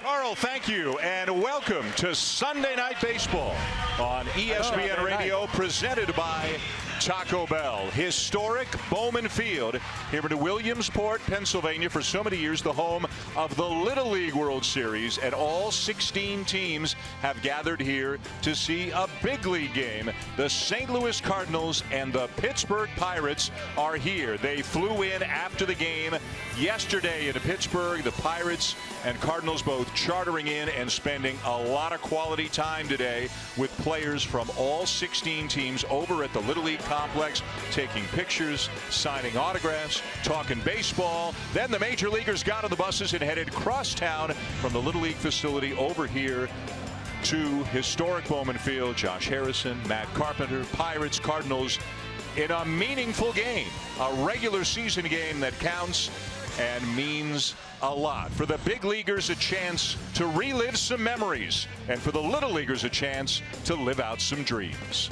Carl, thank you, and welcome to Sunday Night Baseball on ESPN Radio, presented by Taco Bell. Historic Bowman Field here in Williamsport, Pennsylvania, for so many years the home of the Little League World Series, and all 16 teams have gathered here to see a big league game. The St. Louis Cardinals and the Pittsburgh Pirates are here. They flew in after the game yesterday into Pittsburgh. The Pirates and Cardinals both chartering in and spending a lot of quality time today with players from all 16 teams over at the Little League complex, taking pictures, signing autographs, talking baseball. Then the major leaguers got on the buses and headed cross town from the Little League facility over here to historic Bowman Field. Josh Harrison, Matt Carpenter, Pirates, Cardinals in a meaningful game, a regular season game that counts and means a lot. For the big leaguers, a chance to relive some memories, and for the little leaguers, a chance to live out some dreams.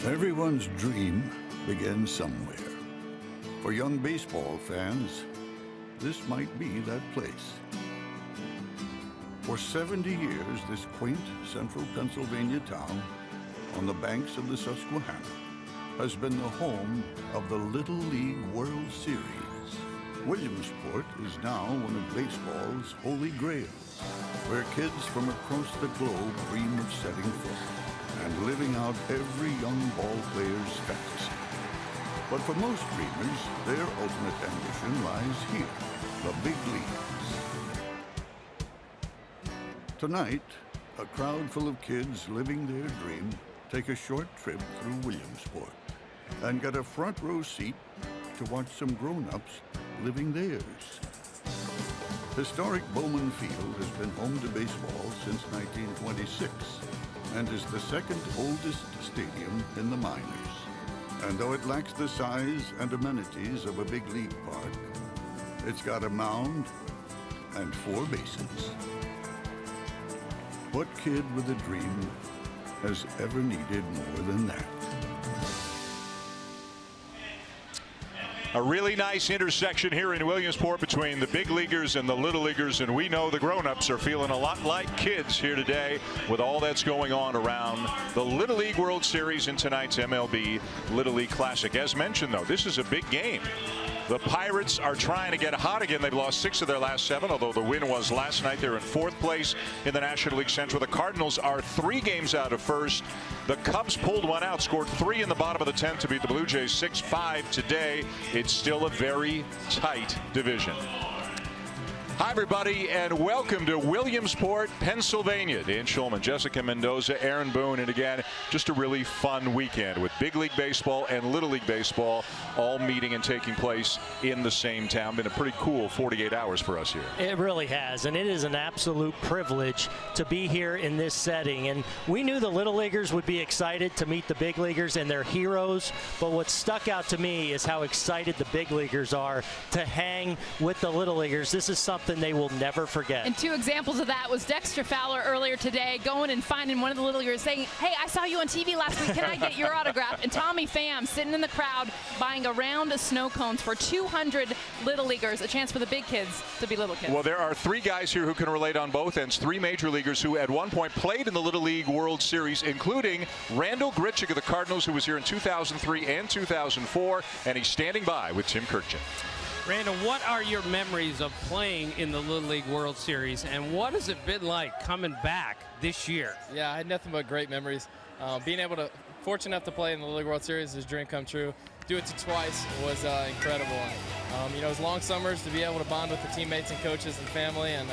Everyone's dream begins somewhere. For young baseball fans, this might be that place. For 70 years, this quaint central Pennsylvania town on the banks of the Susquehanna has been the home of the Little League World Series. Williamsport is now one of baseball's holy grails, where kids from across the globe dream of setting foot and living out every young ball player's fantasy. But for most dreamers, their ultimate ambition lies here, the big leagues. Tonight, a crowd full of kids living their dream take a short trip through Williamsport and get a front row seat to watch some grown-ups living theirs. Historic Bowman Field has been home to baseball since 1926 and is the second oldest stadium in the minors. And though it lacks the size and amenities of a big league park, it's got a mound and 4 bases. What kid with a dream has ever needed more than that? A really nice intersection here in Williamsport between the big leaguers and the little leaguers, and we know the grown-ups are feeling a lot like kids here today with all that's going on around the Little League World Series and tonight's MLB Little League Classic. As mentioned, though, this is a big game. The Pirates are trying to get hot again. They've lost 6 of their last 7, although the win was last night. They're in 4th place in the National League Central. The Cardinals are 3 games out of first. The Cubs pulled one out, scored 3 in the bottom of the 10th to beat the Blue Jays 6-5 today. It's still a very tight division. Hi, everybody, and welcome to Williamsport, Pennsylvania. Dan Schulman, Jessica Mendoza, Aaron Boone, and again, just a really fun weekend with Big League Baseball and Little League Baseball all meeting and taking place in the same town. Been a pretty cool 48 hours for us here. It really has, and it is an absolute privilege to be here in this setting. And we knew the Little Leaguers would be excited to meet the Big Leaguers and their heroes, but what stuck out to me is how excited the Big Leaguers are to hang with the Little Leaguers. This is something they will never forget. And 2 examples of that was Dexter Fowler earlier today going and finding one of the Little Leaguers saying, hey, I saw you on TV last week, can I get your autograph? And Tommy Pham sitting in the crowd buying a round of snow cones for 200 Little Leaguers, a chance for the big kids to be little kids. Well, there are 3 guys here who can relate on both ends, 3 major leaguers who at one point played in the Little League World Series, including Randall Grichuk of the Cardinals, who was here in 2003 and 2004, and he's standing by with Tim Kirkjian. Randall, what are your memories of playing in the Little League World Series, and what has it been like coming back this year? Yeah, I had nothing but great memories. Fortunate enough to play in the Little League World Series, his dream come true. Do it twice was incredible. It was long summers to be able to bond with the teammates and coaches and family, and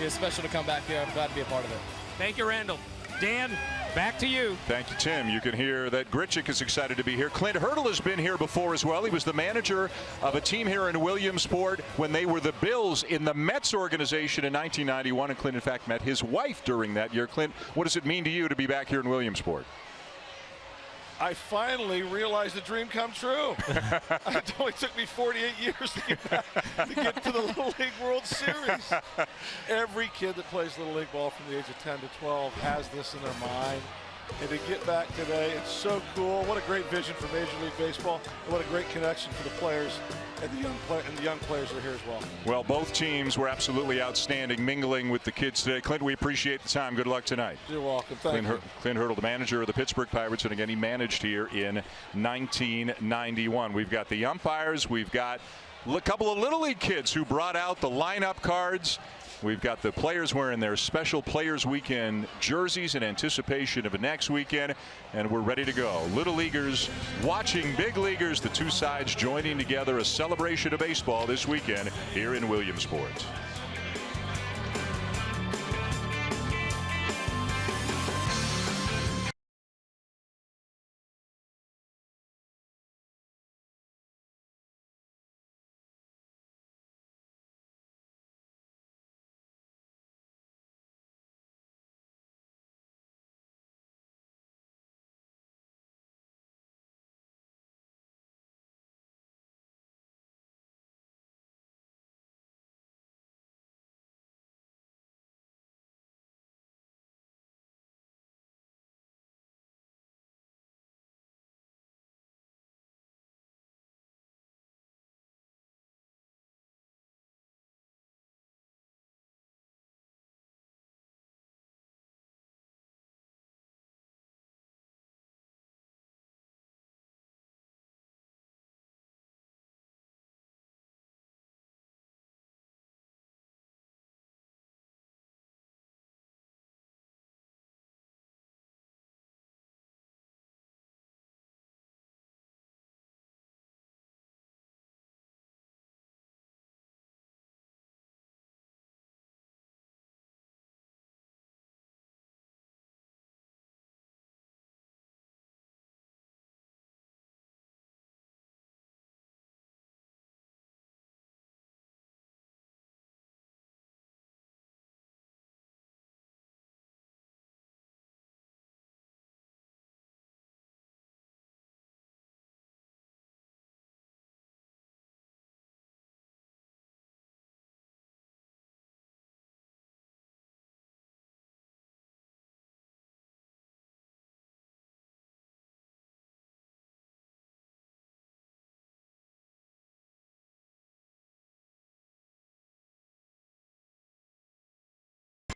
it was special to come back here. I'm glad to be a part of it. Thank you, Randall. Dan, back to you. Thank you, Tim. You can hear that Grichuk is excited to be here. Clint Hurdle has been here before as well. He was the manager of a team here in Williamsport when they were the Bills in the Mets organization in 1991, and Clint, in fact, met his wife during that year. Clint, what does it mean to you to be back here in Williamsport? I finally realized the dream come true. It only took me 48 years to get back, to get to the Little League World Series. Every kid that plays Little League ball from the age of 10 to 12 has this in their mind. and to get back today, it's so cool. What a great vision for Major League Baseball, and what a great connection for the players and the young players are here as well. Well, both teams were absolutely outstanding mingling with the kids today. Clint, we appreciate the time. Good luck tonight. You're welcome. Thank you. Clint Hurdle, the manager of the Pittsburgh Pirates, and again, he managed here in 1991. We've got the umpires. We've got a couple of Little League kids who brought out the lineup cards. We've got the players wearing their special Players Weekend jerseys in anticipation of the next weekend, and we're ready to go. Little Leaguers watching Big Leaguers, the two sides joining together, a celebration of baseball this weekend here in Williamsport.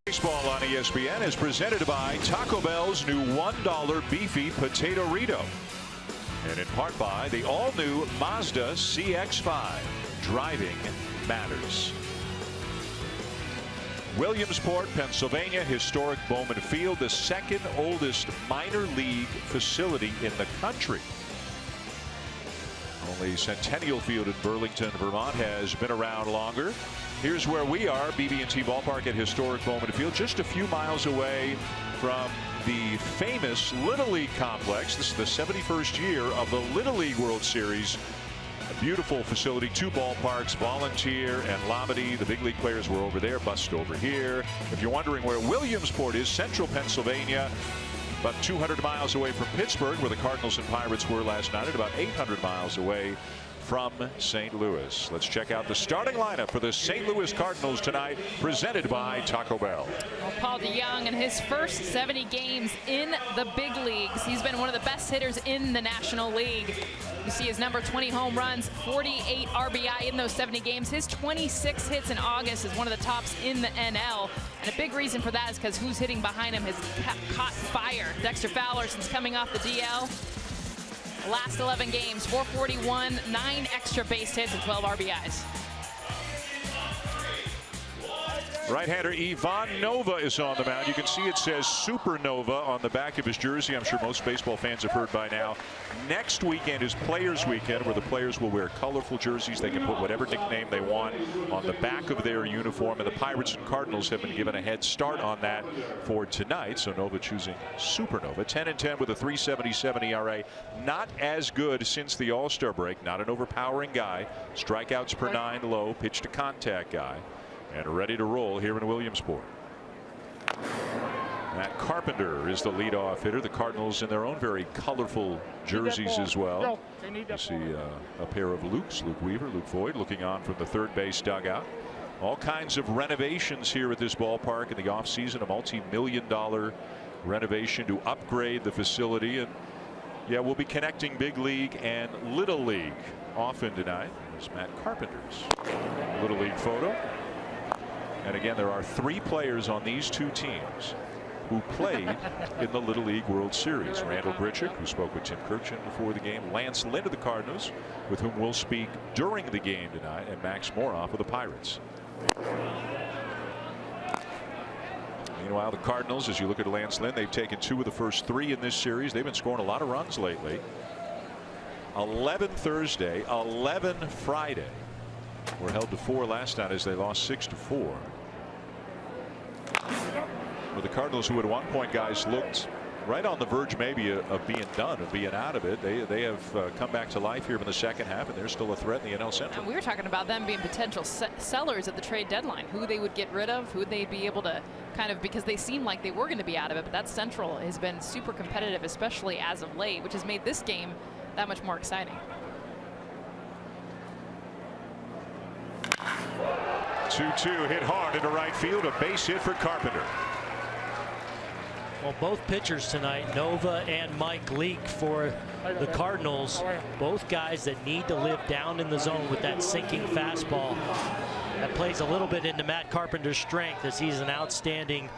Baseball on ESPN is presented by Taco Bell's new $1 beefy potato burrito, and in part by the all-new Mazda CX-5. Driving matters. Williamsport, Pennsylvania, historic Bowman Field, the second oldest minor league facility in the country. Only Centennial Field in Burlington, Vermont has been around longer. Here's where we are, BB&T Ballpark at historic Bowman Field, just a few miles away from the famous Little League complex. This is the 71st year of the Little League World Series. A beautiful facility, two ballparks, Volunteer and Lomedy. The big league players were over there, bust over here. If you're wondering where Williamsport is, central Pennsylvania, about 200 miles away from Pittsburgh, where the Cardinals and Pirates were last night, and about 800 miles away from St. Louis. Let's check out the starting lineup for the St. Louis Cardinals tonight, presented by Taco Bell. Well, Paul DeYoung, in his first 70 games in the big leagues, he's been one of the best hitters in the National League. You see his number 20 home runs, 48 RBI in those 70 games. His 26 hits in August is one of the tops in the NL. And a big reason for that is because who's hitting behind him has caught fire. Dexter Fowler, since coming off the DL, last 11 games, 441, 9 extra base hits, and 12 RBIs. Right-hander Ivan Nova is on the mound. You can see it says Supernova on the back of his jersey. I'm sure most baseball fans have heard by now. Next weekend is Players Weekend, where the players will wear colorful jerseys. They can put whatever nickname they want on the back of their uniform, and the Pirates and Cardinals have been given a head start on that for tonight. So Nova choosing Supernova. 10-10 with a 3.77 ERA. Not as good since the All-Star break. Not an overpowering guy. Strikeouts per 9 low. Pitch to contact guy. And ready to roll here in Williamsport. Matt Carpenter is the leadoff hitter. The Cardinals in their own very colorful jerseys as well. You see a pair of Lukes, Luke Weaver, Luke Voigt, looking on from the third base dugout. All kinds of renovations here at this ballpark in the offseason. A multi-million-dollar renovation to upgrade the facility. And yeah, we'll be connecting big league and little league often tonight. There's Matt Carpenter's little league photo. And again, there are 3 players on these 2 teams who played in the Little League World Series. Randall Grichuk, who spoke with Tim Kirchin before the game, Lance Lynn of the Cardinals, with whom we'll speak during the game tonight, and Max Moroff of the Pirates. Meanwhile, the Cardinals, as you look at Lance Lynn, they've taken 2 of the first 3 in this series. They've been scoring a lot of runs lately. 11 Thursday, 11 Friday. Were held to 4 last night as they lost 6-4. Well, the Cardinals, who at one point, guys, looked right on the verge maybe of being done, of being out of it. They have come back to life here in the second half, and they're still a threat in the NL Central. And we were talking about them being potential sellers at the trade deadline, who they would get rid of, who they'd be able to kind of, because they seemed like they were going to be out of it. But that Central has been super competitive, especially as of late, which has made this game that much more exciting. 2-2 hit hard into right field, a base hit for Carpenter. Well, both pitchers tonight, Nova and Mike Leake for the Cardinals, both guys that need to live down in the zone with that sinking fastball. That plays a little bit into Matt Carpenter's strength, as he's an outstanding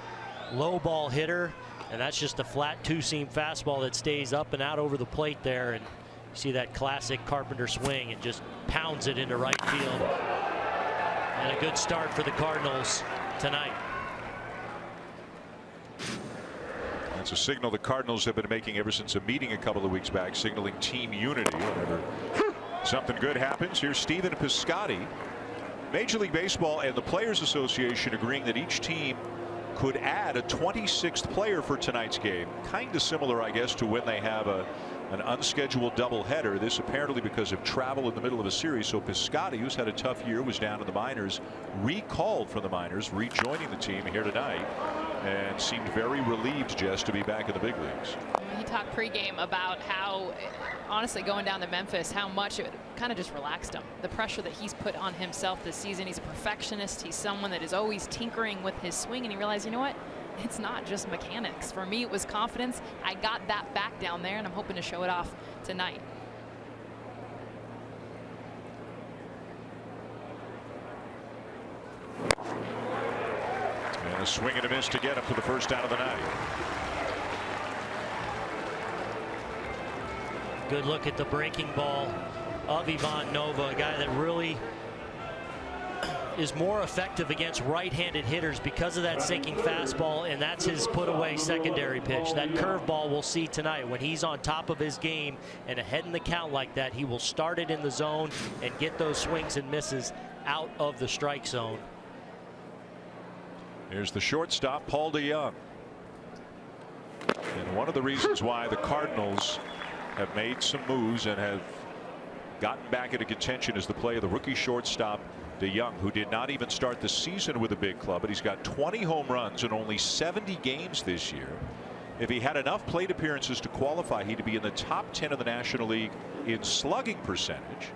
low ball hitter, and that's just a flat 2-seam fastball that stays up and out over the plate there, and you see that classic Carpenter swing and just pounds it into right field. And a good start for the Cardinals tonight. That's a signal the Cardinals have been making ever since a meeting a couple of weeks back, signaling team unity whenever something good happens. Here's Stephen Piscotty. Major League Baseball and the Players Association agreeing that each team could add a 26th player for tonight's game. Kind of similar, I guess, to when they have an unscheduled doubleheader. This apparently because of travel in the middle of a series. So Piscotty, who's had a tough year, was down in the minors, recalled from the minors, rejoining the team here tonight, and seemed very relieved, Jess, to be back in the big leagues. He talked pregame about how, honestly, going down to Memphis, how much it kind of just relaxed him. The pressure that he's put on himself this season. He's a perfectionist. He's someone that is always tinkering with his swing, and he realized, you know what? It's not just mechanics. For me, it was confidence. I got that back down there, and I'm hoping to show it off tonight. And a swing and a miss to get him for the first out of the night. Good look at the breaking ball of Ivan Nova, a guy that really is more effective against right-handed hitters because of that sinking fastball, and that's his put-away secondary pitch. That curveball we'll see tonight. When he's on top of his game and ahead in the count like that, he will start it in the zone and get those swings and misses out of the strike zone. Here's the shortstop, Paul DeYoung. And one of the reasons why the Cardinals have made some moves and have gotten back into contention is the play of the rookie shortstop DeYoung, who did not even start the season with a big club, but he's got 20 home runs in only 70 games this year. If he had enough plate appearances to qualify, he'd be in the top 10 of the National League in slugging percentage.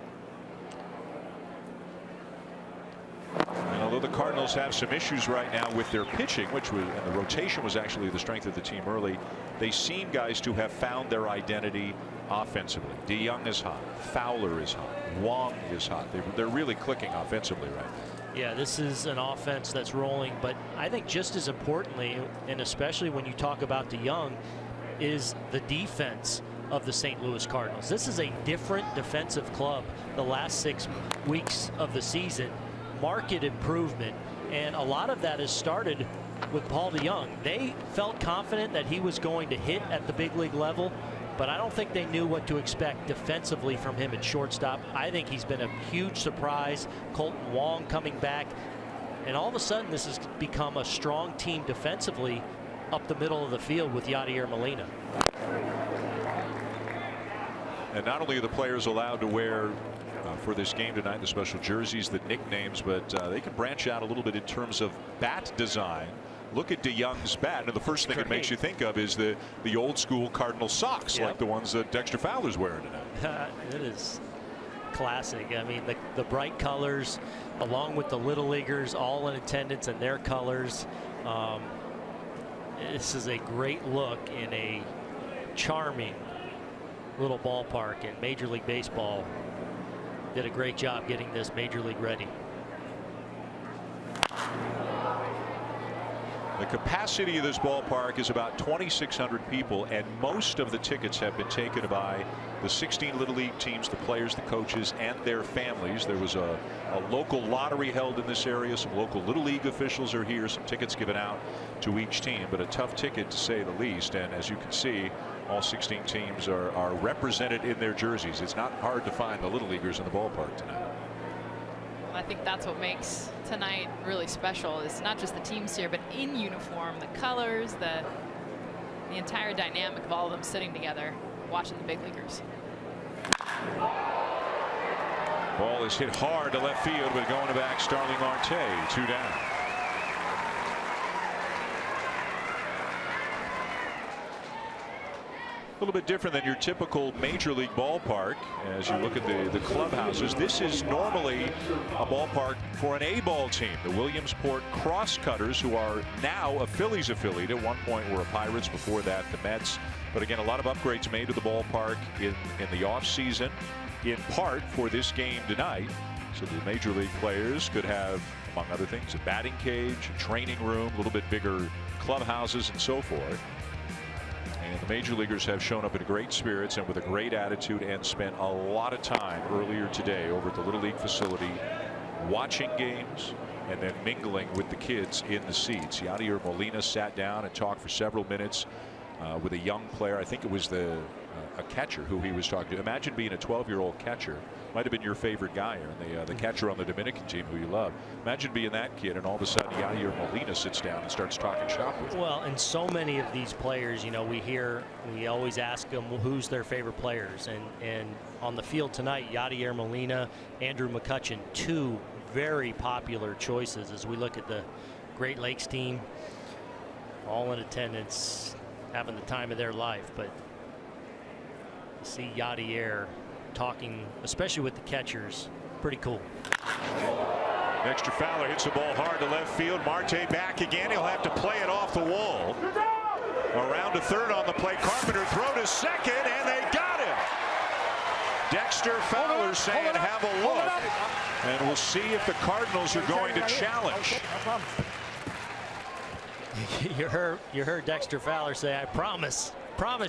And although the Cardinals have some issues right now with their pitching, and the rotation was actually the strength of the team early, they seem, guys, to have found their identity offensively. DeYoung is hot. Fowler is hot. Wong is hot. They're really clicking offensively right now. Yeah, this is an offense that's rolling, but I think just as importantly, and especially when you talk about DeYoung, is the defense of the St. Louis Cardinals. This is a different defensive club the last 6 weeks of the season. Marked improvement, and a lot of that has started with Paul DeYoung. They felt confident that he was going to hit at the big league level, but I don't think they knew what to expect defensively from him at shortstop. I think he's been a huge surprise. Colton Wong coming back, and all of a sudden this has become a strong team defensively up the middle of the field with Yadier Molina. And not only are the players allowed to wear for this game tonight the special jerseys, the nicknames, but they can branch out a little bit in terms of bat design. Look at DeYoung's bat, and the first thing it makes you think of is the old school Cardinal socks, like the ones that Dexter Fowler's wearing tonight. It is classic. I mean, the bright colors, along with the little leaguers, all in attendance in their colors. This is a great look in a charming little ballpark, and Major League Baseball did a great job getting this Major League ready. The capacity of this ballpark is about 2,600 people, and most of the tickets have been taken by the 16 Little League teams, the players, the coaches, and their families. There was a local lottery held in this area. Some local Little League officials are here. Some tickets given out to each team, but a tough ticket to say the least. And as you can see, all 16 teams are represented in their jerseys. It's not hard to find the Little Leaguers in the ballpark tonight. I think that's what makes tonight really special. It's not just the teams here, but in uniform, the colors, the entire dynamic of all of them sitting together, watching the big leaguers. Ball is hit hard to left field, but going back, Starling Marte, 2 down. A little bit different than your typical Major League ballpark. As you look at the clubhouses, this is normally a ballpark for an A-ball team. The Williamsport Crosscutters, who are now a Phillies affiliate. At one point were a Pirates, before that the Mets. But again, a lot of upgrades made to the ballpark in the offseason, in part for this game tonight. So the Major League players could have, among other things, a batting cage, a training room, a little bit bigger clubhouses, and so forth. And the Major Leaguers have shown up in great spirits and with a great attitude, and spent a lot of time earlier today over at the Little League facility watching games and then mingling with the kids in the seats. Yadier Molina sat down and talked for several minutes with a young player. I think it was a catcher who he was talking to. Imagine being a 12-year-old catcher. Might have been your favorite guy, or the catcher on the Dominican team who you love. Imagine being that kid, and all of a sudden Yadier Molina sits down and starts talking shop with him. Well, and so many of these players, you know, we always ask them, well, who's their favorite players, and on the field tonight, Yadier Molina, Andrew McCutchen, two very popular choices as we look at the Great Lakes team, all in attendance, having the time of their life. But you see Yadier talking, especially with the catchers, pretty cool. Dexter Fowler hits the ball hard to left field. Marte back again. He'll have to play it off the wall. Around to third on the play. Carpenter throw to second, and they got him. Dexter Fowler saying, have a look. And we'll see if the Cardinals are going to challenge. You heard Dexter Fowler say, I promise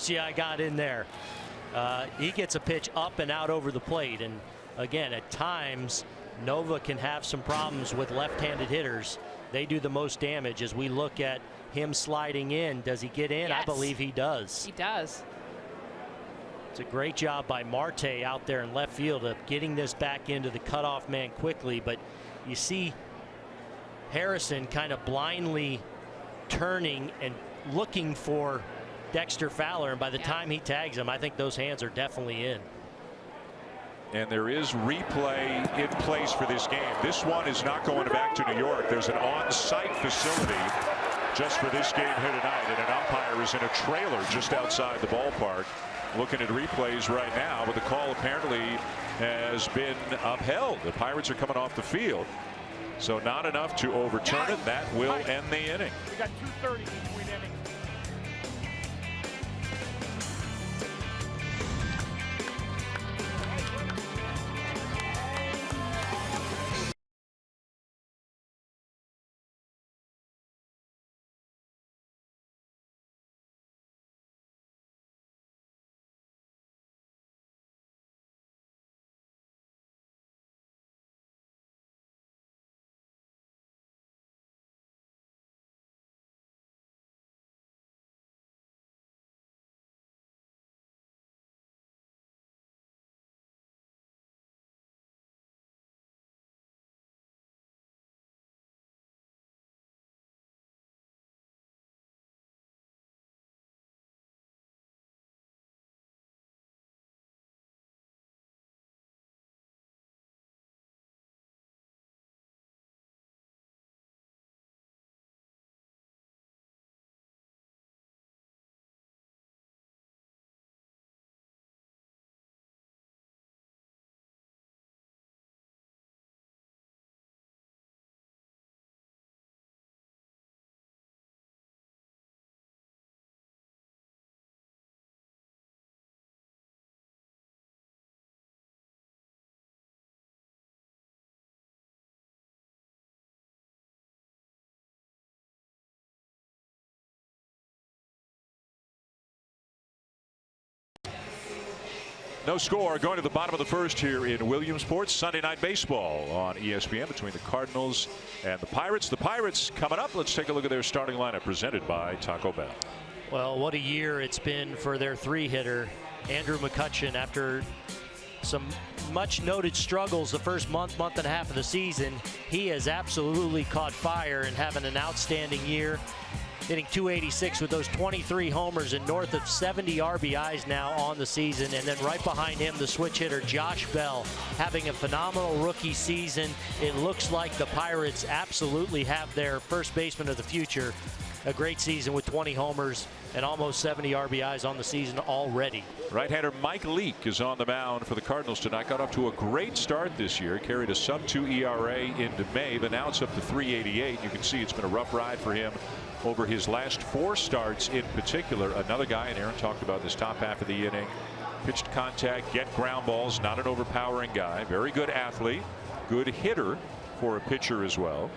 you I got in there. He gets a pitch up and out over the plate, and again, at times Nova can have some problems with left-handed hitters. They do the most damage. As we look at him sliding in, does he get in? Yes. I believe he does. He does. It's a great job by Marte out there in left field of getting this back into the cutoff man quickly, but you see Harrison kind of blindly turning and looking for Dexter Fowler, and by the time he tags him, I think those hands are definitely in. And there is replay in place for this game. This one is not going back to New York. There's an on-site facility just for this game here tonight, and an umpire is in a trailer just outside the ballpark looking at replays right now, but the call apparently has been upheld. The Pirates are coming off the field, so not enough to overturn it. That will end the inning. We got 2:30 between innings. No score going to the bottom of the first here in Williamsport. Sunday Night Baseball on ESPN between the Cardinals and the Pirates. The Pirates coming up. Let's take a look at their starting lineup presented by Taco Bell. Well, what a year it's been for their three-hitter, Andrew McCutchen. After some much noted struggles the first month and a half of the season, he has absolutely caught fire and having an outstanding year. Hitting .286 with those 23 homers and north of 70 RBIs now on the season. And then right behind him, the switch hitter Josh Bell having a phenomenal rookie season. It looks like the Pirates absolutely have their first baseman of the future. A great season with 20 homers and almost 70 RBIs on the season already. Right-hander Mike Leake is on the mound for the Cardinals tonight. Got off to a great start this year. Carried a sub-2 ERA into May, but now it's up to .388. You can see it's been a rough ride for him over his last 4 starts in particular. Another guy, and Aaron talked about this top half of the inning. Pitched contact, get ground balls, not an overpowering guy. Very good athlete, good hitter for a pitcher as well.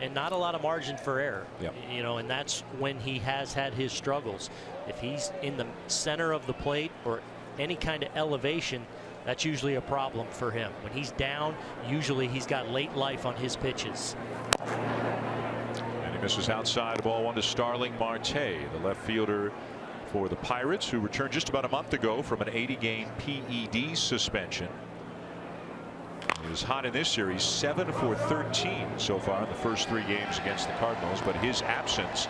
And not a lot of margin for error. Yep. You know, and that's when he has had his struggles. If he's in the center of the plate or any kind of elevation, that's usually a problem for him. When he's down, usually he's got late life on his pitches. And he misses outside. Ball 1 to Starling Marte, the left fielder for the Pirates, who returned just about a month ago from an 80-game PED suspension. He was hot in this series, 7 for 13 so far in the first 3 games against the Cardinals. But his absence,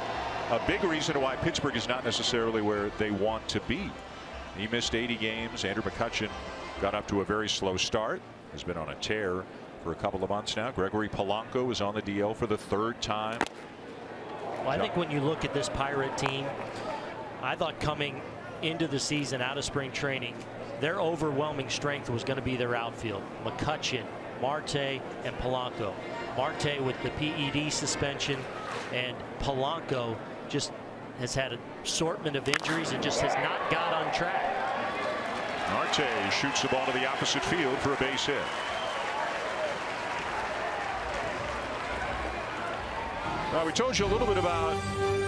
a big reason why Pittsburgh is not necessarily where they want to be. He missed 80 games. Andrew McCutchen got up to a very slow start. Has been on a tear for a couple of months now. Gregory Polanco is on the DL for the 3rd time. Well, I think when you look at this Pirate team, I thought coming into the season out of spring training, their overwhelming strength was going to be their outfield. McCutchen, Marte, and Polanco. Marte with the PED suspension, and Polanco just has had an assortment of injuries and just has not got on track. Marte shoots the ball to the opposite field for a base hit. Now, we told you a little bit about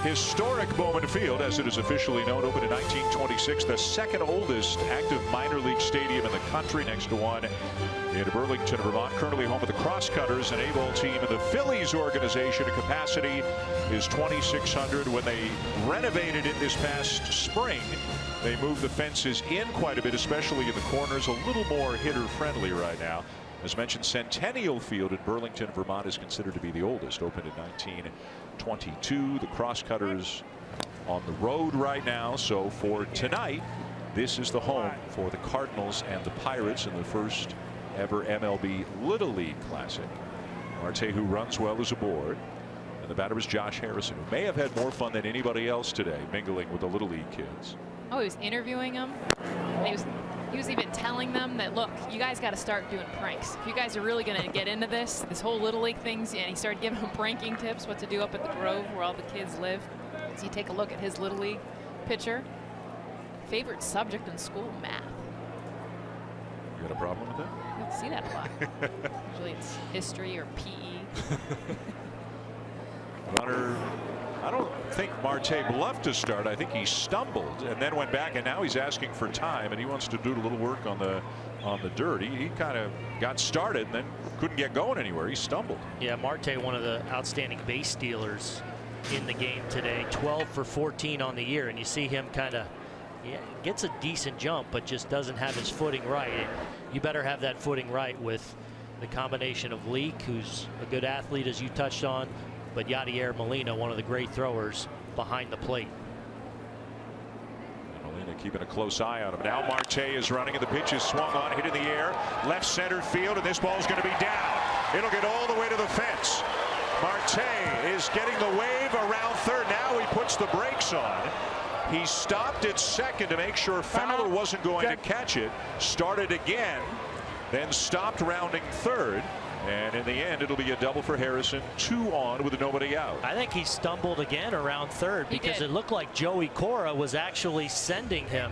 historic Bowman Field, as it is officially known, opened in 1926, the 2nd oldest active minor league stadium in the country, next to one in Burlington, Vermont. Currently home of the Crosscutters, an A-ball team in the Phillies organization. The capacity is 2,600. When they renovated it this past spring, they moved the fences in quite a bit, especially in the corners, a little more hitter-friendly right now. As mentioned, Centennial Field in Burlington, Vermont is considered to be the oldest, opened in 1922. The Crosscutters on the road right now. So for tonight, this is the home for the Cardinals and the Pirates in the first ever MLB Little League Classic. Marte, who runs well, is aboard. And the batter is Josh Harrison, who may have had more fun than anybody else today, mingling with the Little League kids. Oh, he was interviewing them. He was even telling them that, look, you guys got to start doing pranks. If you guys are really going to get into this whole Little League things, and he started giving them pranking tips, what to do up at the Grove where all the kids live. So you take a look at his Little League pitcher. Favorite subject in school, math. You got a problem with that? You don't see that a lot. Usually it's history or PE. Runner, I don't think Marte bluffed to start. I think he stumbled and then went back, and now he's asking for time, and he wants to do a little work on the dirt. He kind of got started and then couldn't get going anywhere. He stumbled. Yeah, Marte, one of the outstanding base stealers in the game today. 12 for 14 on the year, and you see him kind of gets a decent jump, but just doesn't have his footing right. And you better have that footing right with the combination of Leake, who's a good athlete, as you touched on, but Yadier Molina, one of the great throwers behind the plate. Molina keeping a close eye on him. Now Marte is running, and the pitch is swung on, hit in the air, left center field, and this ball is going to be down. It'll get all the way to the fence. Marte is getting the wave around third. Now he puts the brakes on. He stopped at second to make sure Fowler wasn't going to catch it. Started again, then stopped rounding third. And in the end, it'll be a double for Harrison. 2 on with nobody out. I think he stumbled again around third because it looked like Joey Cora was actually sending him.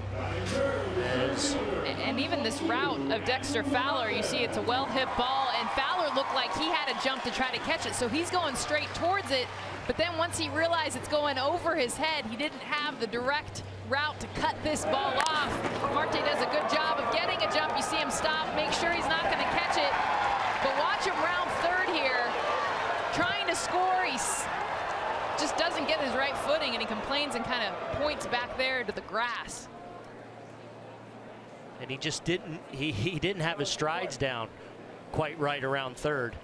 And even this route of Dexter Fowler, you see it's a well-hit ball, and Fowler looked like he had a jump to try to catch it, so he's going straight towards it. But then once he realized it's going over his head, he didn't have the direct route to cut this ball off. Marte does a good job of getting a jump. You see him stop, make sure he's not going to catch it. But watch him round third here, trying to score. He just doesn't get his right footing, and he complains and kind of points back there to the grass. And he just didn't, he didn't have his strides down quite right around third.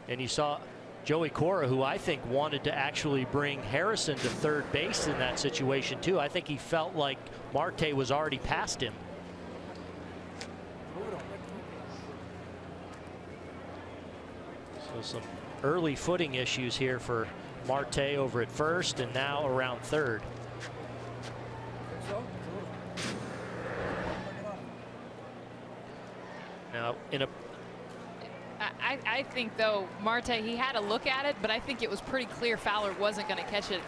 And you saw Joey Cora, who I think wanted to actually bring Harrison to third base in that situation too. I think he felt like Marte was already past him. So some early footing issues here for Marte over at first, and now around third. Now I think, though, Marte, he had a look at it, but I think it was pretty clear Fowler wasn't going to catch it.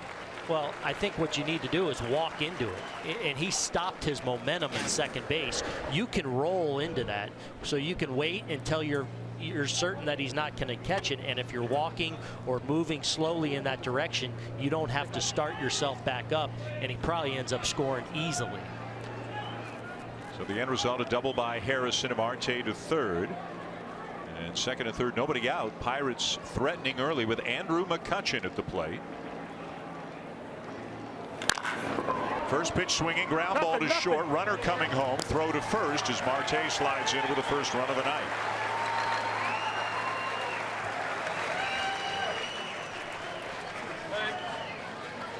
Well, I think what you need to do is walk into it, and he stopped his momentum at second base. You can roll into that, so you can wait until you're certain that he's not going to catch it, and if you're walking or moving slowly in that direction, you don't have to start yourself back up, and he probably ends up scoring easily. So the end result, a double by Harrison, Marte to third. And second and third, nobody out. Pirates threatening early with Andrew McCutchen at the plate. First pitch swinging, ground ball to short, runner coming home, throw to first as Marte slides in with the first run of the night.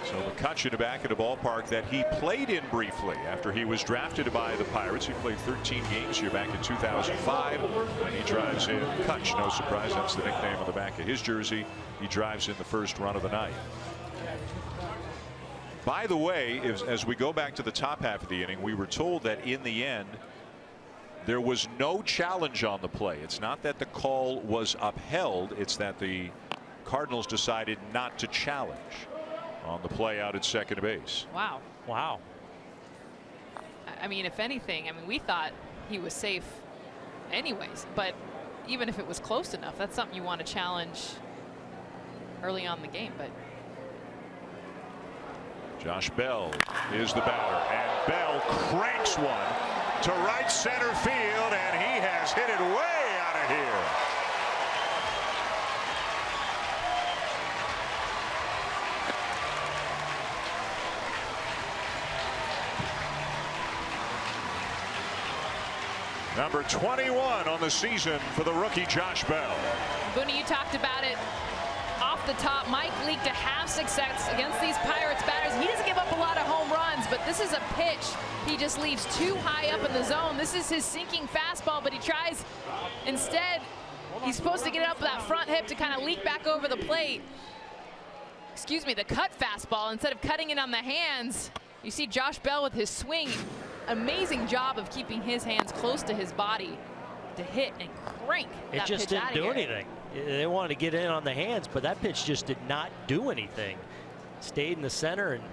So McCutchen back at a ballpark that he played in briefly after he was drafted by the Pirates. He played 13 games here back in 2005, and he drives in Kutch. No surprise, that's the nickname on the back of his jersey. He drives in the first run of the night. By the way, as we go back to the top half of the inning, we were told that in the end there was no challenge on the play. It's not that the call was upheld, it's that the Cardinals decided not to challenge on the play out at second base. Wow. Wow. I mean, if anything, I mean, we thought he was safe anyways, but even if it was close enough, that's something you want to challenge early on in the game. But Josh Bell is the batter, and Bell cranks one to right center field, and he has hit it way out of here. Number 21 on the season for the rookie Josh Bell. Booney, you talked about it off the top. Mike Leake to have success against these Pirates batters. He doesn't give up a lot of home runs, but this is a pitch he just leaves too high up in the zone. This is his sinking fastball, but he tries instead. He's supposed to get it up that front hip to kind of leak back over the plate. Excuse me, the cut fastball. Instead of cutting it on the hands, you see Josh Bell with his swing. Amazing job of keeping his hands close to his body to hit and crank that it just pitch didn't out do of here. anything. They wanted to get in on the hands, but that pitch just did not do anything. Stayed in the center. And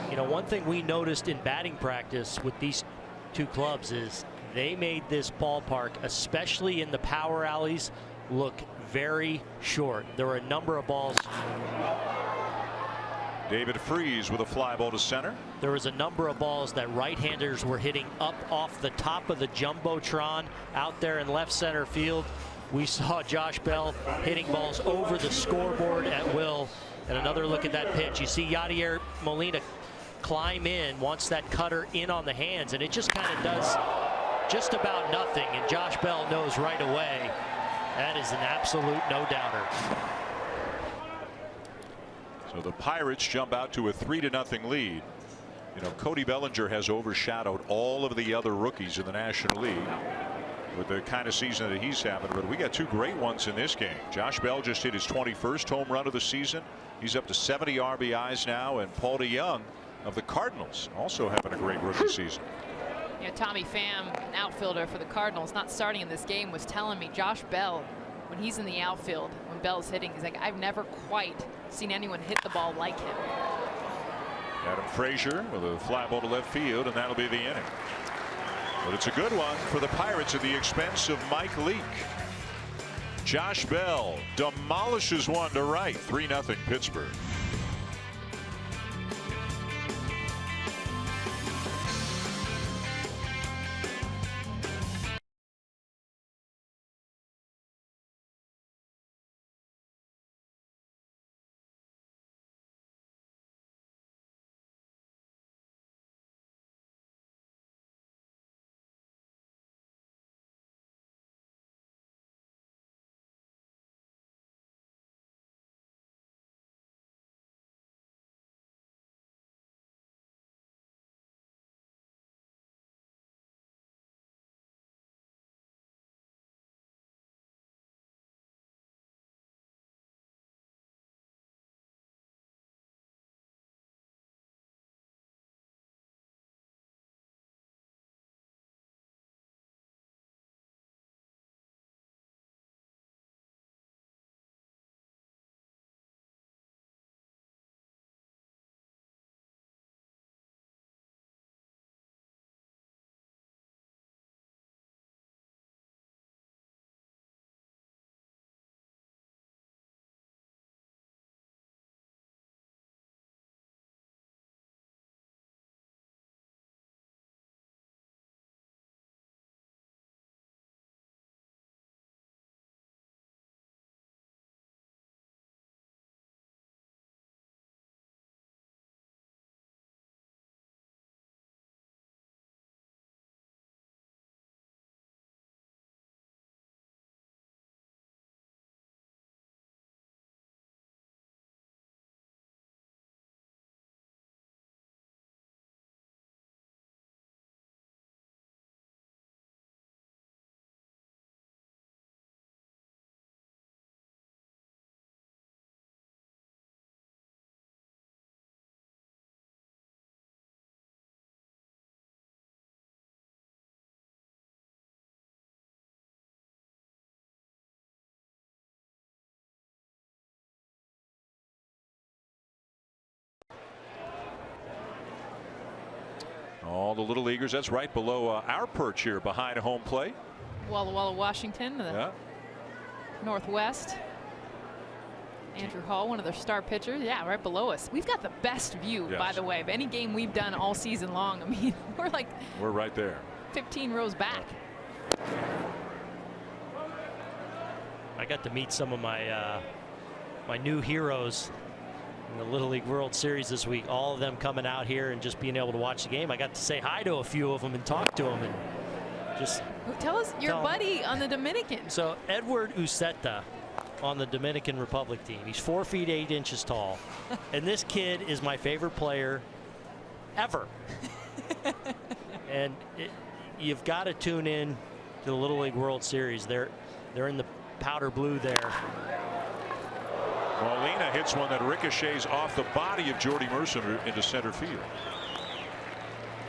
you know, one thing we noticed in batting practice with these two clubs is they made this ballpark, especially in the power alleys, look very short. There were a number of balls. David Freese with a fly ball to center. There was a number of balls that right-handers were hitting up off the top of the jumbotron out there in left center field. We saw Josh Bell hitting balls over the scoreboard at will. And another look at that pitch. You see Yadier Molina climb in, wants that cutter in on the hands, and it just kind of does just about nothing. And Josh Bell knows right away that is an absolute no-doubter. So the Pirates jump out to a 3-0 lead. You know, Cody Bellinger has overshadowed all of the other rookies in the National League with the kind of season that he's having. But we got two great ones in this game. Josh Bell just hit his 21st home run of the season. He's up to 70 RBIs now. And Paul DeYoung of the Cardinals also having a great rookie season. You know, Tommy Pham, an outfielder for the Cardinals, not starting in this game, was telling me Josh Bell, when he's in the outfield, when Bell's hitting, he's like, I've never quite seen anyone hit the ball like him. Adam Frazier with a fly ball to left field, and that'll be the inning. But it's a good one for the Pirates at the expense of Mike Leake. Josh Bell demolishes one to right. 3-0 Pittsburgh. all the little leaguers. That's right below our perch here behind home plate. Walla Walla, Washington, the Northwest. Andrew Hall, one of their star pitchers. Yeah, right below us. We've got the best view, by the way, of any game we've done all season long. I mean, we're right there. 15 rows back. I got to meet some of my my new heroes in the Little League World Series this week. All of them coming out here and just being able to watch the game. I got to say hi to a few of them and talk to them and just tell us your buddy on the Dominican. So Edward Uceta on the Dominican Republic team. He's 4 feet 8 inches tall, and this kid is my favorite player ever. And you've got to tune in to the Little League World Series. They're in the powder blue there. Molina hits one that ricochets off the body of Jordy Mercer into center field.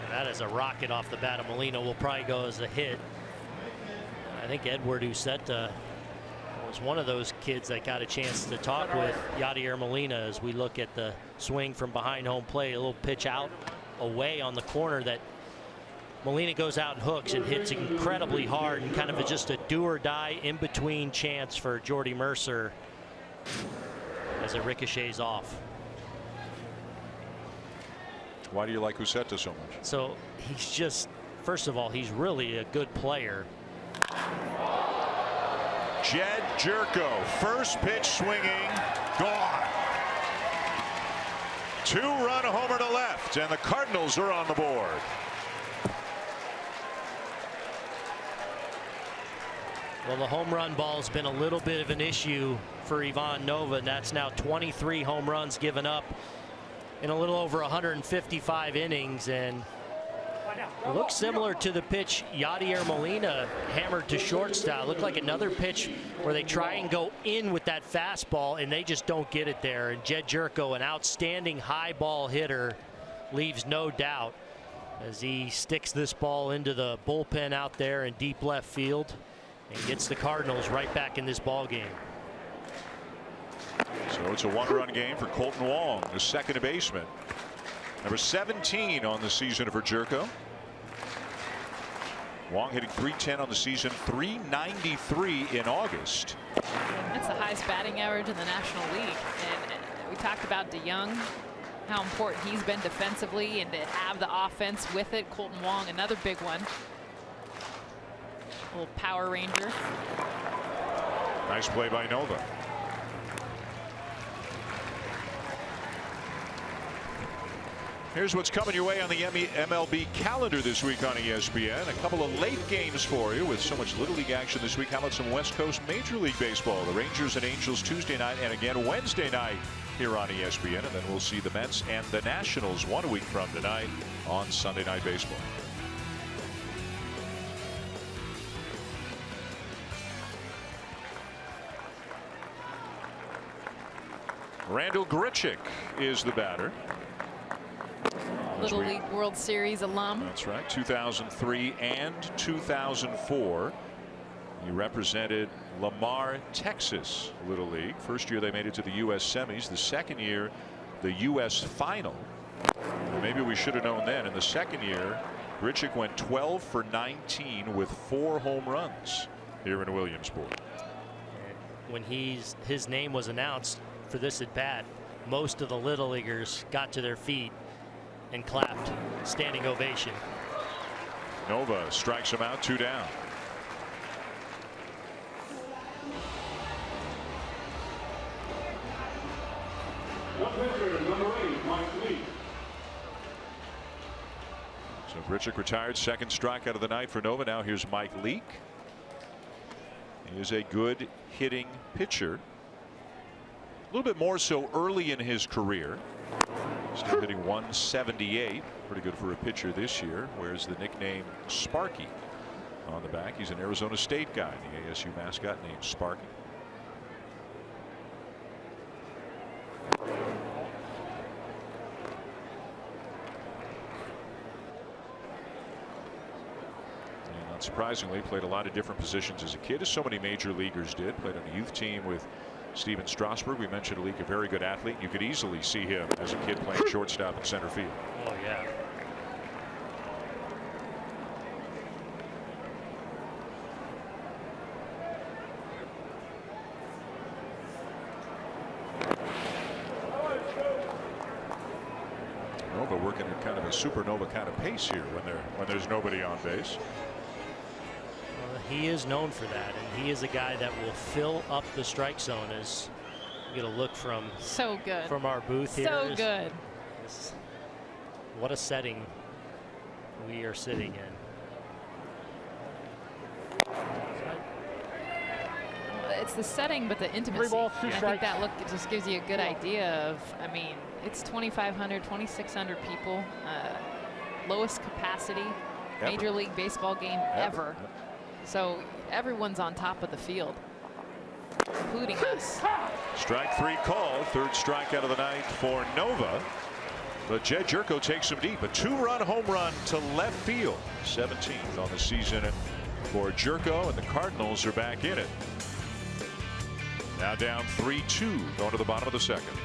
And that is a rocket off the bat of Molina. Will probably go as a hit. I think Edward Uceta was one of those kids that got a chance to talk with Yadier Molina as we look at the swing from behind home plate. A little pitch out away on the corner that Molina goes out and hooks and hits incredibly hard, and kind of just a do or die in between chance for Jordy Mercer as it ricochets off. Why do you like Uceta so much? So he's just, first of all, he's really a good player. Jed Jerko, first pitch swinging, gone. 2-run homer to left, and the Cardinals are on the board. Well, the home run ball has been a little bit of an issue for Ivan Nova, and that's now 23 home runs given up in a little over 155 innings, and it looks similar to the pitch Yadier Molina hammered to shortstop. It looked like another pitch where they try and go in with that fastball and they just don't get it there. And Jed Jerko, an outstanding high ball hitter, leaves no doubt as he sticks this ball into the bullpen out there in deep left field and gets the Cardinals right back in this ball game. So it's a 1-run game for Colton Wong, the second baseman. Number 17 on the season for Jerko. Wong hitting .310 on the season, .393 in August. That's the highest batting average in the National League. And we talked about DeYoung, how important he's been defensively, and to have the offense with it. Colton Wong, another big one. Little Power Ranger. Nice play by Nova. Here's what's coming your way on the MLB calendar this week on ESPN. A couple of late games for you with so much Little League action this week. How about some West Coast Major League Baseball? The Rangers and Angels Tuesday night, and again Wednesday night here on ESPN. And then we'll see the Mets and the Nationals 1 week from tonight on Sunday Night Baseball. Randall Grichuk is the batter. Little League World Series alum. That's right. 2003 and 2004. He represented Lamar, Texas Little League. First year they made it to the U.S. semis. The second year, the U.S. final. Maybe we should have known then. In the second year, Grichuk went 12 for 19 with 4 home runs here in Williamsport. When his name was announced for this at bat, most of the Little Leaguers got to their feet and clapped. Standing ovation. Nova strikes him out, 2 down. So Grichuk retired, second strikeout of the night for Nova. Now here's Mike Leake. He is a good hitting pitcher. A little bit more so early in his career. Still hitting 178. Pretty good for a pitcher this year. Wears the nickname Sparky on the back. He's an Arizona State guy, the ASU mascot named Sparky. And not surprisingly, played a lot of different positions as a kid, as so many major leaguers did. Played on a youth team with Steven Strasburg. We mentioned Leake, a very good athlete. You could easily see him as a kid playing shortstop and center field. Oh, yeah. working at kind of a supernova kind of pace here when there's nobody on base. He is known for that, and he is a guy that will fill up the strike zone. As you get a look from from our booth here. So good. What a setting we are sitting in. It's the setting, but the intimacy. I think that look just gives you a good idea of. I mean, it's 2,500, 2,600 people, lowest capacity Major League Baseball game ever. So everyone's on top of the field, including us. Strike 3 call, third strikeout of the night for Nova. But Jed Jerko takes him deep. A 2-run home run to left field. 17th on the season for Jerko, and the Cardinals are back in it. Now down 3-2 going to the bottom of the second.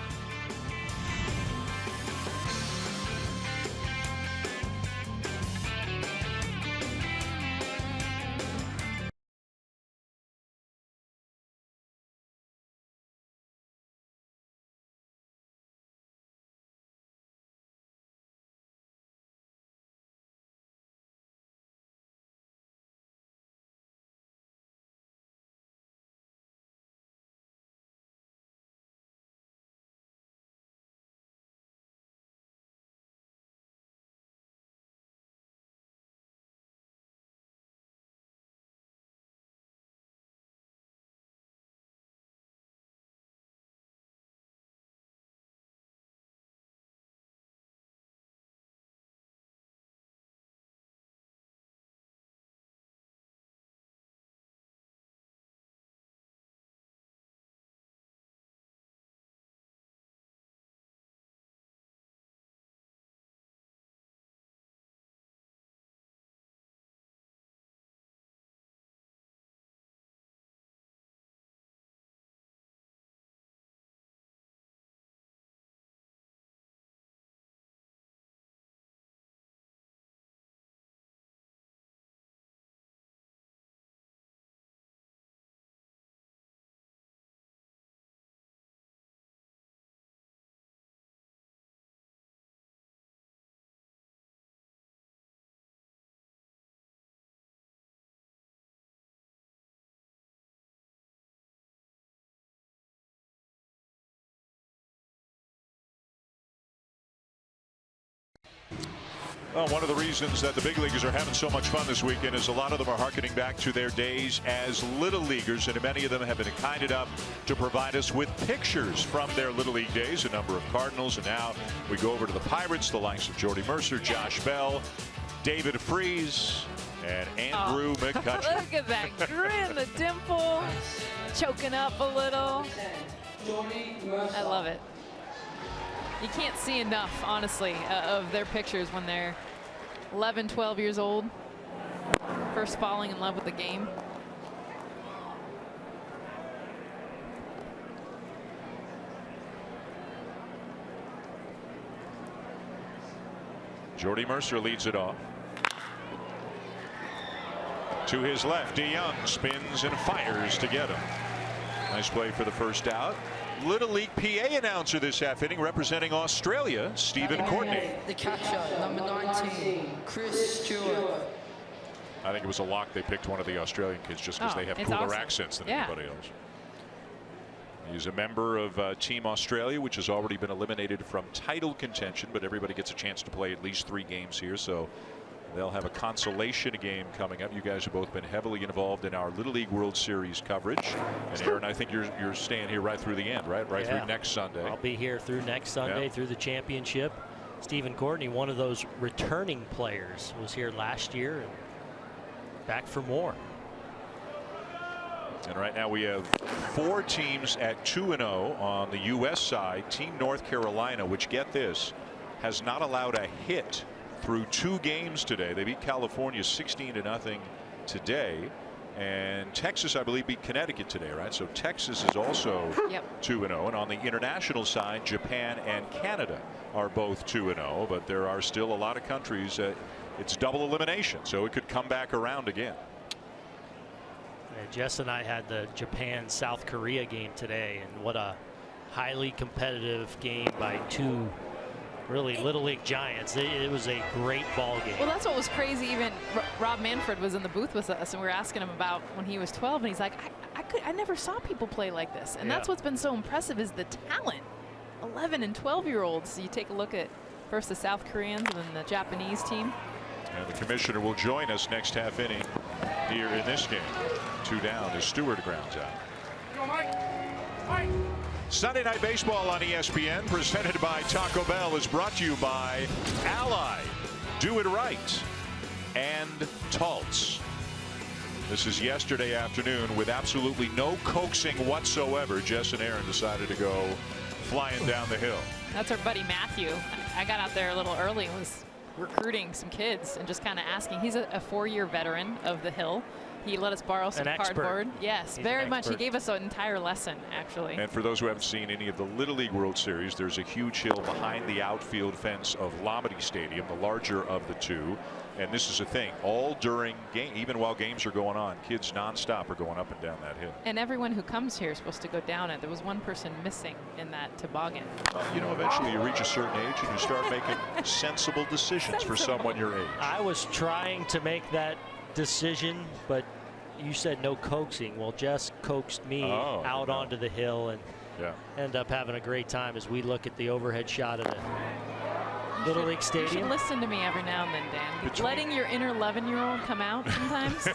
Well, one of the reasons that the big leaguers are having so much fun this weekend is a lot of them are harkening back to their days as little leaguers, and many of them have been kind enough to provide us with pictures from their little league days. A number of Cardinals, and now we go over to the Pirates, the likes of Jordy Mercer, Josh Bell, David Freese, and Andrew McCutcheon. Look at that grin, the dimple, choking up a little. I love it. You can't see enough, honestly, of their pictures when they're 11, 12 years old, first falling in love with the game. Jordy Mercer leads it off. To his left, DeYoung spins and fires to get him. Nice play for the first out. Little League PA announcer this half inning representing Australia, Stephen Courtney. The catcher, number 19, Chris Stewart. I think it was a lock. They picked one of the Australian kids just because they have cooler accents than anybody else. He's a member of Team Australia, which has already been eliminated from title contention, but everybody gets a chance to play at least 3 games here, so they'll have a consolation game coming up. You guys have both been heavily involved in our Little League World Series coverage. And Aaron, I think you're staying here right through the end, right? Right through next Sunday. I'll be here through next Sunday, through the championship. Stephen Courtney, one of those returning players, was here last year and back for more. And right now we have 4 teams at 2-0 on the U.S. side. Team North Carolina, which, get this, has not allowed a hit through 2 games today. They beat California 16-0 today, and Texas, I believe, beat Connecticut today, right? So Texas is also 2-0, and on the international side, Japan and Canada are both 2-0, but there are still a lot of countries. It's double elimination, so it could come back around again. Jess and I had the Japan-South Korea game today, and what a highly competitive game by 2 really Little League giants. It was a great ball game. Well, that's what was crazy. Even Rob Manfred was in the booth with us, and we were asking him about when he was 12, and he's like, I never saw people play like this. And that's what's been so impressive is the talent. 11 and 12-year-olds. You take a look at first the South Koreans and then the Japanese team. And the commissioner will join us next half inning here in this game. 2 down as Stewart grounds out. Sunday Night Baseball on ESPN, presented by Taco Bell, is brought to you by Ally, Do It Right, and Tultz. This is yesterday afternoon with absolutely no coaxing whatsoever. Jess and Aaron decided to go flying down the hill. That's our buddy Matthew. I got out there a little early and was recruiting some kids and just kind of asking. He's a 4-year veteran of the hill. He let us borrow some cardboard. Yes, very much. He gave us an entire lesson, actually. And for those who haven't seen any of the Little League World Series, there's a huge hill behind the outfield fence of Lombardi Stadium, the larger of the two. And this is a thing, all during game, even while games are going on, kids nonstop are going up and down that hill. And everyone who comes here is supposed to go down it. There was one person missing in that toboggan. You know, eventually you reach a certain age and you start making sensible decisions for someone your age. I was trying to make that decision, but you said no coaxing. Well, Jess coaxed me out onto the hill and end up having a great time as we look at the overhead shot of the Little League Stadium. You should listen to me every now and then, Dan. Letting your inner 11-year-old come out sometimes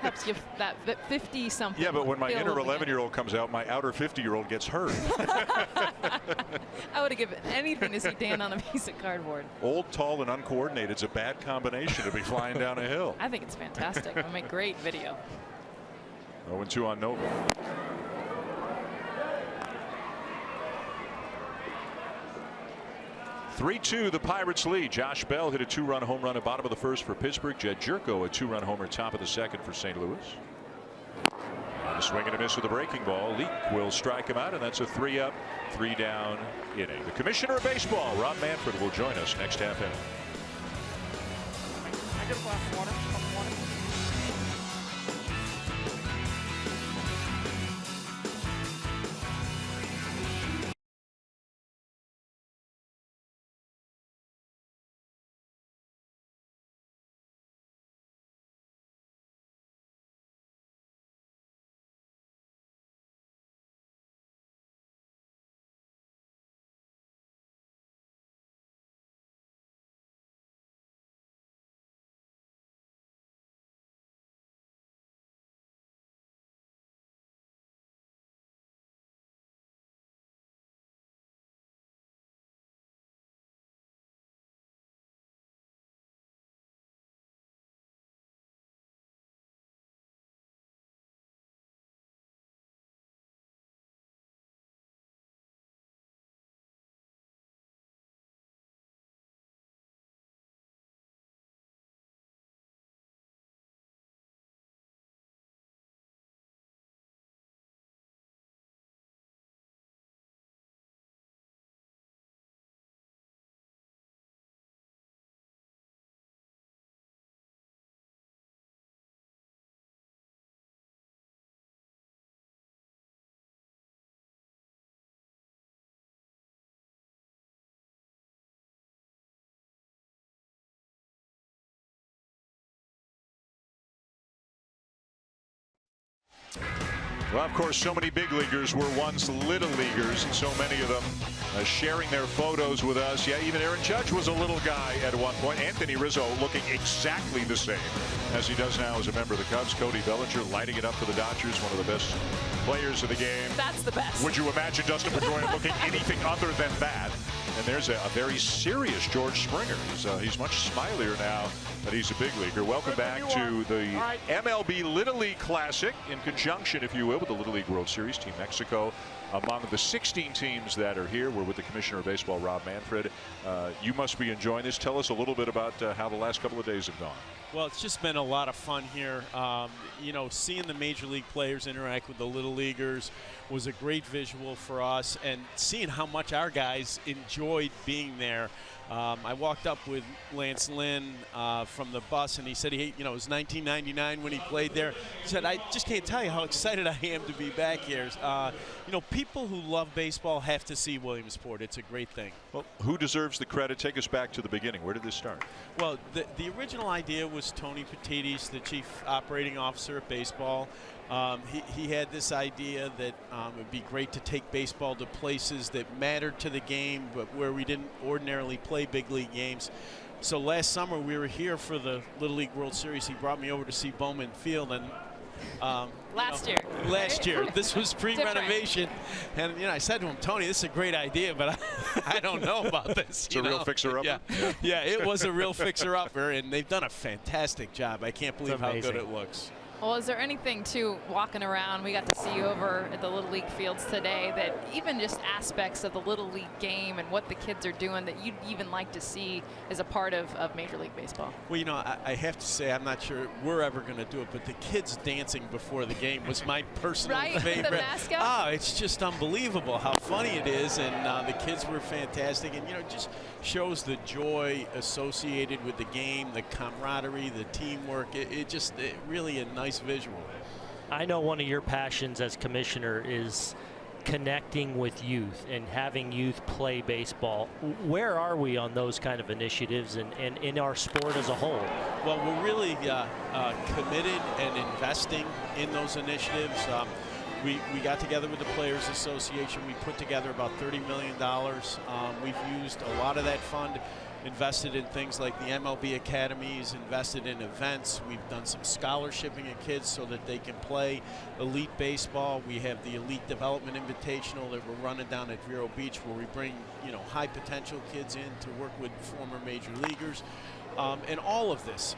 helps you that 50-something. Yeah, but when my inner 11-year-old comes out, my outer 50-year-old gets hurt. I would have given anything to see Dan on a piece of cardboard. Old, tall, and uncoordinated is a bad combination to be flying down a hill. I think it's fantastic. It'll make great video. 0-2 on Nova. (3-2) the Pirates lead. Josh Bell hit a 2-run home run at bottom of the first for Pittsburgh. Jed Jerko a 2-run homer top of the second for St. Louis. On a swing and a miss with a breaking ball. Leak will strike him out, and that's a 3-up, 3-down inning. The commissioner of baseball, Rob Manfred, will join us next half inning. I get a glass of water. Well, of course, so many big leaguers were once little leaguers, and so many of them sharing their photos with us. Yeah, even Aaron Judge was a little guy at one point. Anthony Rizzo looking exactly the same as he does now as a member of the Cubs. Cody Bellinger lighting it up for the Dodgers, one of the best players of the game. That's the best. Would you imagine Dustin Pedroia looking anything other than that? And there's a very serious George Springer. He's much smilier now that he's a big leaguer. Welcome back to the MLB Little League Classic in conjunction, if you will, with the Little League World Series. Team Mexico among the 16 teams that are here. We're with the Commissioner of Baseball, Rob Manfred. You must be enjoying this. Tell us a little bit about how the last couple of days have gone. Well, it's just been a lot of fun here. You know, seeing the major league players interact with the little leaguers was a great visual for us, and seeing how much our guys enjoyed being there. I walked up with Lance Lynn from the bus, and he said it was 1999 when he played there. He said, I just can't tell you how excited I am to be back here. People who love baseball have to see Williamsport. It's a great thing. Well, who deserves the credit? Take us back to the beginning. Where did this start? Well, the original idea was Tony Petittis, the chief operating officer of baseball. He had this idea that it would be great to take baseball to places that mattered to the game, but where we didn't ordinarily play big league games. So last summer we were here for the Little League World Series. He brought me over to see Bowman Field, and last year. This was pre-renovation, and I said to him, Tony, this is a great idea, but I don't know about this. It's a real fixer-upper. Yeah, it was a real fixer-upper, and they've done a fantastic job. I can't believe how good it looks. Well, is there anything, too, walking around, we got to see you over at the Little League fields today, that even just aspects of the Little League game and what the kids are doing that you'd even like to see as a part of Major League Baseball? Well, I have to say, I'm not sure we're ever going to do it, but the kids dancing before the game was my personal favorite. The mascot? Oh, it's just unbelievable how funny it is, and the kids were fantastic, and, it just shows the joy associated with the game, the camaraderie, the teamwork. It really a nice visual. I know one of your passions as commissioner is connecting with youth and having youth play baseball. Where are we on those kind of initiatives and in our sport as a whole? Well, we're really committed and investing in those initiatives. We got together with the Players Association. We put together about $30 million. We've used a lot of that fund, invested in things like the MLB academies, invested in events. We've done some scholarshiping of kids so that they can play elite baseball. We have the Elite Development Invitational that we're running down at Vero Beach, where we bring high potential kids in to work with former major leaguers. And all of this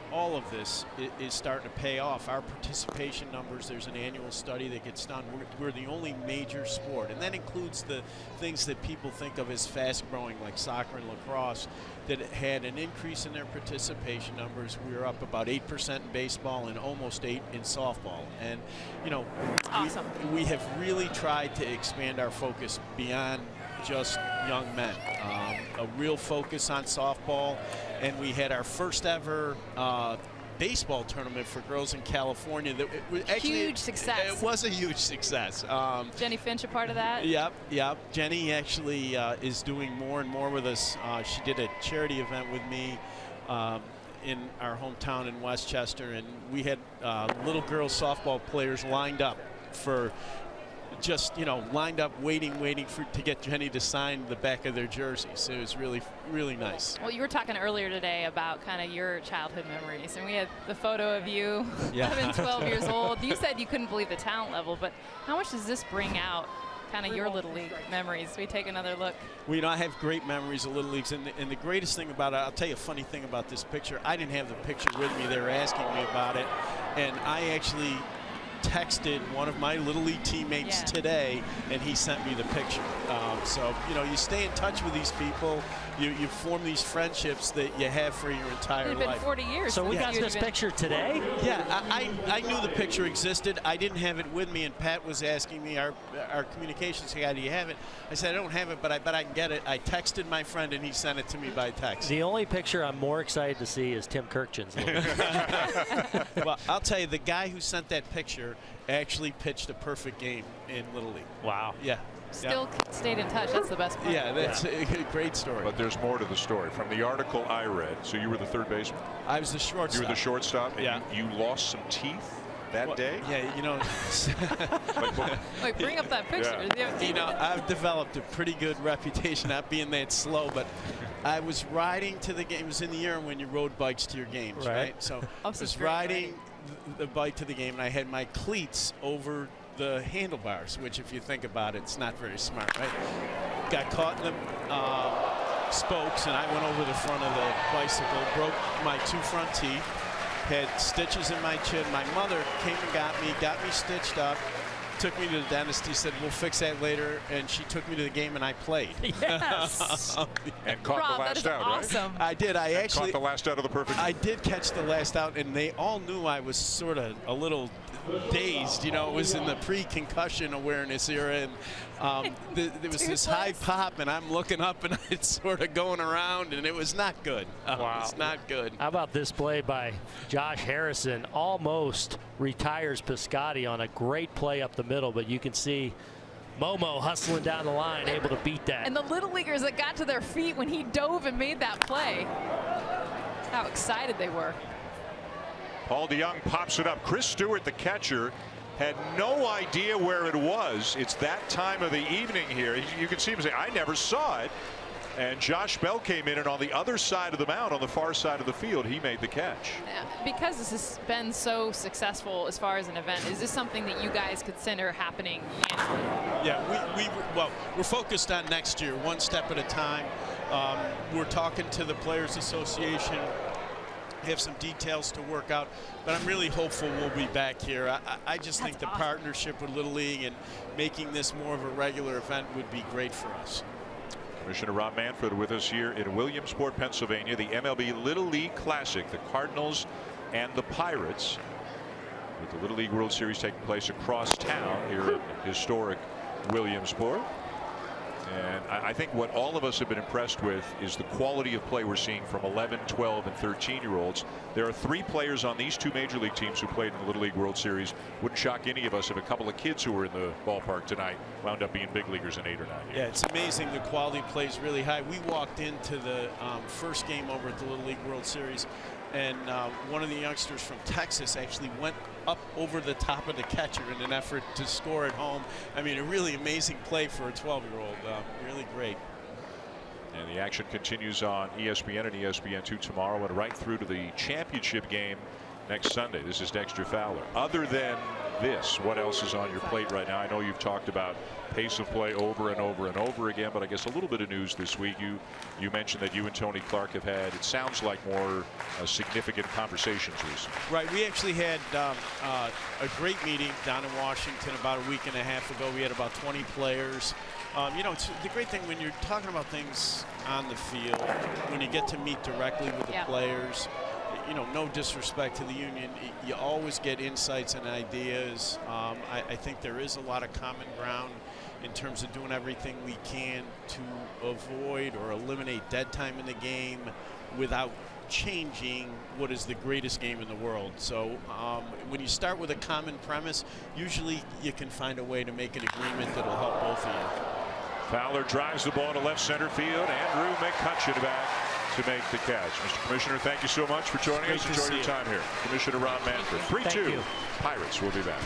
is starting to pay off. Our participation numbers, there's an annual study that gets done. We're the only major sport, and that includes the things that people think of as fast-growing, like soccer and lacrosse, that had an increase in their participation numbers. We were up about 8% in baseball and almost 8% in softball. And, awesome. We have really tried to expand our focus beyond just young men. A real focus on softball, and we had our first ever baseball tournament for girls in California. That it was actually huge success. It was a huge success. Jenny Finch a part of that? Yep. Jenny actually is doing more and more with us. She did a charity event with me in our hometown in Westchester, and we had little girl softball players lined up for lined up waiting to get Jenny to sign the back of their jersey. So it was really, really nice. Well, you were talking earlier today about kind of your childhood memories, and we had the photo of you, 11, 12 years old. You said you couldn't believe the talent level, but how much does this bring out kind of your Little League memories? We take another look. Well, I have great memories of Little Leagues, and the greatest thing about it, I'll tell you a funny thing about this picture. I didn't have the picture with me. They were asking me about it, and I actually texted one of my Little League teammates today, and he sent me the picture. So, you stay in touch with these people. You form these friendships that you have for your entire life. It's been 40 years. So we got this picture today? Yeah, I knew the picture existed. I didn't have it with me, and Pat was asking me, our communications guy, do you have it? I said, I don't have it, but I bet I can get it. I texted my friend, and he sent it to me by text. The only picture I'm more excited to see is Tim Kirkchin's. Well, I'll tell you, the guy who sent that picture actually pitched a perfect game in Little League. Wow. Yeah. Still stayed in touch. That's the best part. Yeah, that's a great story. But there's more to the story. From the article I read, so you were the third baseman? I was the shortstop. You were the shortstop, and yeah. you lost some teeth that day? Yeah, Wait, bring up that picture. Yeah. I've developed a pretty good reputation not being that slow, but I was riding to the game. It was in the year when you rode bikes to your games, right? So I was riding the bike to the game, and I had my cleats over the handlebars, which, if you think about it, it's not very smart, right? Got caught in the spokes, and I went over the front of the bicycle, broke my 2 front teeth, had stitches in my chin. My mother came and got me stitched up, took me to the dentist. He said, we'll fix that later, and she took me to the game, and I played. Yes. And caught the last out, awesome. right? I did. I actually caught the last out of the perfect. I did catch the last out, and they all knew I was sort of a little dazed. You know, it was in the pre-concussion awareness era, and there was this high pop, and I'm looking up, and it's sort of going around, and it was not good. Wow. It's not good. How about this play by Josh Harrison? Almost retires Piscotty on a great play up the middle, but you can see Momo hustling down the line, able to beat that. And the little leaguers that got to their feet when he dove and made that play. How excited they were. Paul DeYoung pops it up. Chris Stewart, the catcher, had no idea where it was. It's that time of the evening here. You can see him say, I never saw it. And Josh Bell came in, and on the other side of the mound, on the far side of the field, he made the catch. Because this has been so successful as far as an event, is this something that you guys consider happening annually? Yeah, we're focused on next year, one step at a time. We're talking to the Players Association. We have some details to work out, but I'm really hopeful we'll be back here. I just think the partnership with Little League and making this more of a regular event would be great for us. Commissioner Rob Manfred with us here in Williamsport, Pennsylvania, the MLB Little League Classic, the Cardinals and the Pirates, with the Little League World Series taking place across town here in historic Williamsport. And I think what all of us have been impressed with is the quality of play we're seeing from 11, 12, and 13-year-olds. There are 3 players on these 2 major league teams who played in the Little League World Series. Wouldn't shock any of us if a couple of kids who were in the ballpark tonight wound up being big leaguers in 8 or 9 years. Yeah, it's amazing. The quality of play is really high. We walked into the first game over at the Little League World Series, and one of the youngsters from Texas actually went up over the top of the catcher in an effort to score at home. I mean, a really amazing play for a 12-year-old. Really great. And the action continues on ESPN and ESPN2 tomorrow and right through to the championship game next Sunday. This is Dexter Fowler. Other than this, what else is on your plate right now? I know you've talked about pace of play over and over and over again, but I guess a little bit of news this week. You mentioned that you and Tony Clark have had, it sounds like, more significant conversations recently. Right. We actually had a great meeting down in Washington about a week and a half ago. We had about 20 players. You know, it's the great thing when you're talking about things on the field, when you get to meet directly with the players, you know, no disrespect to the union, you always get insights and ideas. I think there is a lot of common ground in terms of doing everything we can to avoid or eliminate dead time in the game without changing what is the greatest game in the world. So when you start with a common premise, usually you can find a way to make an agreement that'll help both of you. Fowler drives the ball to left center field. Andrew McCutcheon back to make the catch. Mr. Commissioner, thank you so much for joining us. Enjoy your time here. Commissioner Rob Manfred. 3-2. Pirates will be back.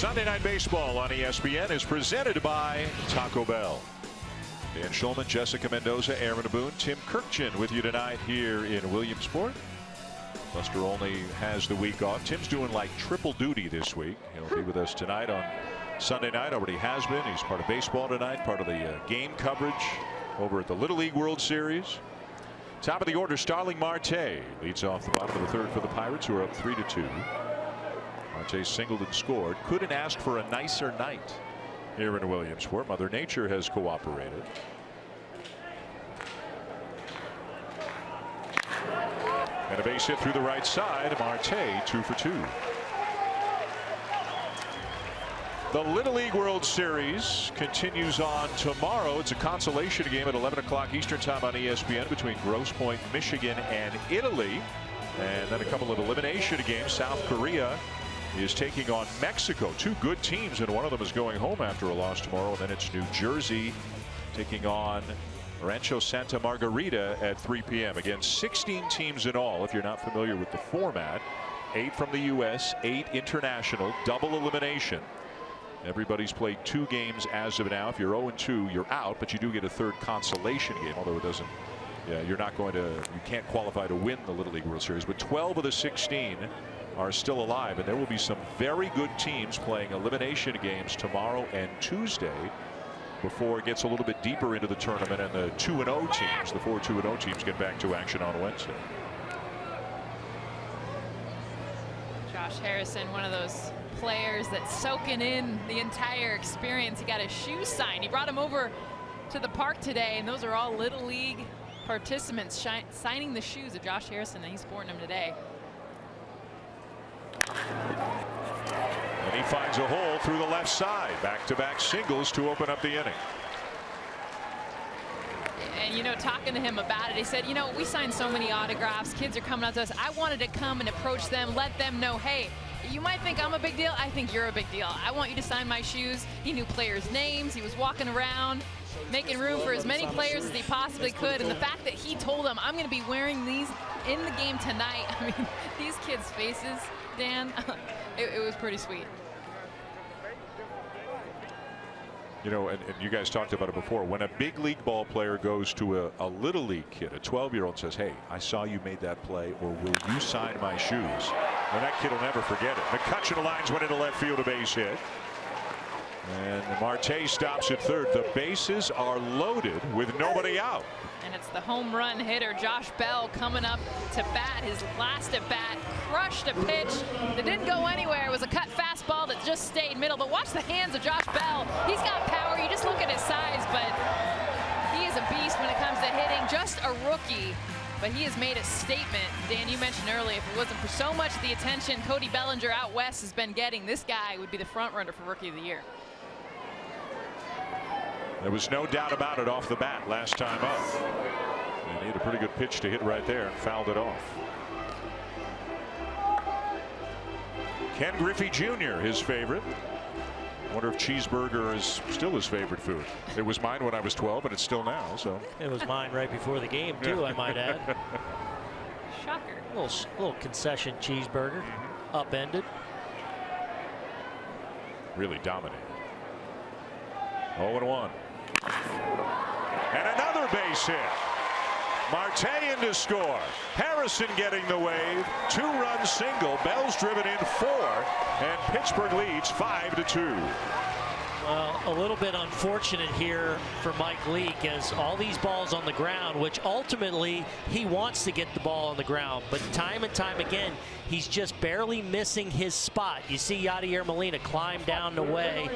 Sunday Night Baseball on ESPN is presented by Taco Bell. Dan Schulman, Jessica Mendoza, Aaron Boone, Tim Kirkchin with you tonight here in Williamsport. Buster only has the week off. Tim's doing like triple duty this week. He'll be with us tonight on Sunday night. Already has been. He's part of baseball tonight, part of the game coverage over at the Little League World Series. Top of the order, Starling Marte leads off the bottom of the third for the Pirates, who are up 3-2. Marte singled and scored. Couldn't ask for a nicer night here in Williamsport. Mother Nature has cooperated. And a base hit through the right side. Marte 2 for 2. The Little League World Series continues on tomorrow. It's a consolation game at 11 o'clock Eastern Time on ESPN between Grosse Pointe, Michigan and Italy. And then a couple of elimination games. South Korea is taking on Mexico. Two good teams, and one of them is going home after a loss tomorrow. And then it's New Jersey taking on Rancho Santa Margarita at 3 p.m. Again, 16 teams in all, if you're not familiar with the format. 8 from the U.S., 8 international, double elimination. Everybody's played 2 games as of now. If you're 0-2, you're out, but you do get a third consolation game, although it doesn't. Yeah, you're not going to. You can't qualify to win the Little League World Series. But 12 of the 16 are still alive, and there will be some very good teams playing elimination games tomorrow and Tuesday before it gets a little bit deeper into the tournament, and the 2-0 teams, the 4 2-0 teams, get back to action on Wednesday. Josh Harrison, one of those players that's soaking in the entire experience. He got his shoes signed. He brought him over to the park today, and those are all Little League participants signing the shoes of Josh Harrison, and he's sporting them today. And he finds a hole through the left side. Back-to-back singles to open up the inning. And, you know, talking to him about it, he said, you know, we signed so many autographs. Kids are coming out to us. I wanted to come and approach them, let them know, hey, you might think I'm a big deal. I think you're a big deal. I want you to sign my shoes. He knew players' names. He was walking around, making room for as many players as he possibly could. And the fact that he told them, I'm going to be wearing these in the game tonight. I mean, these kids' faces, Dan, it was pretty sweet. You know, and you guys talked about it before. When a big league ball player goes to a little league kid, a 12-year-old, says, hey, I saw you made that play, or will you sign my shoes? And that kid will never forget it. McCutchen lines one into left field, a base hit. And Marte stops at third. The bases are loaded with nobody out. And it's the home run hitter, Josh Bell, coming up to bat. His last at bat, crushed a pitch that didn't go anywhere. It was a cut fastball that just stayed middle. But watch the hands of Josh Bell. He's got power. You just look at his size, but he is a beast when it comes to hitting. Just a rookie, but he has made a statement. Dan, you mentioned earlier, if it wasn't for so much of the attention Cody Bellinger out west has been getting, this guy would be the front runner for Rookie of the Year. There was no doubt about it off the bat last time up. And he had a pretty good pitch to hit right there and fouled it off. Ken Griffey Jr., his favorite. Wonder if cheeseburger is still his favorite food. It was mine when I was 12, and it's still now. So it was mine right before the game too, I might add. Shocker. A little concession cheeseburger, upended. Really dominated. 0-1. And another base hit. Marte in to score. Harrison getting the wave. 2-run single. Bell's driven in 4. And Pittsburgh leads 5-2. Well, a little bit unfortunate here for Mike Leake, as all these balls on the ground, which ultimately he wants to get the ball on the ground, but time and time again he's just barely missing his spot. You see Yadier Molina climb down the way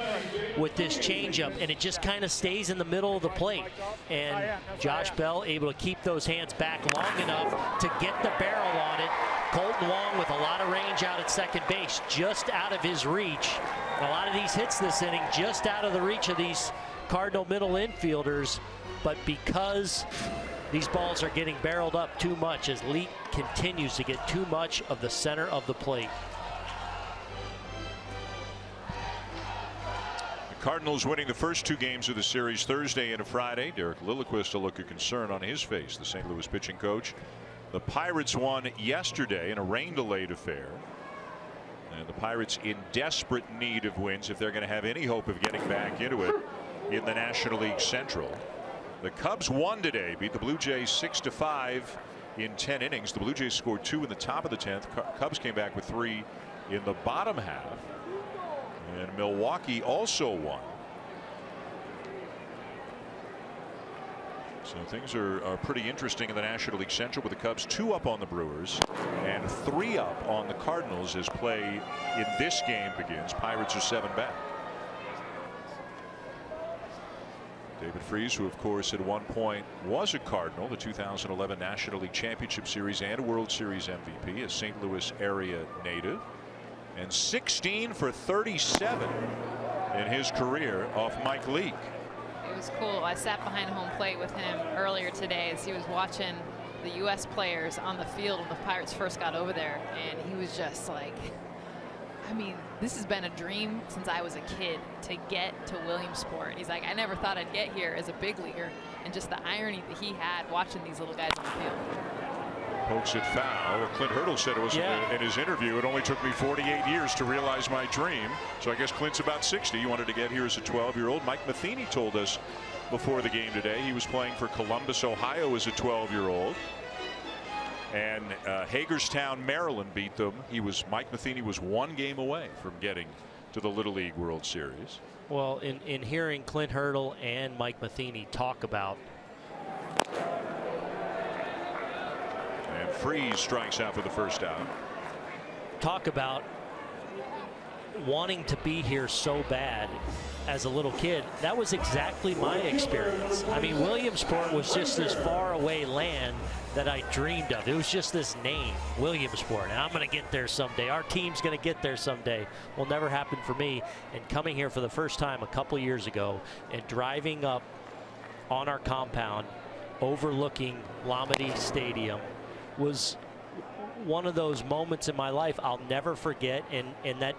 with this changeup, and it just kind of stays in the middle of the plate. And Josh Bell able to keep those hands back long enough to get the barrel on it. Colton Wong with a lot of range out at second base, just out of his reach. And a lot of these hits this inning just out of the reach of these Cardinal middle infielders, but because these balls are getting barreled up too much, as Leake continues to get too much of the center of the plate. The Cardinals winning the first 2 games of the series Thursday and Friday. Derek Lilliquist a look of concern on his face, the St. Louis pitching coach. The Pirates won yesterday in a rain-delayed affair. And the Pirates in desperate need of wins if they're going to have any hope of getting back into it in the National League Central. The Cubs won today, beat the Blue Jays 6-5 in 10 innings. The Blue Jays scored 2 in the top of the 10th. Cubs came back with 3 in the bottom half. And Milwaukee also won. So things are pretty interesting in the National League Central, with the Cubs 2 up on the Brewers and 3 up on the Cardinals as play in this game begins. Pirates are 7 back. David Freese, who of course at one point was a Cardinal, the 2011 National League Championship Series and World Series MVP, a St. Louis area native, and 16 for 37 in his career off Mike Leake. It was cool. I sat behind home plate with him earlier today as he was watching the U.S. players on the field when the Pirates first got over there, and he was just like, I mean, this has been a dream since I was a kid to get to Williamsport. He's like, I never thought I'd get here as a big leaguer, and just the irony that he had watching these little guys on the field. Pokes it foul. Clint Hurdle said it was in his interview, it only took me 48 years to realize my dream. So I guess Clint's about 60. He wanted to get here as a 12-year-old. Mike Matheny told us before the game today he was playing for Columbus, Ohio as a 12-year-old. And Hagerstown, Maryland beat them. Mike Matheny was 1 game away from getting to the Little League World Series. Well, in hearing Clint Hurdle and Mike Matheny talk about, and Freese strikes out for the first out. Talk about wanting to be here so bad as a little kid. That was exactly my experience. I mean, Williamsport was just this far away land that I dreamed of. It was just this name, Williamsport, and I'm going to get there someday. Our team's going to get there someday. Will never happen for me. And coming here for the first time a couple years ago and driving up on our compound overlooking Lamade Stadium was one of those moments in my life I'll never forget, and that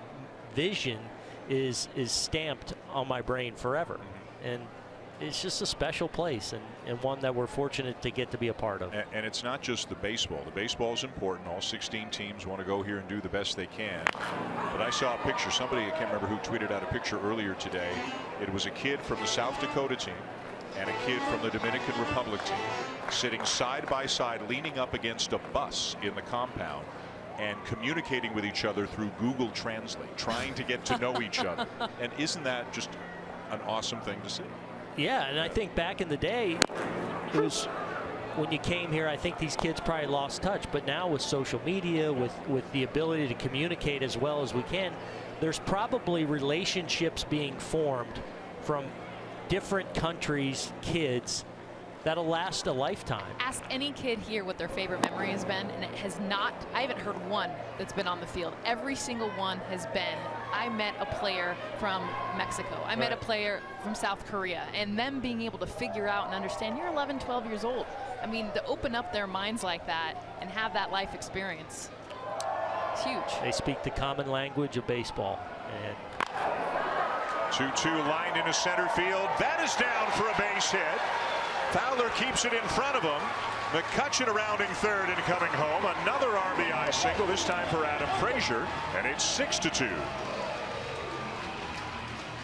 vision is stamped on my brain forever. And it's just a special place, and one that we're fortunate to get to be a part of. And it's not just the baseball. The baseball is important. All 16 teams want to go here and do the best they can. But I saw a picture. Somebody, I can't remember who, tweeted out a picture earlier today. It was a kid from the South Dakota team and a kid from the Dominican Republic team sitting side by side, leaning up against a bus in the compound and communicating with each other through Google Translate, trying to get to know each other. And isn't that just an awesome thing to see? Yeah, and I think back in the day, it was when you came here, I think these kids probably lost touch. But now with social media, with the ability to communicate as well as we can, there's probably relationships being formed from different countries' kids that'll last a lifetime. Ask any kid here what their favorite memory has been, and it has not, I haven't heard one that's been on the field. Every single one has been, I met a player from Mexico. I met a player from South Korea, and them being able to figure out and understand, you're 11, 12 years old. I mean, to open up their minds like that and have that life experience, it's huge. They speak the common language of baseball. And 2-2 lined into center field. That is down for a base hit. Fowler keeps it in front of him. McCutchen rounding third and coming home. Another RBI single, this time for Adam Frazier, and it's 6-2.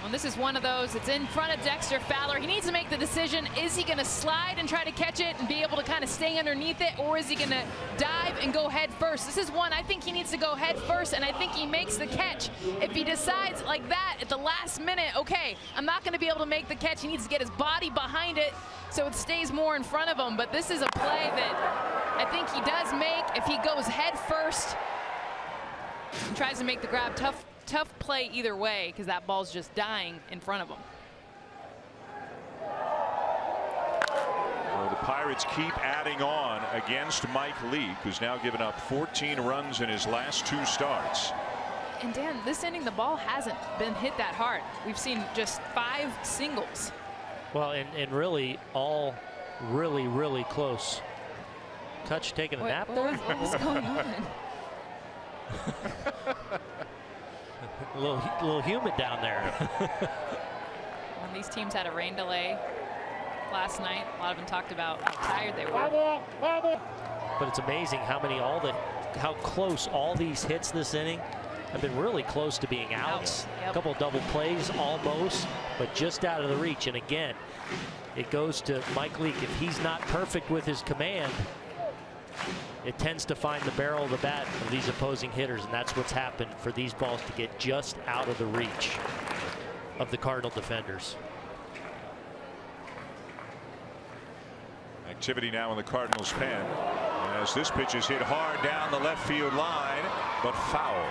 Well, this is one of those. It's in front of Dexter Fowler. He needs to make the decision. Is he going to slide and try to catch it and be able to kind of stay underneath it, or is he going to dive and go head first? This is one I think he needs to go head first, and I think he makes the catch. If he decides like that at the last minute, okay, I'm not going to be able to make the catch. He needs to get his body behind it so it stays more in front of him. But this is a play that I think he does make if he goes head first and tries to make the grab. Tough play either way, because that ball's just dying in front of him. Well, the Pirates keep adding on against Mike Leake, who's now given up 14 runs in his last 2 starts. And Dan, this inning the ball hasn't been hit that hard. We've seen just 5 singles. well, and really all really close. Kutch taking a nap there? What's going on? A little humid down there. When these teams had a rain delay last night, a lot of them talked about how tired they were. But it's amazing how close all these hits this inning have been really close to being outs. Yep. A couple of double plays almost, but just out of the reach. And again, it goes to Mike Leake. If he's not perfect with his command, it tends to find the barrel of the bat of these opposing hitters, and that's what's happened for these balls to get just out of the reach of the Cardinal defenders. Activity now in the Cardinals' pen as this pitch is hit hard down the left field line, but foul.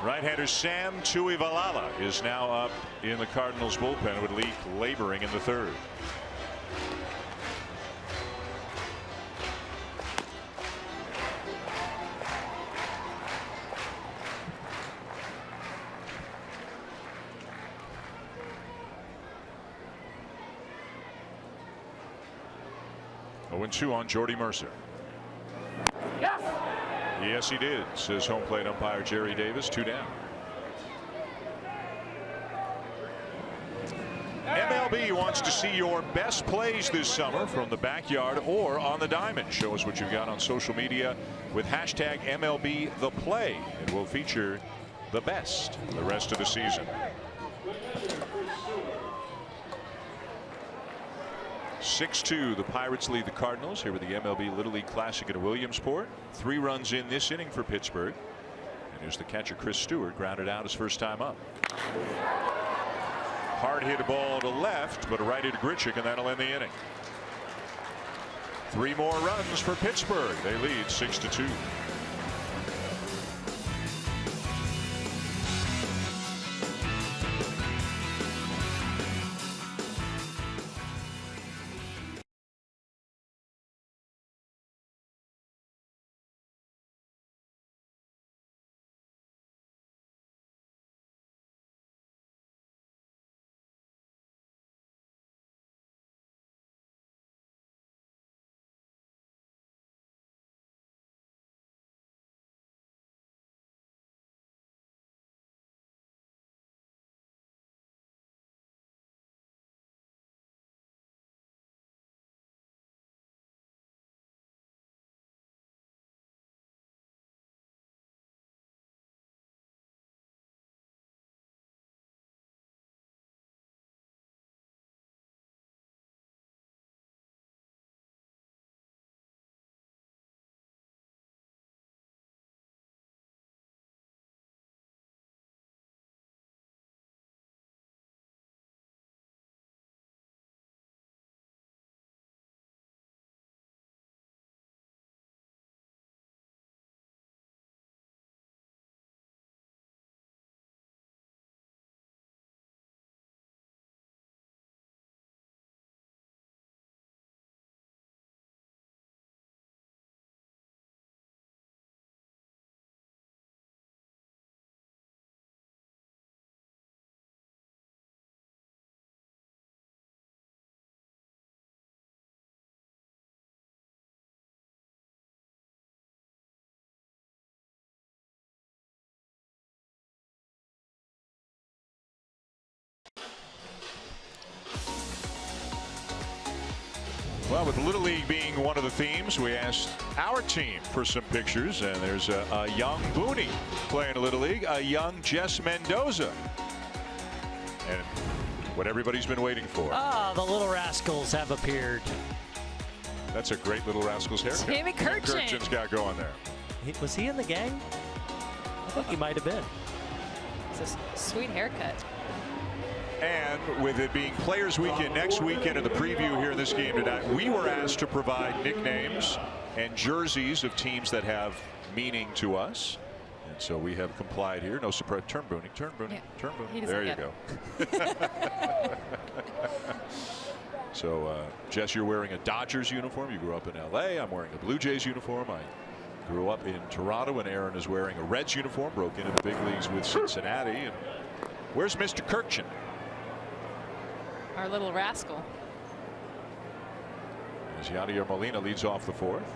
Right-hander Sam Tuivailala is now up in the Cardinals bullpen with Leake laboring in the third. Oh, 0-2 on Jordy Mercer. Yes, he did, says home plate umpire Jerry Davis. 2 down. MLB wants to see your best plays this summer from the backyard or on the diamond. Show us what you've got on social media with hashtag MLB The Play. It will feature the best for the rest of the season. 6-2, the Pirates lead the Cardinals here with the MLB Little League Classic at Williamsport. 3 runs in this inning for Pittsburgh. And here's the catcher Chris Stewart, grounded out his first time up. Hard hit ball to left, but a righty to Grichuk, and that'll end the inning. 3 more runs for Pittsburgh. They lead 6-2. Well, with Little League being one of the themes, we asked our team for some pictures, and there's a young Booney playing Little League, a young Jess Mendoza, and what everybody's been waiting for. Ah, the Little Rascals have appeared. That's a great Little Rascals haircut. Timmy Kirchin. Kirchin's got going there. Was he in the gang? I think he might have been. It's a sweet haircut. And with it being Players Weekend next weekend and the preview here in this game tonight, we were asked to provide nicknames and jerseys of teams that have meaning to us. And so we have complied here. No surprise. Turn Booney. Turn Booney. Yeah. Turn Booney. He There you doesn't go. So, Jess, you're wearing a Dodgers uniform. You grew up in L.A. I'm wearing a Blue Jays uniform. I grew up in Toronto, and Aaron is wearing a Reds uniform. Broke into the big leagues with Cincinnati. And where's Mr. Kirchin? Our little rascal. As Yadier Molina leads off the fourth.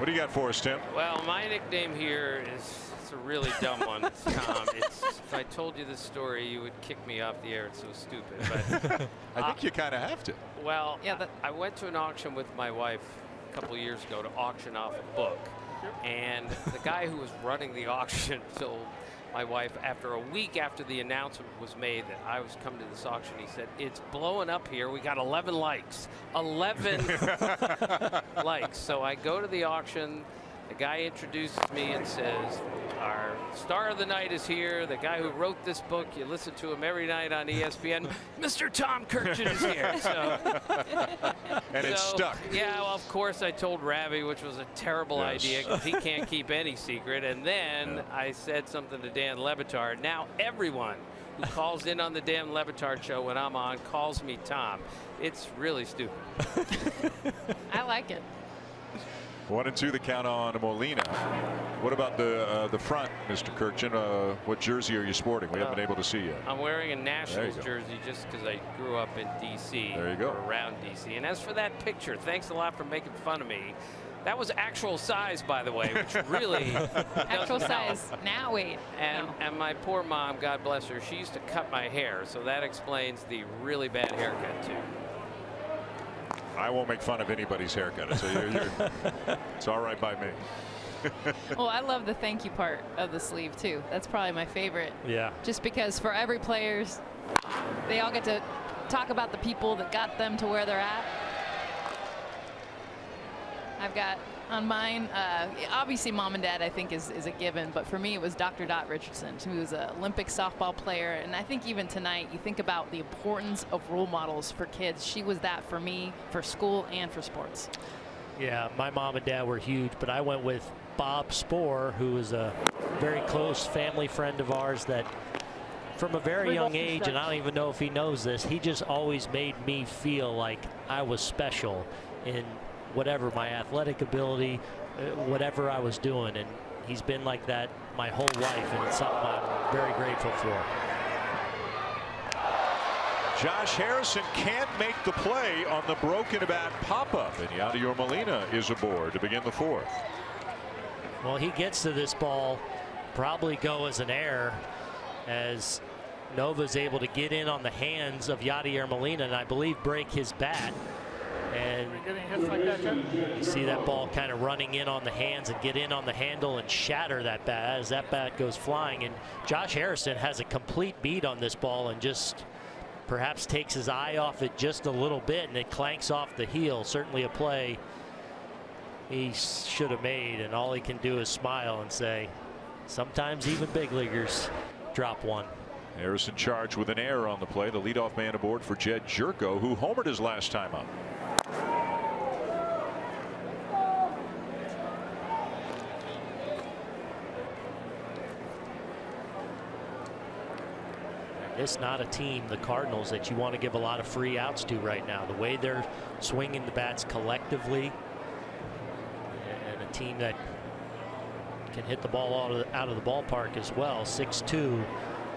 What do you got for us, Tim? Well, my nickname here is, it's a really dumb one, Tom. If I told you this story, you would kick me off the air. It's so stupid. But I think you kind of have to. Well, yeah, I went to an auction with my wife a couple years ago to auction off a book. And the guy who was running the auction told my wife, after a week after the announcement was made that I was coming to this auction, he said, "It's blowing up here. We got 11 likes. 11 likes." So I go to the auction. The guy introduces me and says, "Our star of the night is here. The guy who wrote this book. You listen to him every night on ESPN. Mr. Tom Kirchin is here." So, and it stuck. Yeah, well, of course I told Ravi, which was a terrible idea because he can't keep any secret. And then I said something to Dan Levitard. Now everyone who calls in on the Dan Levitard show when I'm on calls me Tom. It's really stupid. I like it. 1-2 the count on Molina. What about the front, Mr. Kirchin? What jersey are you sporting? We haven't been able to see yet. I'm wearing a Nationals jersey just because I grew up in D.C. There you go. Or around D.C. And as for that picture, thanks a lot for making fun of me. That was actual size, by the way, which really actual size. Now wait. And my poor mom, God bless her, she used to cut my hair, so that explains the really bad haircut too. I won't make fun of anybody's haircut. So it's all right by me. Well, I love the thank you part of the sleeve too. That's probably my favorite. Yeah. Just because for every players, they all get to talk about the people that got them to where they're at. I've got on mine, obviously mom and dad I think is a given, but for me it was Dr. Dot Richardson, who was an Olympic softball player, and I think even tonight you think about the importance of role models for kids. She was that for me, for school and for sports. Yeah, my mom and dad were huge, but I went with Bob Spohr, who was a very close family friend of ours that from a very young age, and I don't even know if he knows this, he just always made me feel like I was special in whatever my athletic ability, whatever I was doing, and he's been like that my whole life, and it's something I'm very grateful for. Josh Harrison can't make the play on the broken bat pop-up, and Yadier Molina is aboard to begin the fourth. Well, he gets to this ball, probably go as an error, as Nova's able to get in on the hands of Yadier Molina, and I believe break his bat. And you see that ball kind of running in on the hands and get in on the handle and shatter that bat as that bat goes flying. And Josh Harrison has a complete beat on this ball and just perhaps takes his eye off it just a little bit, and it clanks off the heel. Certainly a play he should have made, and all he can do is smile and say, sometimes even big leaguers drop one. Harrison charged with an error on the play. The leadoff man aboard for Jed Jerko, who homered his last time up. It's not a team, the Cardinals, that you want to give a lot of free outs to right now. The way they're swinging the bats collectively, and a team that can hit the ball out of the ballpark as well. 6-2, you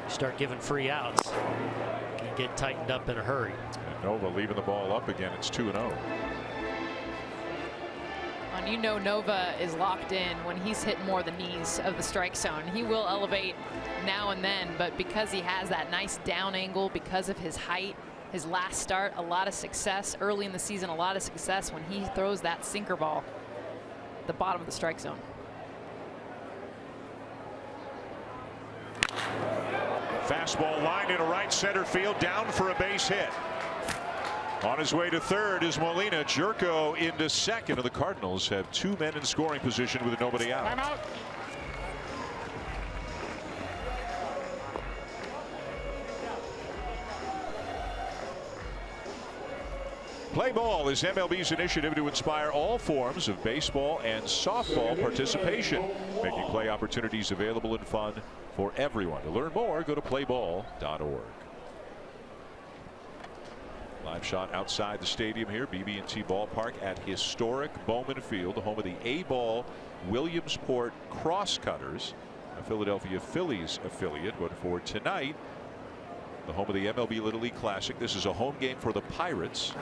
start giving free outs, you can get tightened up in a hurry. And Nova leaving the ball up again. It's 2-0. And you know Nova is locked in when he's hit more the knees of the strike zone. He will elevate now and then, but because he has that nice down angle, because of his height, his last start, a lot of success early in the season, a lot of success when he throws that sinker ball at the bottom of the strike zone. Fastball lined into right center field, down for a base hit. On his way to third is Molina. Jerko into second, and the Cardinals have two men in scoring position with nobody out. Time out. Play Ball is MLB's initiative to inspire all forms of baseball and softball participation, making play opportunities available and fun for everyone. To learn more, go to playball.org. Live shot outside the stadium here, BB&T Ballpark at historic Bowman Field, the home of the A-ball Williamsport Crosscutters, a Philadelphia Phillies affiliate. But for tonight, the home of the MLB Little League Classic. This is a home game for the Pirates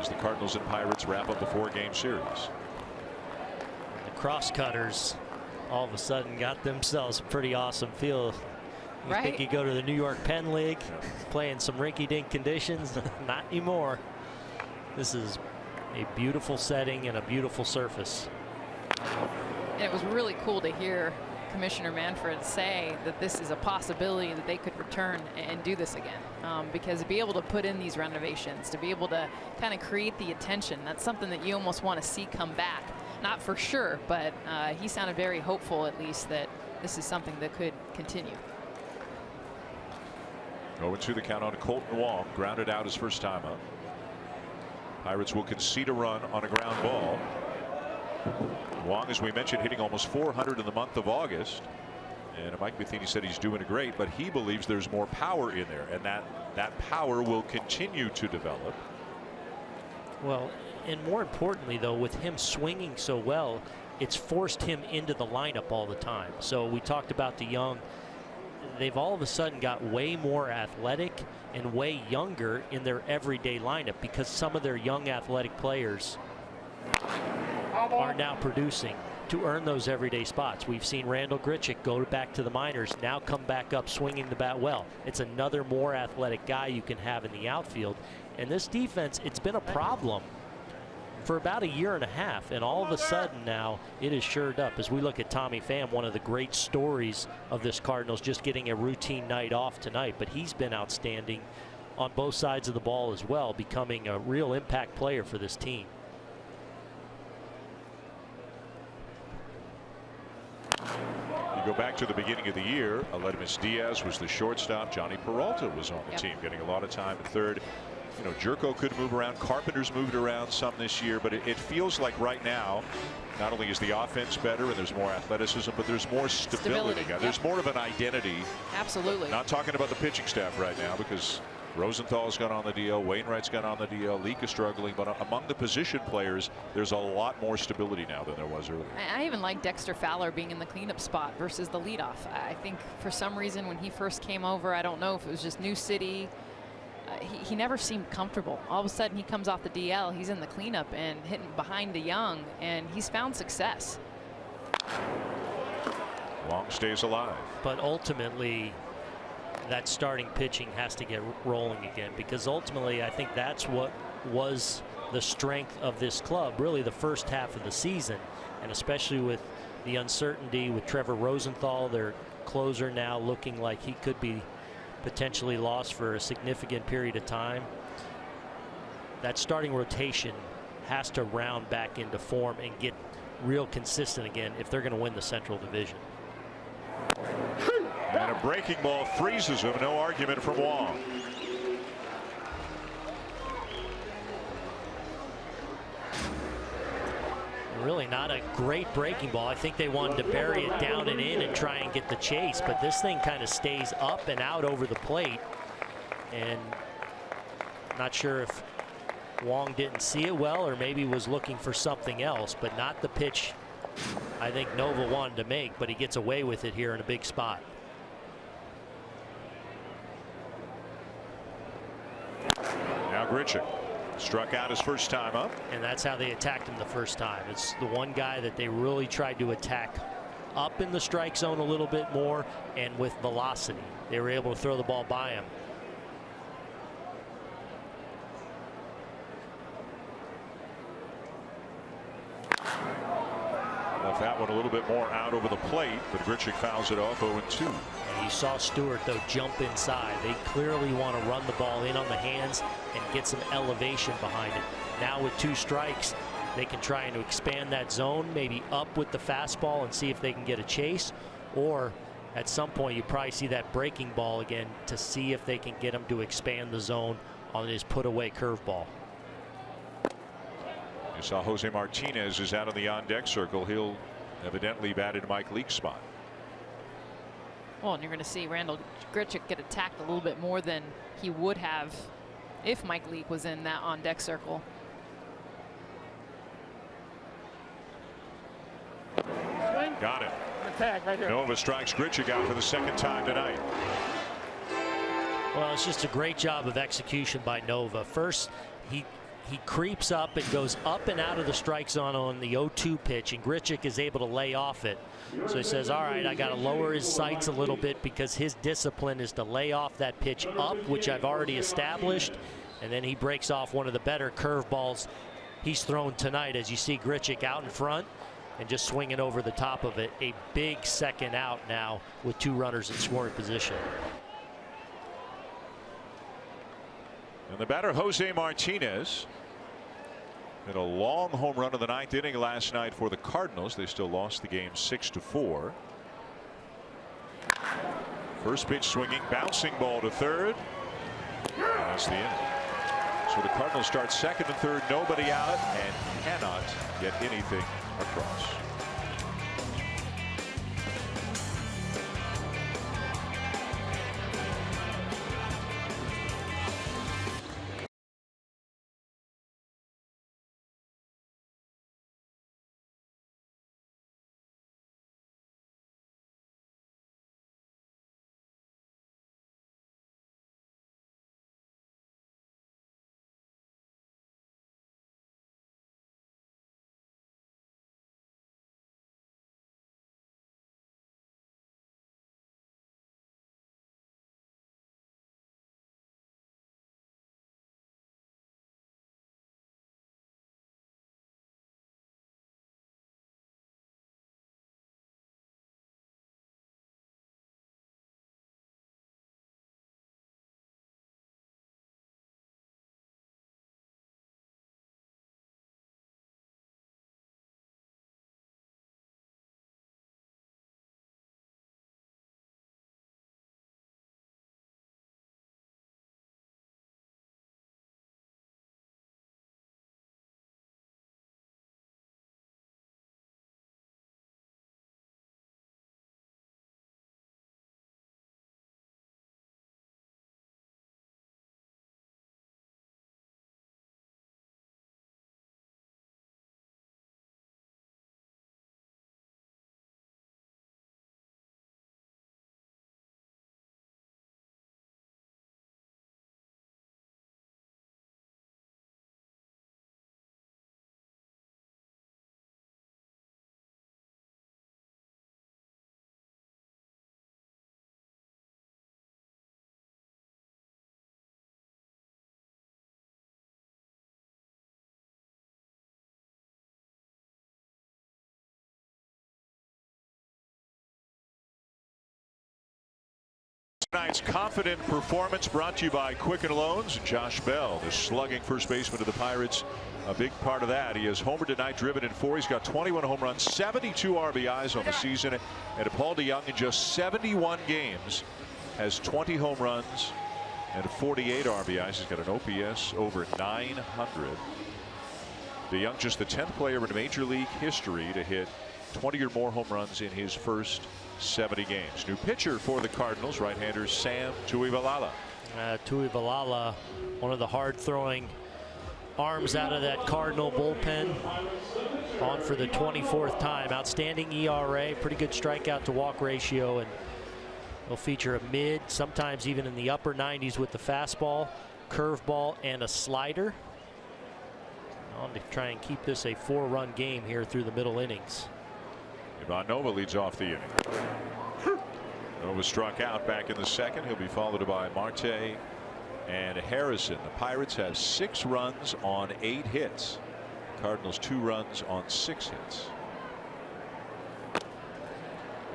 as the Cardinals and Pirates wrap up the four-game series. cross-cutters all of a sudden got themselves a pretty awesome field. You think you go to the New York Penn League, playing some rinky-dink conditions? Not anymore. This is a beautiful setting and a beautiful surface. And it was really cool to hear Commissioner Manfred say that this is a possibility that they could return and do this again, because to be able to put in these renovations, to be able to kind of create the attention, that's something that you almost want to see come back. Not for sure, but he sounded very hopeful, at least, that this is something that could continue. 0-2 the count on Colton Wong, grounded out his first time up. Pirates will concede a run on a ground ball. Wong, as we mentioned, hitting almost 400 in the month of August, and Mike Matheny said he's doing great, but he believes there's more power in there, and that power will continue to develop. Well, and more importantly, though, with him swinging so well, it's forced him into the lineup all the time. So we talked about the young. They've all of a sudden got way more athletic and way younger in their everyday lineup because some of their young athletic players are now producing to earn those everyday spots. We've seen Randall Grichuk go back to the minors, now come back up swinging the bat well. It's another more athletic guy you can have in the outfield. And this defense, it's been a problem for about a year and a half, and all of a sudden now it is shored up. As we look at Tommy Pham, one of the great stories of this Cardinals, just getting a routine night off tonight, but he's been outstanding on both sides of the ball as well, becoming a real impact player for this team. You go back to the beginning of the year, Aledmus Diaz was the shortstop. Johnny Peralta was on the team, getting a lot of time at third. You know, Jerko could move around. Carpenter's moved around some this year, but it feels like right now, not only is the offense better and there's more athleticism, but there's more stability. There's more of an identity. Absolutely. Not talking about the pitching staff right now, because Rosenthal's got on the deal, Wainwright's got on the deal, Leake is struggling, but among the position players, there's a lot more stability now than there was earlier. I even like Dexter Fowler being in the cleanup spot versus the leadoff. I think for some reason when he first came over, I don't know if it was just new city, he never seemed comfortable. All of a sudden he comes off the DL, he's in the cleanup and hitting behind the young, and he's found success. Wong stays alive. But ultimately, that starting pitching has to get rolling again, because ultimately I think that's what was the strength of this club, really the first half of the season, and especially with the uncertainty with Trevor Rosenthal, their closer, now looking like he could be potentially lost for a significant period of time. That starting rotation has to round back into form and get real consistent again if they're going to win the Central Division. And a breaking ball freezes him. No argument from Wong. Really not a great breaking ball. I think they wanted to bury it down and in and try and get the chase, but this thing kind of stays up and out over the plate, and not sure if Wong didn't see it well or maybe was looking for something else, but not the pitch I think Nova wanted to make, but he gets away with it here in a big spot. Now Grichuk struck out his first time up. And that's how they attacked him the first time. It's the one guy that they really tried to attack up in the strike zone a little bit more and with velocity. They were able to throw the ball by him. Left that one a little bit more out over the plate, but Grichuk fouls it off 0-2. And you saw Stewart, though, jump inside. They clearly want to run the ball in on the hands and get some elevation behind it. Now with 2 strikes, they can try and expand that zone, maybe up with the fastball and see if they can get a chase, or at some point you probably see that breaking ball again to see if they can get him to expand the zone on his put away curveball. You saw Jose Martinez is out on the on deck circle. He'll evidently bat in Mike Leake's spot. Well, and you're going to see Randall Grichuk get attacked a little bit more than he would have if Mike Leake was in that on deck circle. Got it. Attack right here. Nova strikes Grichuk out for the second time tonight. Well, it's just a great job of execution by Nova. First, he he creeps up and goes up and out of the strike zone on the 0-2 pitch, and Grichuk is able to lay off it. So he says, all right, I got to lower his sights a little bit because his discipline is to lay off that pitch up, which I've already established. And then he breaks off one of the better curveballs he's thrown tonight, as you see Grichuk out in front and just swinging over the top of it. A big second out now with 2 runners in scoring position. And the batter, Jose Martinez, hit a long home run in the 9th inning last night for the Cardinals. They still lost the game 6-4. First pitch swinging, bouncing ball to third. And that's the inning. So the Cardinals start second and third, nobody out, and cannot get anything across. Tonight's confident performance brought to you by Quicken Loans. Josh Bell, the slugging first baseman of the Pirates, a big part of that. He has homered tonight, driven in 4. He's got 21 home runs, 72 RBIs on the season. And Paul DeJong, in just 71 games, has 20 home runs and 48 RBIs. He's got an OPS over 900. DeJong, just the 10th player in Major League history to hit 20 or more home runs in his first 70 games. New pitcher for the Cardinals, right-hander Sam Tuivailala. Tuivailala, one of the hard-throwing arms out of that Cardinal bullpen, on for the 24th time. Outstanding ERA, pretty good strikeout to walk ratio, and will feature a mid, sometimes even in the upper 90s with the fastball, curveball, and a slider. On to try and keep this a 4-run game here through the middle innings. Ivan Nova leads off the inning. Nova struck out back in the second. He'll be followed by Marte and Harrison. The Pirates have 6 runs on 8 hits. Cardinals 2 runs on 6 hits. The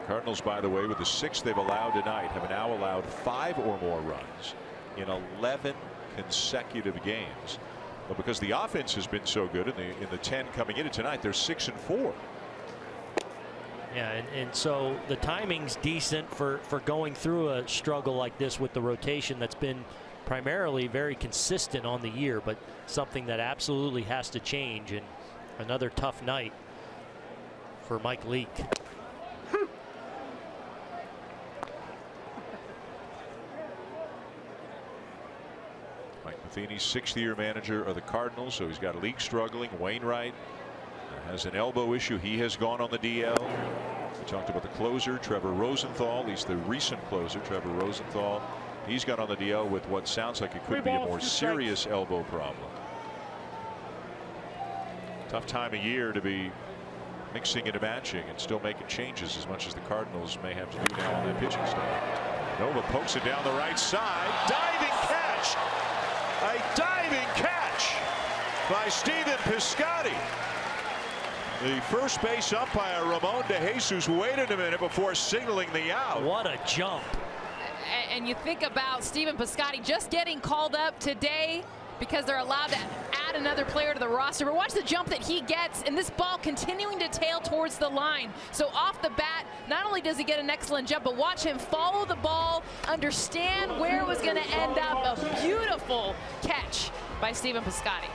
Cardinals, by the way, with the 6 they've allowed tonight, have now allowed 5 or more runs in 11 consecutive games. But because the offense has been so good in the 10 coming into tonight, they're 6-4. Yeah, and so the timing's decent for going through a struggle like this with the rotation that's been primarily very consistent on the year, but something that absolutely has to change. And another tough night for Mike Leake. Mike Matheny, 6th-year manager of the Cardinals, so he's got Leake struggling. Wainwright has an elbow issue. He has gone on the DL. We talked about the closer, Trevor Rosenthal. He's the recent closer, Trevor Rosenthal. He's gone on the DL with what sounds like it could be a more serious elbow problem. Tough time of year to be mixing and matching and still making changes as much as the Cardinals may have to do now on that pitching staff. Nova pokes it down the right side. Diving catch. A diving catch by Stephen Piscotty. The first base umpire, Ramon De Jesus, waited a minute before signaling the out. What a jump. And you think about Stephen Piscotty just getting called up today because they're allowed to add another player to the roster. But watch the jump that he gets, and this ball continuing to tail towards the line. So off the bat, not only does he get an excellent jump, but watch him follow the ball, understand where it was going to end up. A beautiful catch by Stephen Piscotty.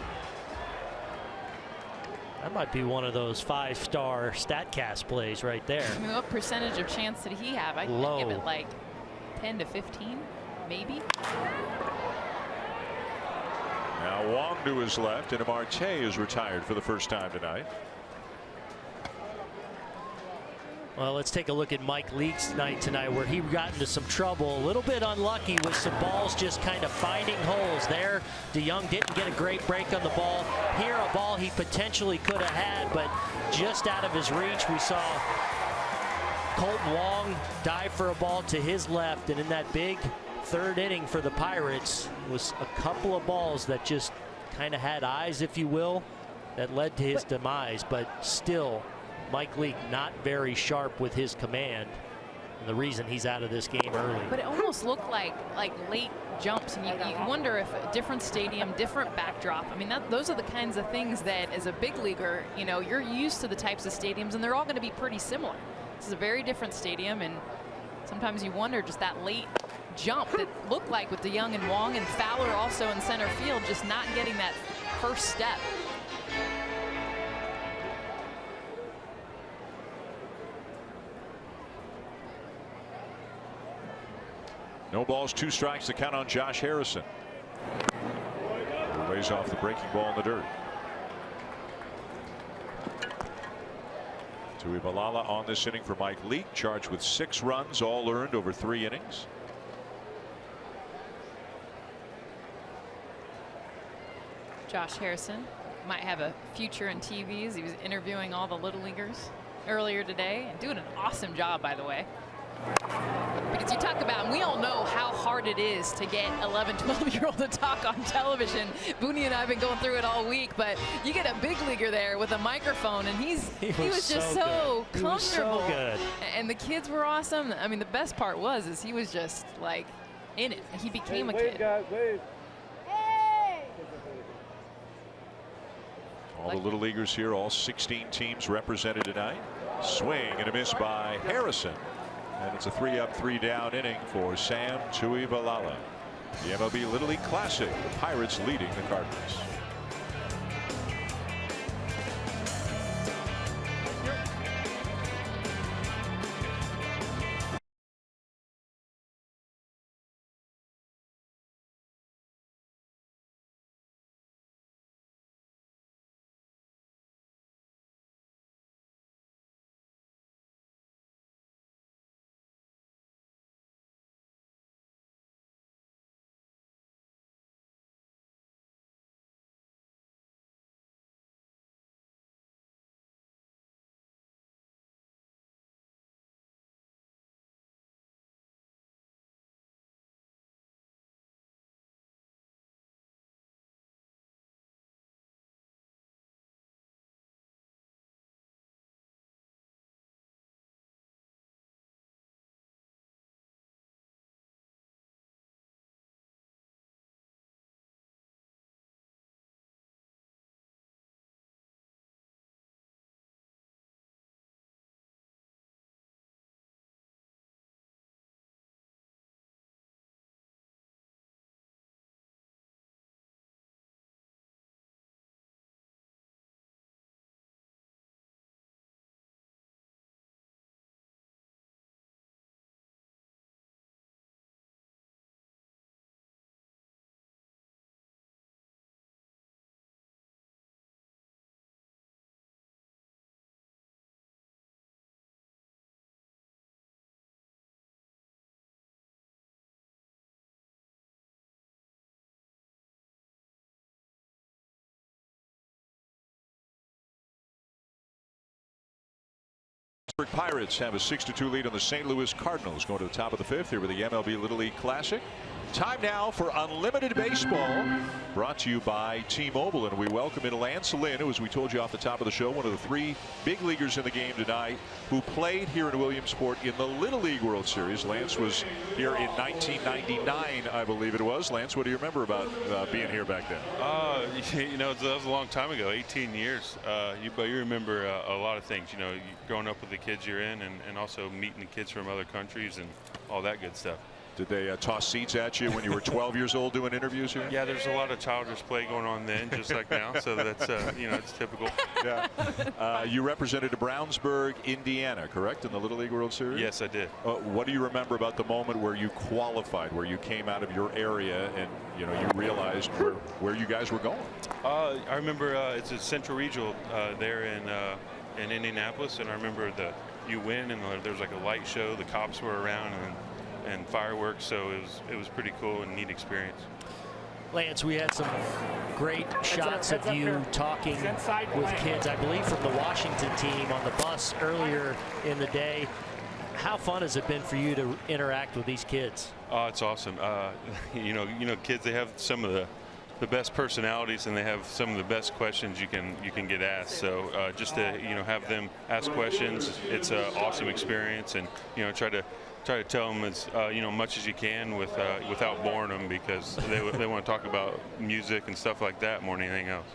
That might be one of those 5-star StatCast plays right there. I mean, what percentage of chance did he have? I Low. give it like 10 to 15, maybe. Now Wong to his left, and Marte is retired for the first time tonight. Well, let's take a look at Mike Leake's night tonight, where he got into some trouble. A little bit unlucky with some balls just kind of finding holes there. DeYoung didn't get a great break on the ball. Here, a ball he potentially could have had, but just out of his reach. We saw Colton Wong dive for a ball to his left, and in that big third inning for the Pirates was a couple of balls that just kind of had eyes, if you will, that led to his demise. But still, Mike Leake not very sharp with his command, and the reason he's out of this game early. But it almost looked like late jumps, and you wonder if a different stadium, different backdrop. I mean, those are the kinds of things that, as a big leaguer, you know, you're used to the types of stadiums, and they're all going to be pretty similar. This is a very different stadium, and sometimes you wonder just that late jump that looked like with DeYoung and Wong, and Fowler also in center field, just not getting that first step. No balls, 2 strikes to count on Josh Harrison. He lays off the breaking ball in the dirt. Tuibalala on this inning for Mike Leake, charged with 6 runs, all earned over 3 innings. Josh Harrison might have a future in TVs. He was interviewing all the little leaguers earlier today and doing an awesome job, by the way. Because you talk about, and we all know how hard it is to get 11, 12-year-old to talk on television. Booney and I have been going through it all week, but you get a big leaguer there with a microphone, and he was just so comfortable. He was so good. And the kids were awesome. I mean, the best part is he was just like in it. He became a kid. Guys, wave. All the little leaguers here, all 16 teams represented tonight. Swing and a miss by Harrison. And it's a 3-up, 3-down inning for Sam Tuibalala. The MLB Little League Classic, the Pirates leading the Cardinals. Pittsburgh Pirates have a 6-2 lead on the St. Louis Cardinals going to the top of the 5th here with the MLB Little League Classic. Time now for Unlimited Baseball, brought to you by T-Mobile, and we welcome in Lance Lynn, who, as we told you off the top of the show, one of the 3 big leaguers in the game tonight, who played here in Williamsport in the Little League World Series. Lance was here in 1999, I believe it was. Lance, what do you remember about being here back then? You know, that was a long time ago, 18 years. But you remember a lot of things. You know, growing up with the kids you're in, and also meeting the kids from other countries and all that good stuff. Did they toss seats at you when you were 12 years old doing interviews here? Yeah, there's a lot of childish play going on then, just like now. So that's, you know, it's typical. Yeah. You represented Brownsburg, Indiana, correct, in the Little League World Series? Yes, I did. What do you remember about the moment where you qualified, where you came out of your area and, you know, you realized where you guys were going? I remember it's a Central Regional there in Indianapolis, and I remember you win, and there was like a light show. The cops were around, and fireworks, so it was pretty cool and neat experience. Lance, we had some great shots of you talking with kids, I believe from the Washington team on the bus earlier in the day. How fun has it been for you to interact with these kids? It's awesome. You know, kids, they have some of the best personalities, and they have some of the best questions you can get asked. So just to have them ask questions, it's an awesome experience, and try to tell them as much as you can without boring them, because they want to talk about music and stuff like that more than anything else.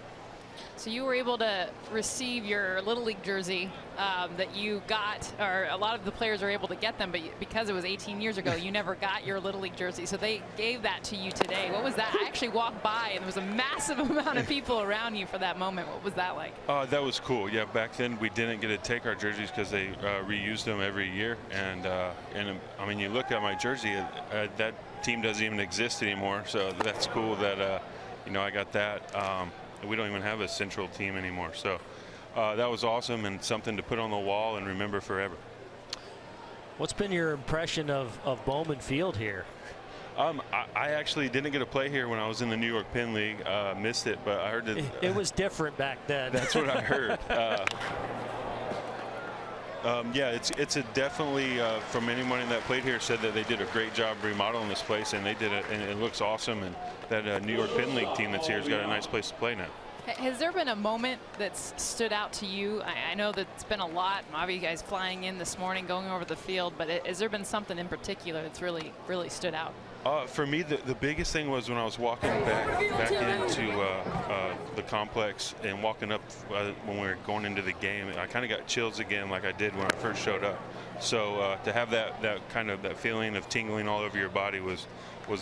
So you were able to receive your Little League jersey that you got, or a lot of the players are able to get them, but because it was 18 years ago, you never got your Little League jersey. So they gave that to you today. What was that? I actually walked by, and there was a massive amount of people around you for that moment. What was that like? That was cool. Yeah, back then we didn't get to take our jerseys because they reused them every year. And I mean, you look at my jersey, that team doesn't even exist anymore. So that's cool that I got that. We don't even have a Central team anymore. So that was awesome, and something to put on the wall and remember forever. What's been your impression of Bowman Field here? I actually didn't get to play here when I was in the New York Penn League. Missed it, but I heard that it was different back then. That's what I heard. Yeah, it's a definitely from anyone that played here said that they did a great job remodeling this place, and they did it, and it looks awesome. And that New York Penn League team that's here has got a nice place to play now. Has there been a moment that's stood out to you? I know that it's been a lot. Obviously, you guys flying in this morning, going over the field, but has there been something in particular that's really stood out? For me, the biggest thing was when I was walking back into the complex and walking up when we were going into the game. I kind of got chills again, like I did when I first showed up. So to have that feeling of tingling all over your body was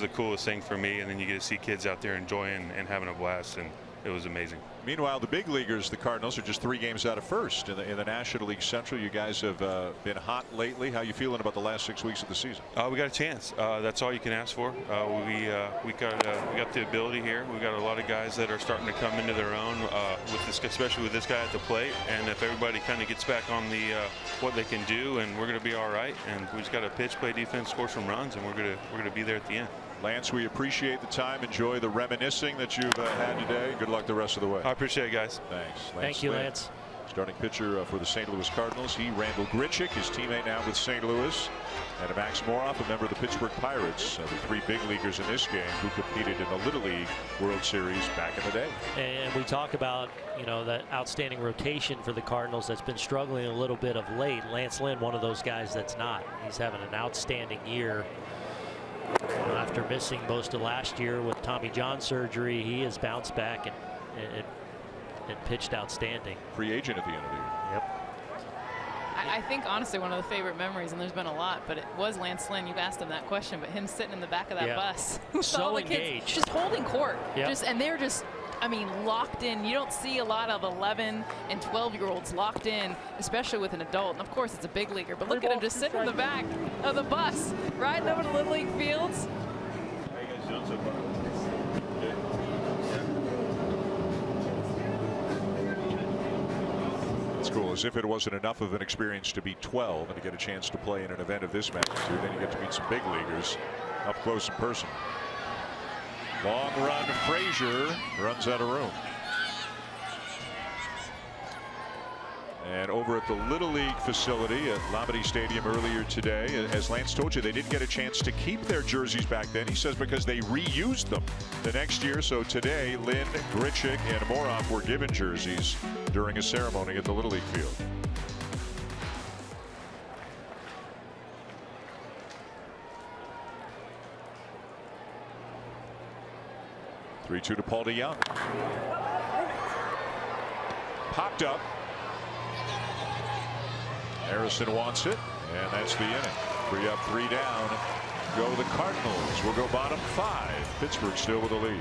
the coolest thing for me. And then you get to see kids out there enjoying and having a blast, and it was amazing. Meanwhile, the big leaguers, the Cardinals, are just 3 games out of first in the National League Central. You guys have been hot lately. How are you feeling about the last 6 weeks of the season? We got a chance. That's all you can ask for. We got the ability here. We got a lot of guys that are starting to come into their own especially with this guy at the plate. And if everybody kind of gets back on what they can do, and we're going to be all right. And we just got to pitch, play defense, score some runs, and we're going to be there at the end. Lance, we appreciate the time. Enjoy the reminiscing that you've had today. Good luck the rest of the way. I appreciate it, guys. Thanks. Thank you, Lance. Starting pitcher for the St. Louis Cardinals. Randall Grichuk, his teammate now with St. Louis. And Max Moroff, a member of the Pittsburgh Pirates, the 3 big leaguers in this game who competed in the Little League World Series back in the day. And we talk about, that outstanding rotation for the Cardinals that's been struggling a little bit of late. Lance Lynn, one of those guys that's not. He's having an outstanding year. After missing most of last year with Tommy John surgery, he has bounced back and pitched outstanding. Free agent at the end of the year. Yep. I think honestly one of the favorite memories, and there's been a lot, but it was Lance Lynn. You asked him that question, but him sitting in the back of that bus with so all the engaged, kids, just holding court, yep. And they're just, locked in. You don't see a lot of 11 and 12-year-olds locked in, especially with an adult. And of course, it's a big leaguer, but look at him just sitting in the back of the bus, riding over to Little League fields. How you guys doing so far? It's cool. As if it wasn't enough of an experience to be 12 and to get a chance to play in an event of this magnitude, then you get to meet some big leaguers up close and personal. Long run, Frazier runs out of room. And over at the Little League facility at Labadie Stadium earlier today, as Lance told you, they didn't get a chance to keep their jerseys back then. He says because they reused them the next year. So today, Lynn, Grichuk, and Moroff were given jerseys during a ceremony at the Little League field. Three-two to Paul DeYoung. Popped up. Harrison wants it, and that's the inning. 3 up, 3 down. Go the Cardinals. We'll go bottom 5. Pittsburgh still with the lead.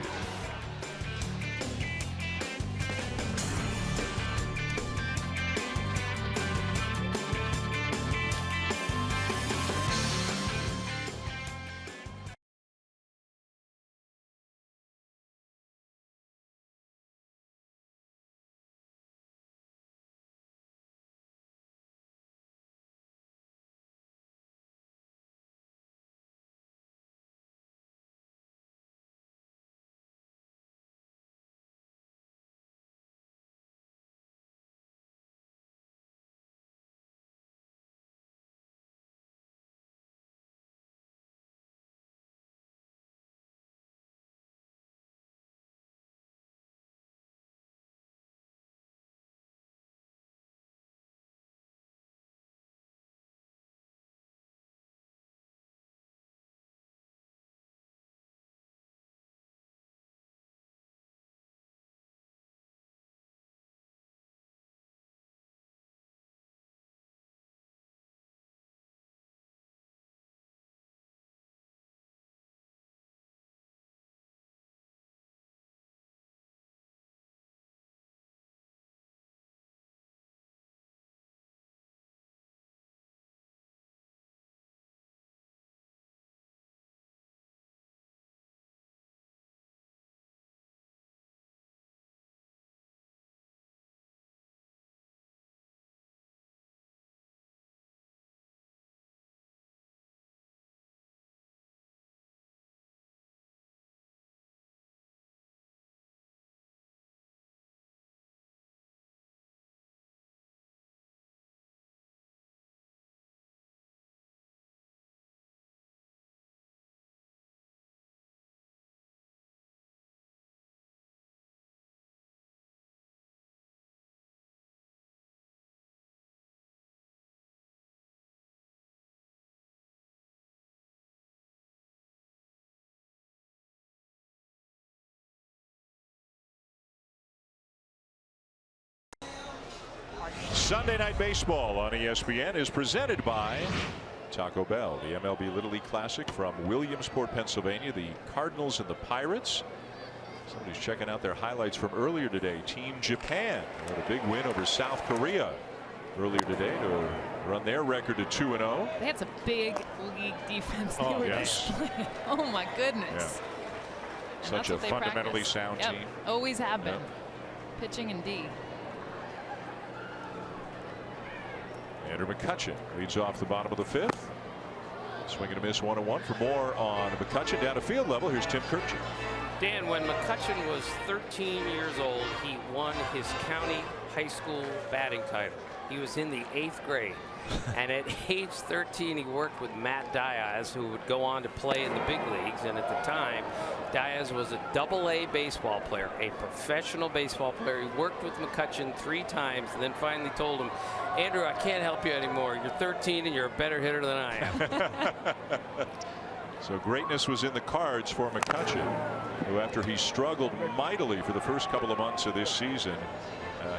Sunday Night Baseball on ESPN is presented by Taco Bell. The MLB Little League Classic from Williamsport, Pennsylvania. The Cardinals and the Pirates. Somebody's checking out their highlights from earlier today. Team Japan had a big win over South Korea earlier today to run their record to 2-0. They had some big league defense. Oh, yes. Oh my goodness. Yeah. Such a fundamentally sound team. Always have been. Pitching and D. Andrew McCutchen leads off the bottom of the 5th. Swing and a miss, 1-1. For more on McCutchen down to field level, here's Tim Kirchner. Dan, when McCutchen was 13 years old, he won his county high school batting title. He was in the 8th grade. And at age 13, he worked with Matt Diaz, who would go on to play in the big leagues. And at the time, Diaz was a AA baseball player, a professional baseball player. He worked with McCutchen 3 times and then finally told him, Andrew, I can't help you anymore. You're 13 and you're a better hitter than I am. So greatness was in the cards for McCutchen, who after he struggled mightily for the first couple of months of this season,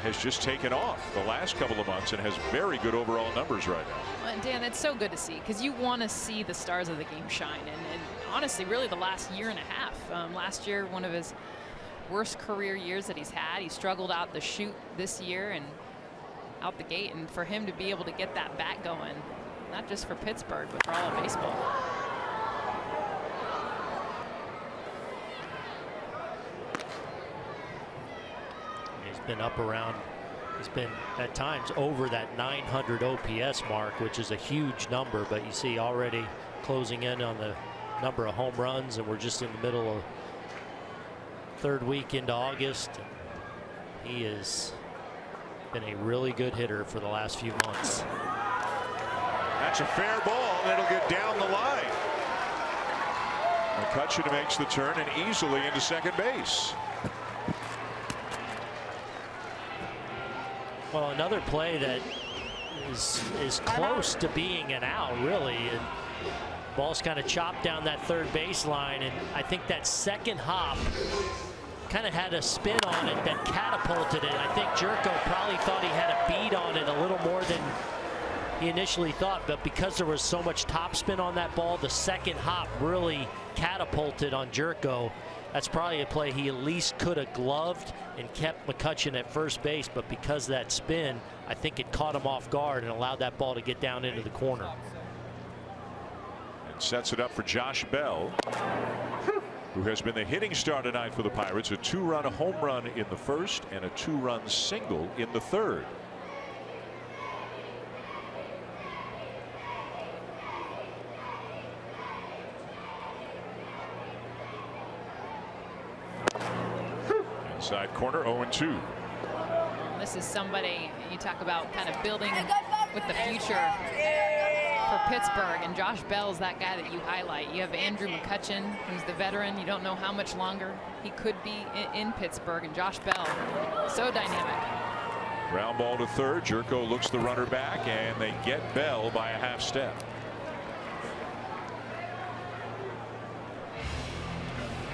has just taken off the last couple of months and has very good overall numbers right now. And Dan, it's so good to see because you want to see the stars of the game shine. And honestly, really the last year and a half. Last year, one of his worst career years that he's had. He struggled out the chute this year and out the gate. And for him to be able to get that bat going, not just for Pittsburgh, but for all of baseball. Been up around, he's been at times over that 900 OPS mark, which is a huge number, but you see already closing in on the number of home runs, and we're just in the middle of 3rd week into August. He has been a really good hitter for the last few months. That's a fair ball. It'll get down the line. McCutchen makes the turn and easily into second base. Well, another play that is close to being an out, really. And ball's kind of chopped down that third baseline, and I think that second hop kind of had a spin on it that catapulted it. I think Jerko probably thought he had a beat on it a little more than he initially thought, but because there was so much topspin on that ball, the second hop really catapulted on Jerko. That's probably a play he at least could have gloved and kept McCutchen at first base, but because of that spin, I think it caught him off guard and allowed that ball to get down into the corner. And sets it up for Josh Bell, who has been the hitting star tonight for the Pirates. A 2-run home run in the first and a 2-run single in the third. Inside corner, 0-2. This is somebody you talk about kind of building with the future for Pittsburgh, and Josh Bell's that guy that you highlight. You have Andrew McCutchen, who's the veteran. You don't know how much longer he could be in Pittsburgh, and Josh Bell, so dynamic. Ground ball to third. Jerko looks the runner back, and they get Bell by a half step.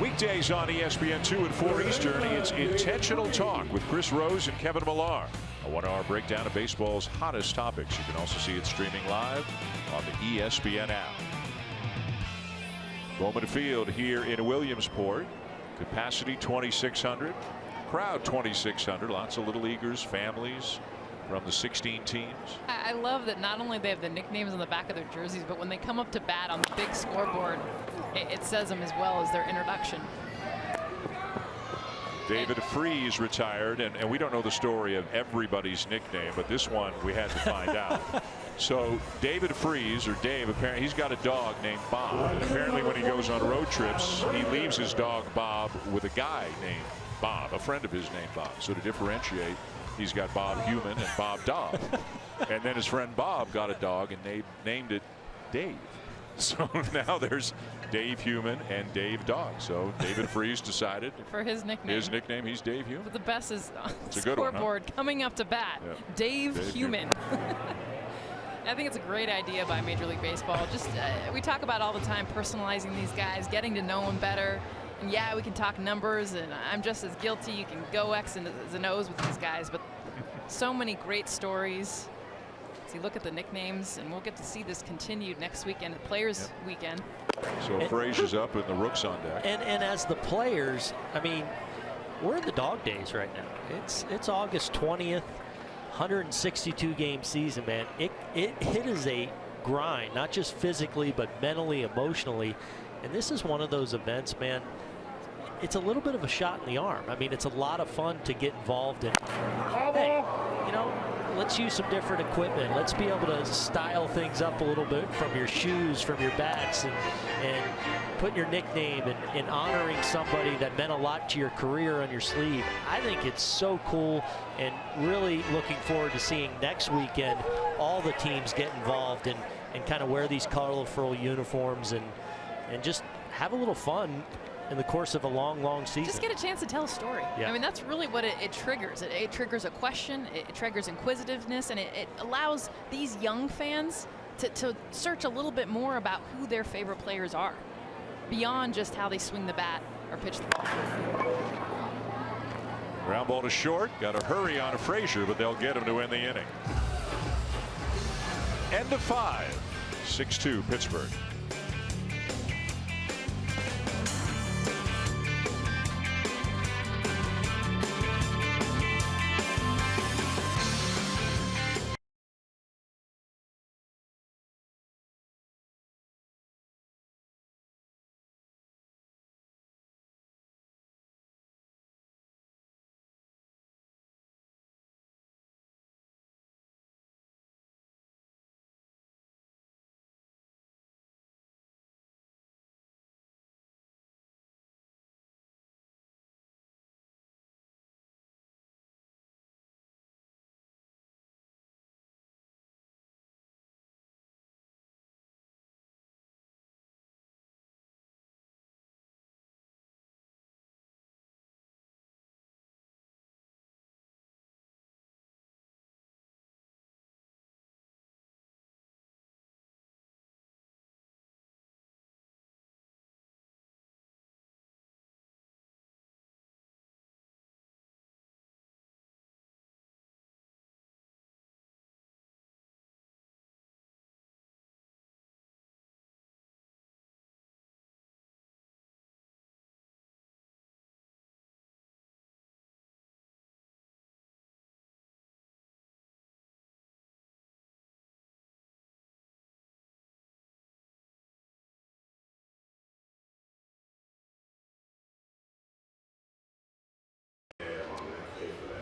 Weekdays on ESPN 2 at 4 Eastern, it's Intentional Talk with Chris Rose and Kevin Millar. A 1-hour breakdown of baseball's hottest topics. You can also see it streaming live on the ESPN app. Bowman Field here in Williamsport. Capacity 2,600. Crowd 2,600. Lots of little leaguers, families from the 16 teams. I love that not only they have the nicknames on the back of their jerseys, but when they come up to bat on the big scoreboard, it says them as well as their introduction. David Freese retired, and we don't know the story of everybody's nickname, but this one we had to find out. So David Freese, or Dave, apparently he's got a dog named Bob, and apparently when he goes on road trips, he leaves his dog Bob with a guy named Bob, a friend of his named Bob. So to differentiate, he's got Bob Human and Bob Dog. And then his friend Bob got a dog and named it Dave. So now there's Dave Human and Dave Dog. So David Freese decided for his nickname, he's Dave Human. But the best is on the scoreboard, coming up to bat, yeah. Dave Human. I think it's a great idea by Major League Baseball. Just we talk about all the time personalizing these guys, getting to know them better. And yeah, we can talk numbers, and I'm just as guilty. You can go X and the O's with these guys, but so many great stories. So you look at the nicknames, and we'll get to see this continued next weekend, the Players Weekend. So Frazier's up and the Rook's on deck. And as the players, I mean, we're in the dog days right now. It's August 20th, 162 game season, man. It is a grind, not just physically, but mentally, emotionally. And this is one of those events, man. It's a little bit of a shot in the arm. I mean, it's a lot of fun to get involved in. Hey, you know, let's use some different equipment. Let's be able to style things up a little bit from your shoes, from your bats, and put your nickname and honoring somebody that meant a lot to your career on your sleeve. I think it's so cool, and really looking forward to seeing next weekend all the teams get involved and kind of wear these colorful uniforms and just have a little fun in the course of a long season. Just get a chance to tell a story. Yeah. I mean, that's really what it triggers. It triggers a question, it triggers inquisitiveness, and it allows these young fans to search a little bit more about who their favorite players are, beyond just how they swing the bat or pitch the ball. Ground ball to short. Got to hurry on a Frazier, but they'll get him to win the inning. End of 5. 6-2 Pittsburgh.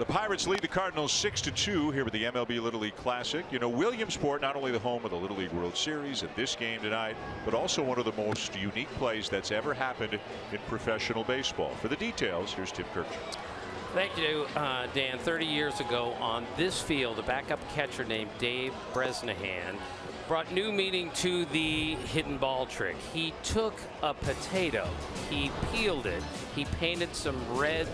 The Pirates lead the Cardinals 6-2 here with the MLB Little League Classic. You know, Williamsport, not only the home of the Little League World Series and this game tonight, but also one of the most unique plays that's ever happened in professional baseball. For the details, here's Tim Kirchner. Thank you, Dan. 30 years ago on this field, a backup catcher named Dave Bresnahan brought new meaning to the hidden ball trick. He took a potato, he peeled it, he painted some red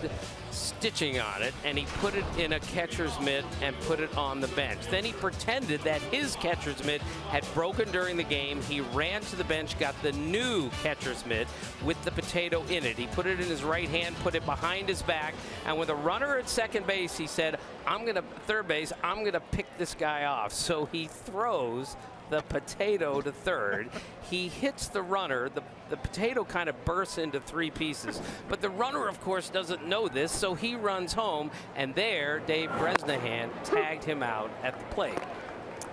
stitching on it, and he put it in a catcher's mitt and put it on the bench. Then he pretended that his catcher's mitt had broken during the game. He ran to the bench, got the new catcher's mitt with the potato in it. He put it in his right hand, put it behind his back, and with a runner at second base, he said, third base, I'm gonna pick this guy off. So he throws the potato to third. He hits the runner. The potato kind of bursts into 3 pieces. But the runner, of course, doesn't know this, so he runs home, and there, Dave Bresnahan tagged him out at the plate.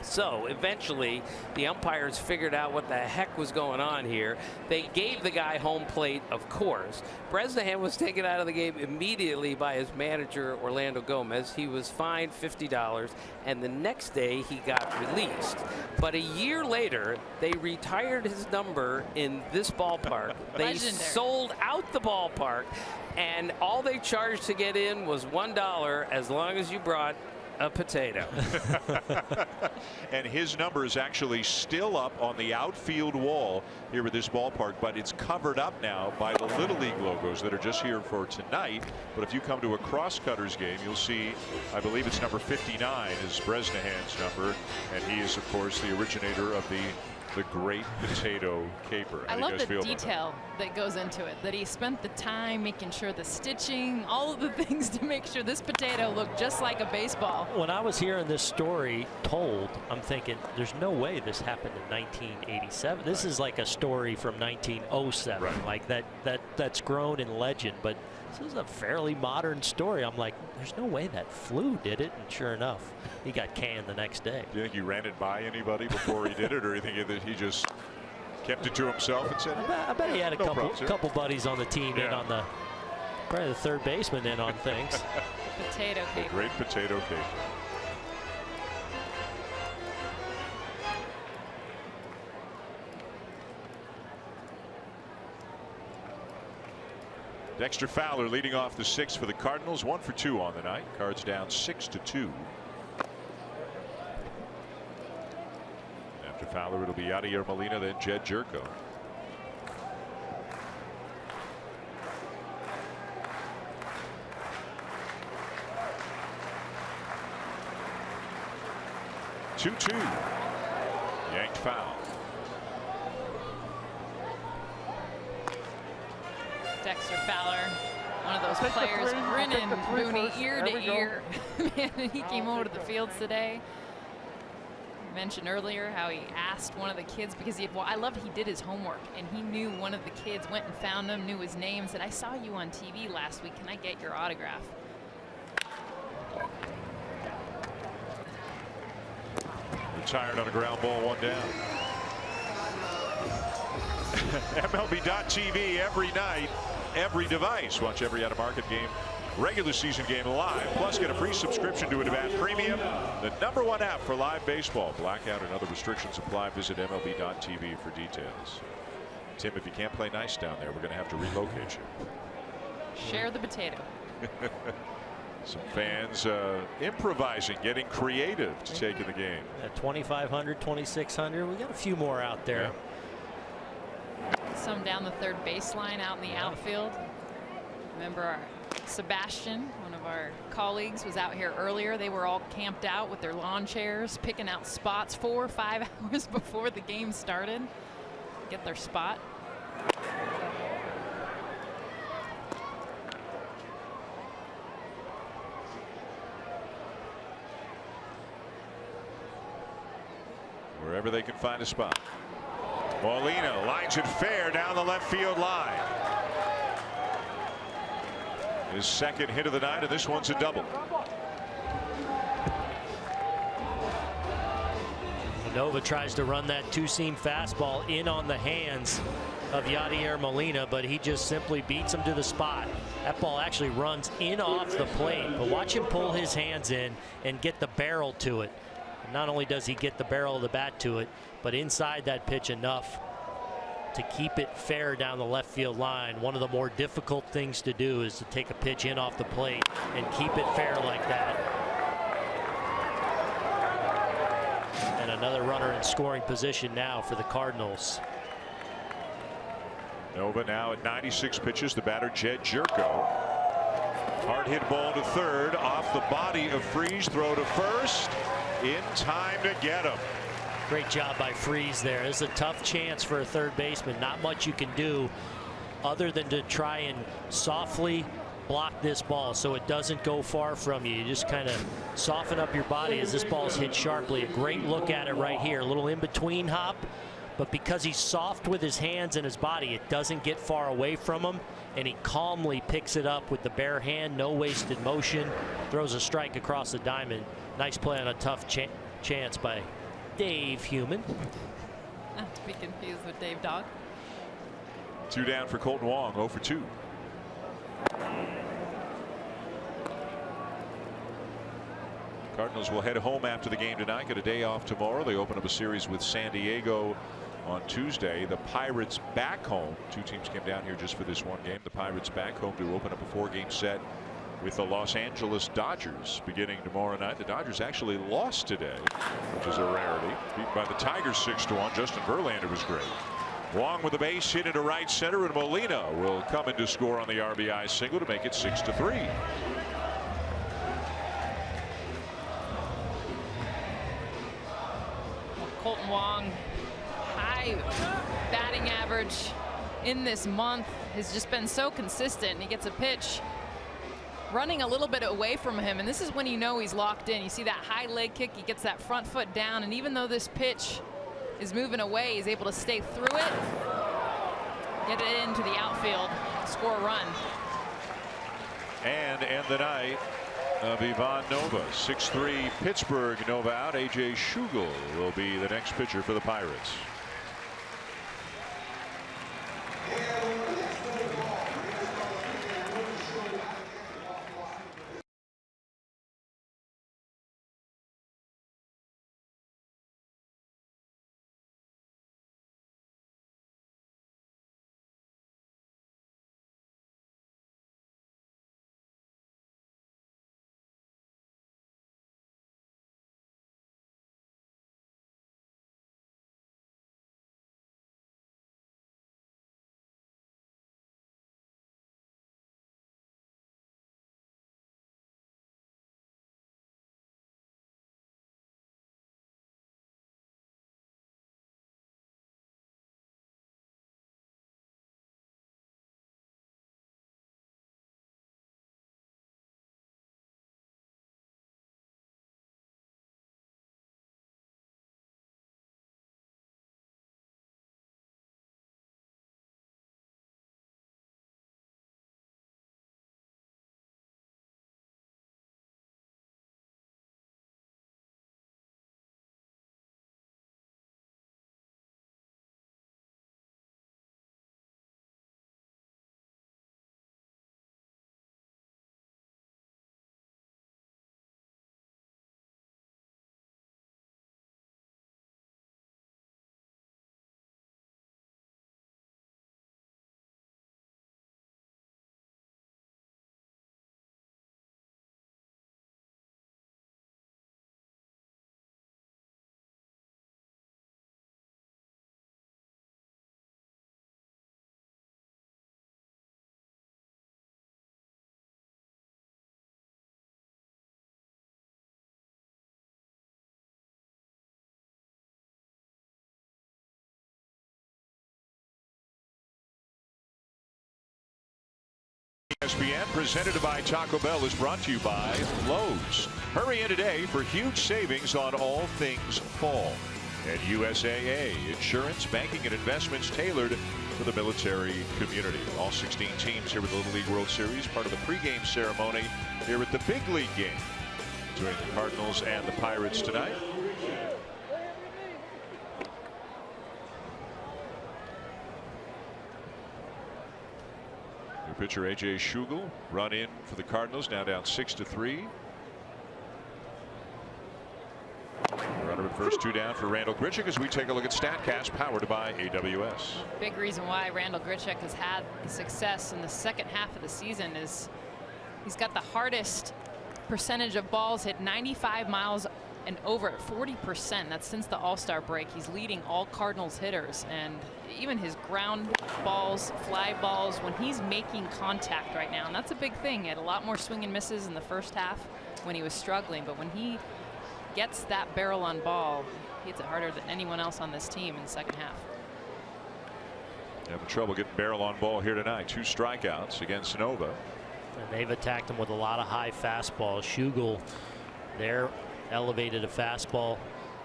So eventually, the umpires figured out what the heck was going on here. They gave the guy home plate, of course. Bresnahan was taken out of the game immediately by his manager, Orlando Gomez. He was fined $50, and the next day he got released. But a year later, they retired his number in this ballpark. They Legendary. sold out the ballpark, and all they charged to get in was $1 as long as you brought a potato. And his number is actually still up on the outfield wall here at this ballpark, but it's covered up now by the Little League logos that are just here for tonight. But if you come to a Crosscutters game, you'll see, I believe it's number 59 is Bresnahan's number, and he is, of course, the originator of the great potato caper. I love the detail that goes into it, that he spent the time making sure the stitching, all of the things to make sure this potato looked just like a baseball. When I was hearing this story told, I'm thinking, there's no way this happened in 1987. This is like a story from 1907, Right. like that's grown in legend. But this is a fairly modern story. I'm like, there's no way that flew did it, and sure enough, he got canned the next day. Do you think he ran it by anybody before he did it, or do you think that he just kept it to himself and said, I bet he had a "No problem, sir." couple buddies on the team in Yeah. on probably the third baseman in on things. Potato The cake. great potato caper. Dexter Fowler leading off the 6th for the Cardinals. 1 for 2 on the night. Cards down 6-2. After Fowler, it'll be Yadier Molina, then Jed Jerko. Two. Yanked foul. Dexter Fowler, one of those players grinning, Booney, ear to ear. Man, he came over to the fields today. I mentioned earlier how he asked one of the kids, because I love he did his homework, and he knew one of the kids, went and found him, knew his name, said, I saw you on TV last week, can I get your autograph? Retired on a ground ball, 1 down. MLB.TV every night, every device. Watch every out-of-market game, regular season game live. Plus, get a free subscription to Advance Premium, the #1 app for live baseball. Blackout and other restrictions apply. Visit MLB.TV for details. Tim, if you can't play nice down there, we're going to have to relocate you. Share the potato. Some fans improvising, getting creative to take in the game. At 2,500, 2,600, we got a few more out there. Yeah. Some down the third baseline out in the outfield. Remember Sebastian, one of our colleagues, was out here earlier. They were all camped out with their lawn chairs, picking out spots 4 or 5 hours before the game started. Get their spot. Wherever they can find a spot. Molina lines it fair down the left field line. His second hit of the night, and this one's a double. Nova tries to run that two-seam fastball in on the hands of Yadier Molina, but he just simply beats him to the spot. That ball actually runs in off the plate, but watch him pull his hands in and get the barrel to it. And not only does he get the barrel of the bat to it, but inside that pitch enough to keep it fair down the left field line. One of the more difficult things to do is to take a pitch in off the plate and keep it fair like that. And another runner in scoring position now for the Cardinals. Nova now at 96 pitches. The batter, Jed Jerko. Hard hit ball to third, off the body of Freese. Throw to first, in time to get him. Great job by Freese there. It's a tough chance for a third baseman. Not much you can do other than to try and softly block this ball so it doesn't go far from you. You just kind of soften up your body as this ball's hit sharply. A great look at it right here. A little in-between hop, but because he's soft with his hands and his body, it doesn't get far away from him, and he calmly picks it up with the bare hand, no wasted motion, throws a strike across the diamond. Nice play on a tough chance by Dave Human. Not to be confused with Dave Dog. 2 down for Colton Wong, 0 for 2. Cardinals will head home after the game tonight, get a day off tomorrow. They open up a series with San Diego on Tuesday. The Pirates back home. 2 teams came down here just for this one game. The Pirates back home to open up a 4-game set with the Los Angeles Dodgers beginning tomorrow night. The Dodgers actually lost today, which is a rarity. Beat by the Tigers 6-1. Justin Verlander was great. Wong with a base hit into right center, and Molina will come in to score on the RBI single to make it 6-3. Colton Wong, high batting average in this month, has just been so consistent. He gets a pitch running a little bit away from him, and this is when you know he's locked in. You see that high leg kick, he gets that front foot down, and even though this pitch is moving away, he's able to stay through it, get it into the outfield, score a run. And end the night of Ivan Nova. 6-3 Pittsburgh. Nova out. A.J. Schugel will be the next pitcher for the Pirates. ESPN presented by Taco Bell is brought to you by Lowe's. Hurry in today for huge savings on all things fall. And USAA, insurance, banking, and investments tailored for the military community. All 16 teams here with the Little League World Series, part of the pregame ceremony here at the big league game between the Cardinals and the Pirates tonight. pitcher A.J. Schugel run in for the Cardinals, now down 6-3. Runner at first, 2 down for Randall Grichuk as we take a look at StatCast, powered by AWS. Big reason why Randall Grichuk has had success in the second half of the season is he's got the hardest percentage of balls hit, 95 miles and over at 40%. That's since the All-Star break. He's leading all Cardinals hitters, and even his ground balls, fly balls, when he's making contact right now, and that's a big thing. He had a lot more swing and misses in the first half when he was struggling, but when he gets that barrel on ball, he hits it harder than anyone else on this team in the second half. Having trouble getting barrel on ball here tonight. 2 strikeouts against Nova. And they've attacked him with a lot of high fastballs. Schugel, they're elevated a fastball.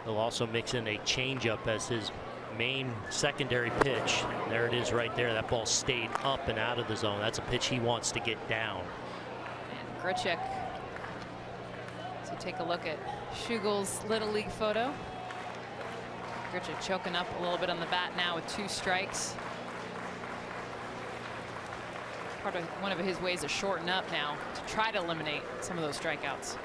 They'll also mix in a changeup as his main secondary pitch. There it is right there. That ball stayed up and out of the zone. That's a pitch he wants to get down. And Grichuk, so take a look at Schugel's Little League photo. Grichuk choking up a little bit on the bat now with 2 strikes. Part of one of his ways to shorten up now to try to eliminate some of those strikeouts.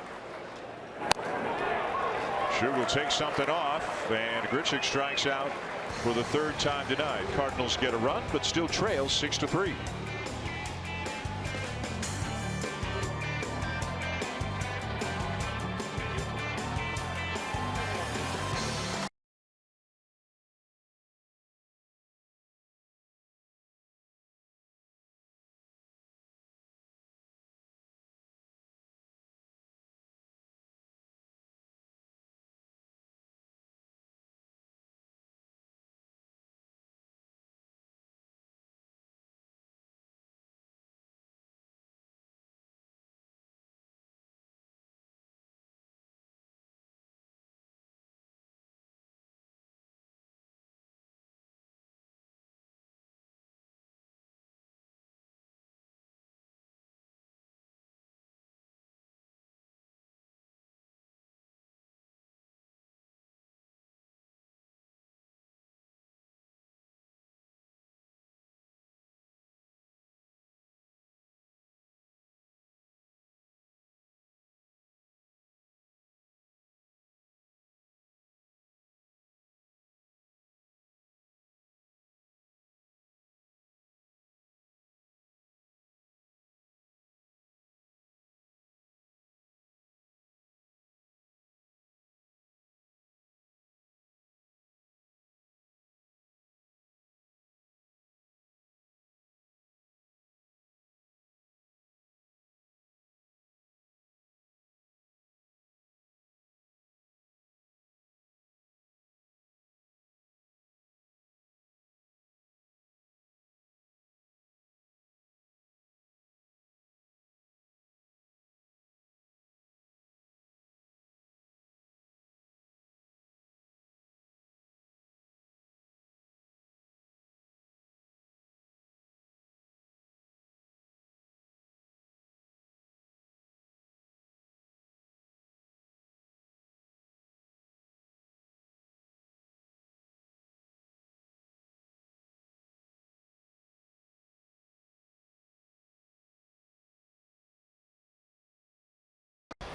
Schugel takes something off, and Grichuk strikes out for the 3rd time tonight. Cardinals get a run, but still trail 6-3.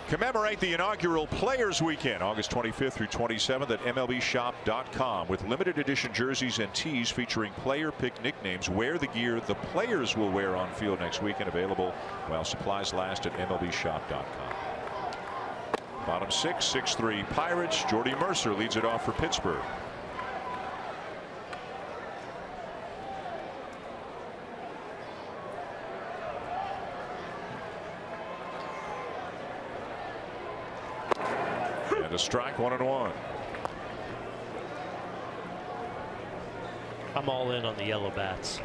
Commemorate the inaugural Players Weekend, August 25th through 27th at MLBshop.com with limited edition jerseys and tees featuring player pick nicknames. Wear the gear the players will wear on field next weekend. Available while supplies last at MLBshop.com. Bottom 6, 6-3 Pirates. Jordy Mercer leads it off for Pittsburgh. And a strike, 1-1. I'm all in on the yellow bats.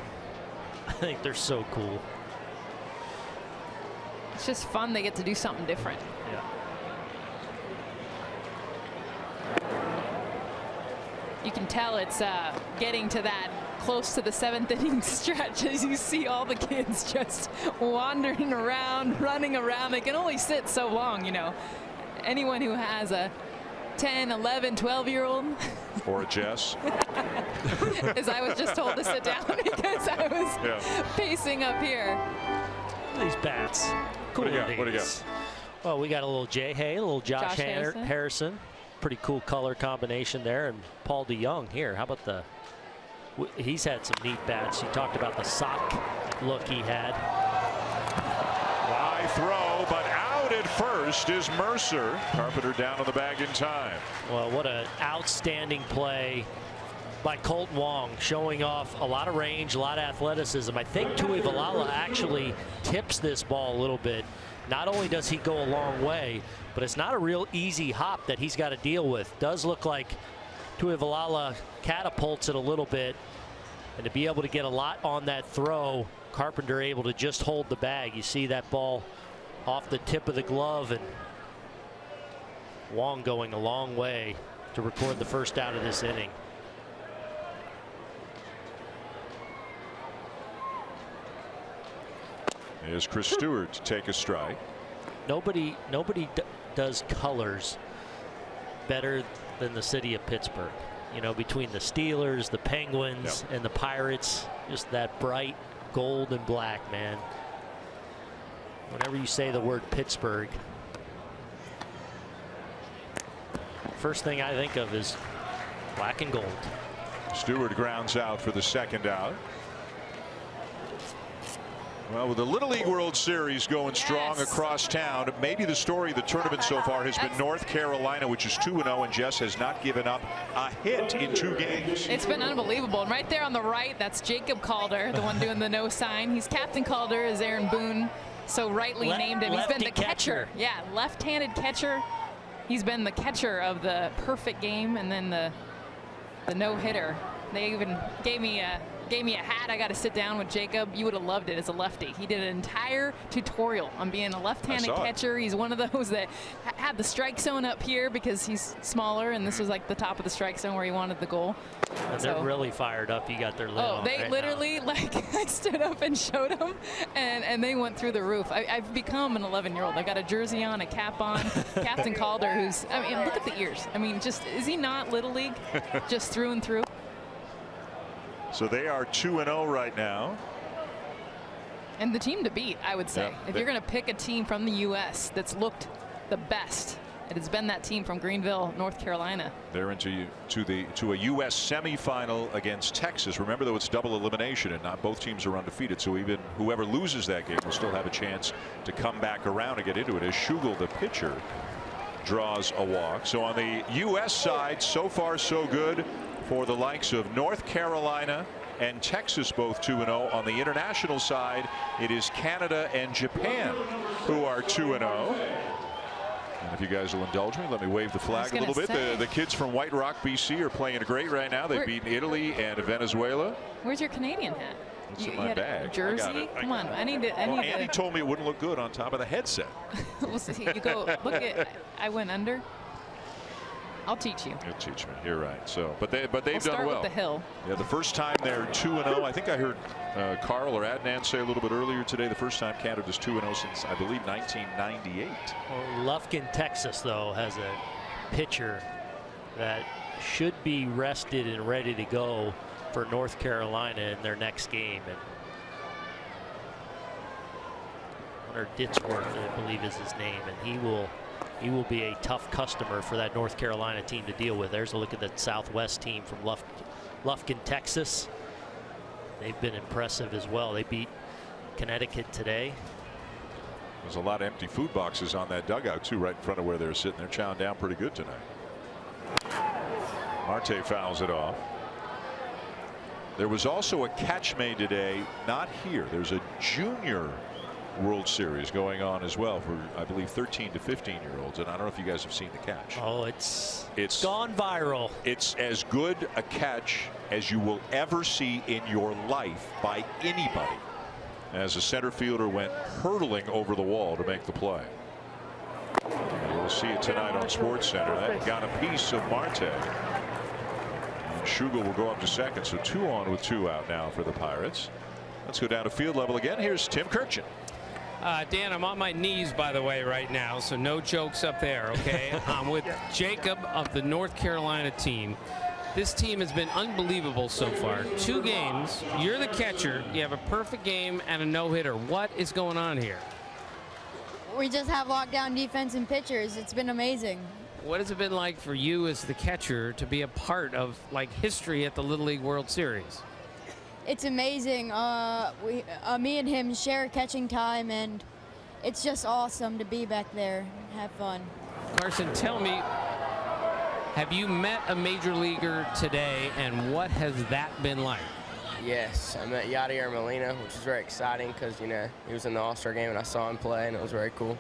I think they're so cool. It's just fun. They get to do something different. Yeah. You can tell it's getting to that close to the 7th inning stretch as you see all the kids just wandering around, running around. They can only sit so long, you know. Anyone who has a 10, 11, 12-year-old. Or a Jess. As I was just told to sit down because I was pacing up here. These bats. Cool. What do you got? Well, we got a little Jay Hay, a little Josh Harrison. Pretty cool color combination there. And Paul DeYoung here. How about the... He's had some neat bats. You talked about the sock look he had. High throw, but out at first is Mercer. Carpenter down on the bag in time. Well, what an outstanding play by Colton Wong, showing off a lot of range, a lot of athleticism. I think Tuivailala actually tips this ball a little bit. Not only does he go a long way, but it's not a real easy hop that he's got to deal with. Does look like Tuivailala catapults it a little bit, and to be able to get a lot on that throw, Carpenter able to just hold the bag. You see that ball off the tip of the glove, and Wong going a long way to record the first out of this inning. Here's Chris Stewart to take a strike. Nobody does colors better than the city of Pittsburgh. You know, between the Steelers, the Penguins, and the Pirates, just that bright gold and black, man. Whenever you say the word Pittsburgh, first thing I think of is black and gold. Stewart grounds out for the second out. Well, with the Little League World Series going strong across town, maybe the story of the tournament so far has been North Carolina, which is 2-0, and Jess has not given up a hit in 2 games. It's been unbelievable. And right there on the right, that's Jacob Calder, the one doing the no sign. He's Captain Calder, as Aaron Boone so rightly named him. He's been the catcher. Yeah, left-handed catcher. He's been the catcher of the perfect game, and then the no-hitter. They even gave me a hat. I got to sit down with Jacob. You would have loved it as a lefty. He did an entire tutorial on being a left-handed catcher. He's one of those that had the strike zone up here because he's smaller, and this was like the top of the strike zone where he wanted the goal. And they're really fired up. You got their lid on they right literally now. like I stood up and showed them, and they went through the roof. I've become an 11-year-old. I've got a jersey on, a cap on. Captain Calder, who's, I mean, look at the ears. I mean, just, is he not Little League? Just through and through. So they are 2-0 right now. And the team to beat, I would say. If you're going to pick a team from the U.S. that's looked the best, it has been that team from Greenville, North Carolina. They're into a U.S. semifinal against Texas. Remember, though, it's double elimination, and not both teams are undefeated. So even whoever loses that game will still have a chance to come back around and get into it. As Schugel, the pitcher, draws a walk. So on the U.S. side, so far so good for the likes of North Carolina and Texas, both 2-0. On the international side, it is Canada and Japan who are 2-0. And if you guys will indulge me, let me wave the flag a little bit. The kids from White Rock, BC are playing great right now. They've beaten Italy and Venezuela. Where's your Canadian hat? It's in my bag. Jersey? Come on, I need to. Andy told me it wouldn't look good on top of the headset. We'll see. You go look at. I went under. I'll teach you. You'll teach me. You're right. So, but they've done start well. With the hill. Yeah, the first time they're 2-0. I think I heard Carl or Adnan say a little bit earlier today. The first time Canada's 2-0 since I believe 1998. Well, Lufkin, Texas, though, has a pitcher that should be rested and ready to go for North Carolina in their next game. And Hunter Ditzworth, I believe, is his name, and he will be a tough customer for that North Carolina team to deal with. There's a look at the Southwest team from Lufkin, Texas. They've been impressive as well. They beat Connecticut today. There's a lot of empty food boxes on that dugout too, right in front of where they're sitting. They're chowing down pretty good tonight. Marte fouls it off. There was also a catch made today, not here. There's a junior World Series going on as well for, I believe, 13 to 15-year-olds, and I don't know if you guys have seen the catch. Oh, it's gone viral. It's as good a catch as you will ever see in your life by anybody, as a center fielder went hurtling over the wall to make the play. And we'll see it tonight on SportsCenter. That got a piece of Marte. And Schugel will go up to second, so 2 on with 2 out now for the Pirates. Let's go down to field level again. Here's Tim Kirchin. Dan, I'm on my knees, by the way, right now, so no jokes up there, okay? I'm with Jacob of the North Carolina team. This team has been unbelievable so far. 2 games, you're the catcher, you have a perfect game and a no-hitter. What is going on here? We just have lockdown defense and pitchers. It's been amazing. What has it been like for you as the catcher to be a part of, like, history at the Little League World Series? It's amazing. Me and him share catching time, and it's just awesome to be back there and have fun. Carson, tell me, have you met a major leaguer today, and what has that been like? Yes, I met Yadier Molina, which is very exciting because, you know, he was in the All-Star game and I saw him play, and it was very cool.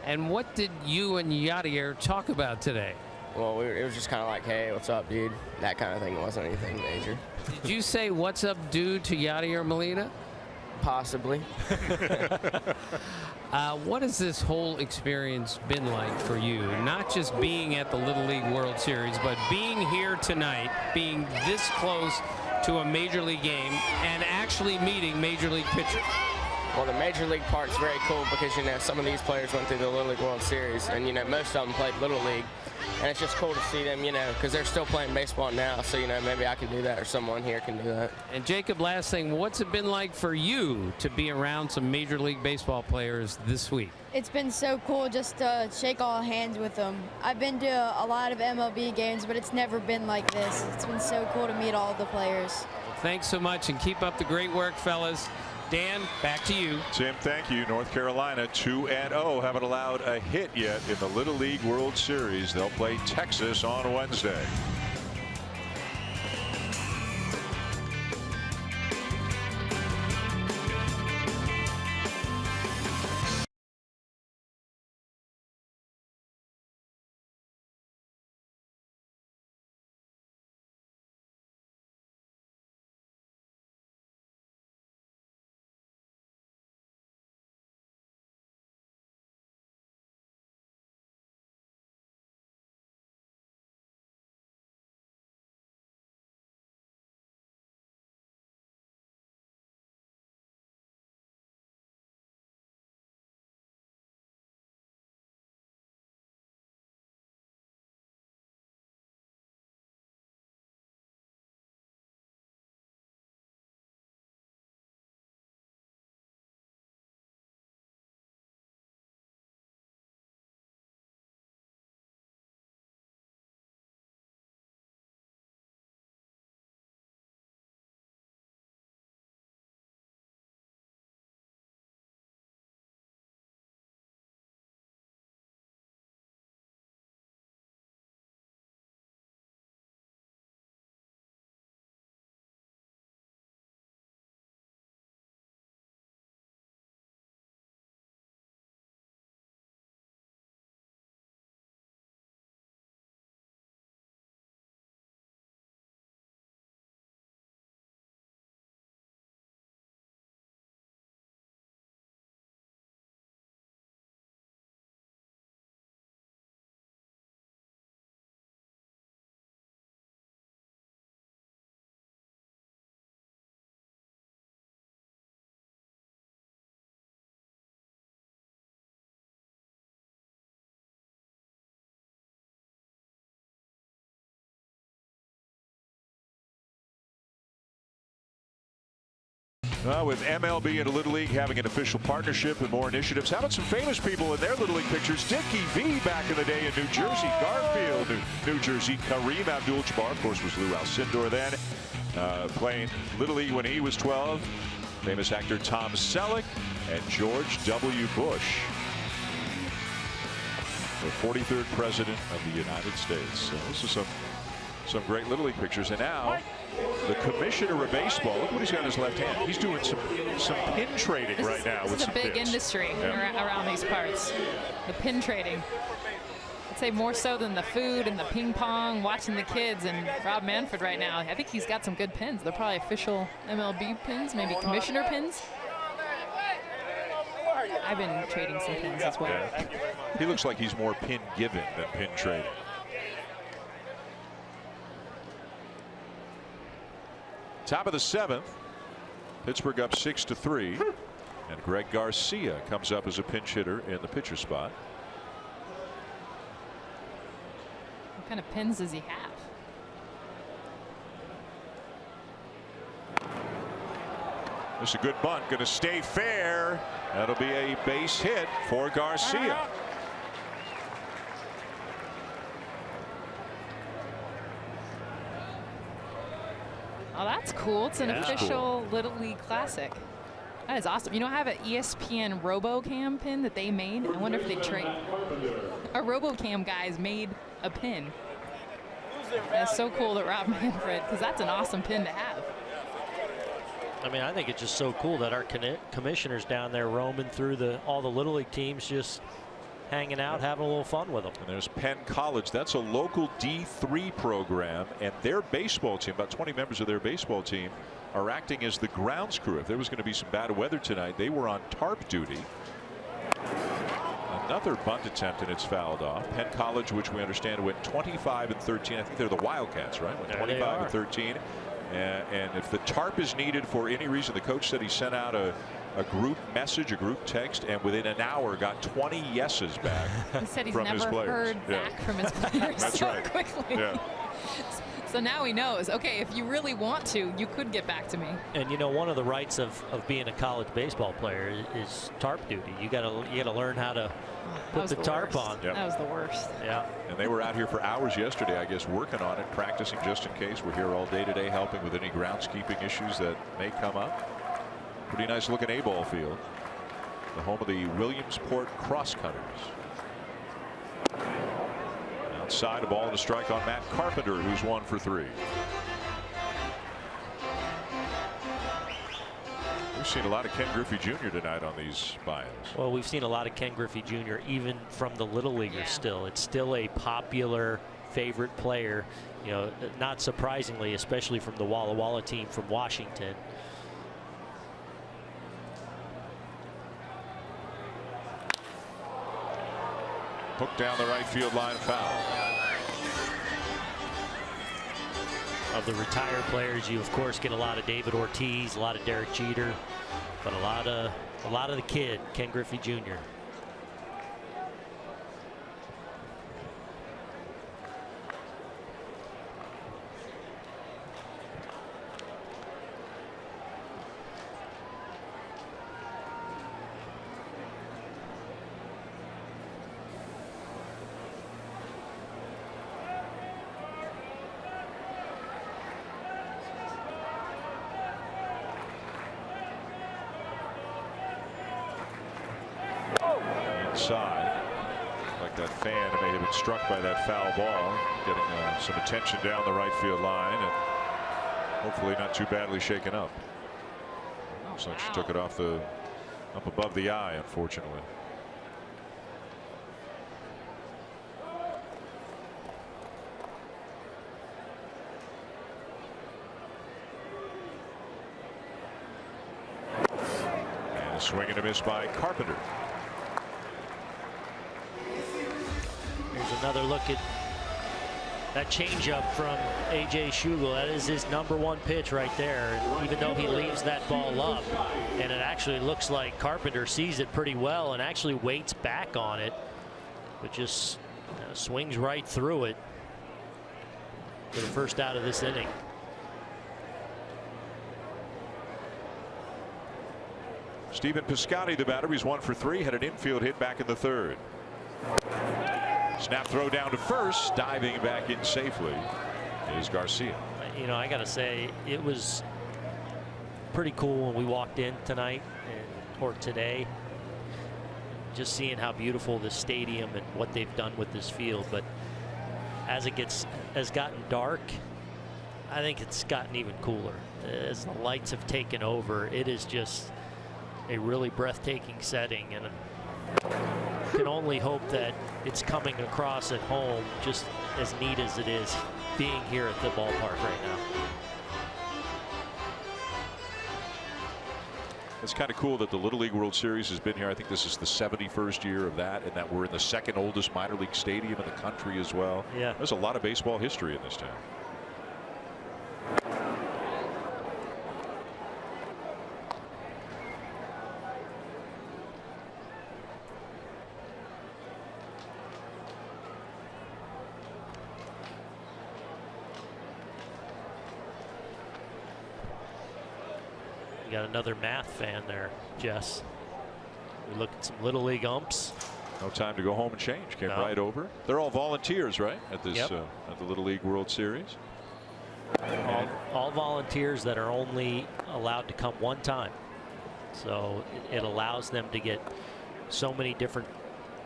And what did you and Yadier talk about today? Well, it was just kind of like, hey, what's up, dude? That kind of thing. It wasn't anything major. Did you say what's up, dude, to Yadier Molina? Possibly. What has this whole experience been like for you? Not just being at the Little League World Series, but being here tonight, being this close to a major league game, and actually meeting major league pitchers. Well, the major league part's very cool because, you know, some of these players went through the Little League World Series, and, you know, most of them played Little League. And it's just cool to see them, you know, because they're still playing baseball now. So, you know, maybe I can do that or someone here can do that. And Jacob, last thing, what's it been like for you to be around some Major League Baseball players this week? It's been so cool just to shake all hands with them. I've been to a lot of MLB games, but it's never been like this. It's been so cool to meet all the players. Well, thanks so much, and keep up the great work, fellas. Dan, back to you. Tim, thank you. North Carolina 2-0. Haven't allowed a hit yet in the Little League World Series. They'll play Texas on Wednesday. With MLB and Little League having an official partnership and more initiatives, how about some famous people in their Little League pictures? Dickie V back in the day in New Jersey, Garfield, New Jersey, Kareem Abdul-Jabbar, of course, was Lou Alcindor then, playing Little League when he was 12. Famous actor Tom Selleck and George W. Bush, the 43rd president of the United States. So this is some great Little League pictures. And now the commissioner of baseball, look what he's got in his left hand. He's doing some pin trading right now. This is a big industry around these parts. The pin trading. I'd say more so than the food and the ping pong, watching the kids, and Rob Manfred right now. I think he's got some good pins. They're probably official MLB pins, maybe commissioner pins. I've been trading some pins as well. Yeah. He looks like he's more pin giving than pin trading. Top of the 7th. Pittsburgh up 6-3. And Greg Garcia comes up as a pinch hitter in the pitcher spot. What kind of pins does he have? This is a good bunt, going to stay fair. That'll be a base hit for Garcia. Oh, that's cool. It's an official Little League Classic. That is awesome. You know, I have an ESPN RoboCam pin that they made. I wonder if they trade. Our RoboCam guys made a pin. That's so cool that Rob Manfred, because that's an awesome pin to have. I mean, I think it's just so cool that our commissioners down there roaming through all the Little League teams, just hanging out, having a little fun with them. And there's Penn College. That's a local D3 program, and their baseball team, about 20 members of their baseball team, are acting as the grounds crew. If there was going to be some bad weather tonight, they were on tarp duty. Another bunt attempt, and it's fouled off. Penn College, which we understand went 25-13. I think they're the Wildcats, right? Went 25-13. And if the tarp is needed for any reason, the coach said he sent out a group message, a group text, and within an hour got 20 yeses back He said he's from his never players. heard back from his players That's so right. quickly. Yeah. So now he knows, okay, if you really want to, you could get back to me. And you know, one of the rights of being a college baseball player is tarp duty. You gotta learn how to put the tarp on. Yep. That was the worst. Yeah. And they were out here for hours yesterday, I guess, working on it, practicing just in case. We're here all day today, helping with any groundskeeping issues that may come up. Pretty nice looking A-ball field. The home of the Williamsport Cross Cutters. Outside, a ball and a strike on Matt Carpenter, who's 1 for 3. We've seen a lot of Ken Griffey Jr. tonight on these bios. Well, we've seen a lot of Ken Griffey Jr. even from the Little Leaguers. Still, it's still a popular favorite player. You know, not surprisingly, especially from the Walla Walla team from Washington. Hooked down the right field line, foul. Of the retired players, you of course get a lot of David Ortiz, a lot of Derek Jeter, but a lot of the kid, Ken Griffey Jr. Inside, like that fan may have been struck by that foul ball, getting some attention down the right field line, and hopefully not too badly shaken up. Looks like she took it up above the eye, unfortunately. And a swing and a miss by Carpenter. Here's another look at that changeup from A.J. Schugel. That is his #1 pitch right there. Even though he leaves that ball up, and it actually looks like Carpenter sees it pretty well and actually waits back on it, but just swings right through it for the first out of this inning. Stephen Piscotty, the batter, he's 1 for 3, had an infield hit back in the 3rd. Snap throw down to first, diving back in safely is Garcia. You know, I got to say, it was pretty cool when we walked in tonight or today, just seeing how beautiful this stadium and what they've done with this field. But as it has gotten dark, I think it's gotten even cooler. As the lights have taken over, it is just a really breathtaking setting, and can only hope that it's coming across at home just as neat as it is being here at the ballpark right now. It's kind of cool that the Little League World Series has been here. I think this is the 71st year of that, and that we're in the 2nd oldest minor league stadium in the country as well. Yeah. There's a lot of baseball history in this town. You got another math fan there, Jess. We look at some Little League umps. No time to go home and change. Came right over. They're all volunteers, right? At this Yep. At the Little League World Series. All volunteers that are only allowed to come one time. So it allows them to get so many different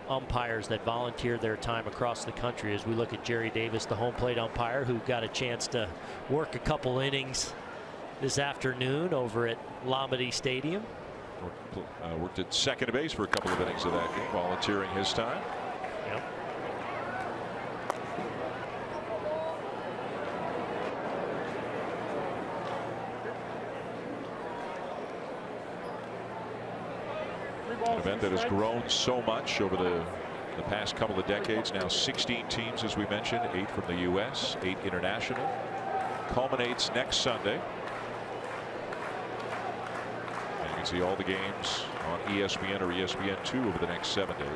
umpires that volunteer their time across the country. As we look at Jerry Davis, the home plate umpire, who got a chance to work a couple innings this afternoon over at Lamade Stadium. Worked at second base for a couple of innings of that game, volunteering his time. Yep. An event that has grown so much over the past couple of decades. Now 16 teams, as we mentioned, 8 from the U.S., 8 international. Culminates next Sunday. And you can see all the games on ESPN or ESPN2 over the next 7 days.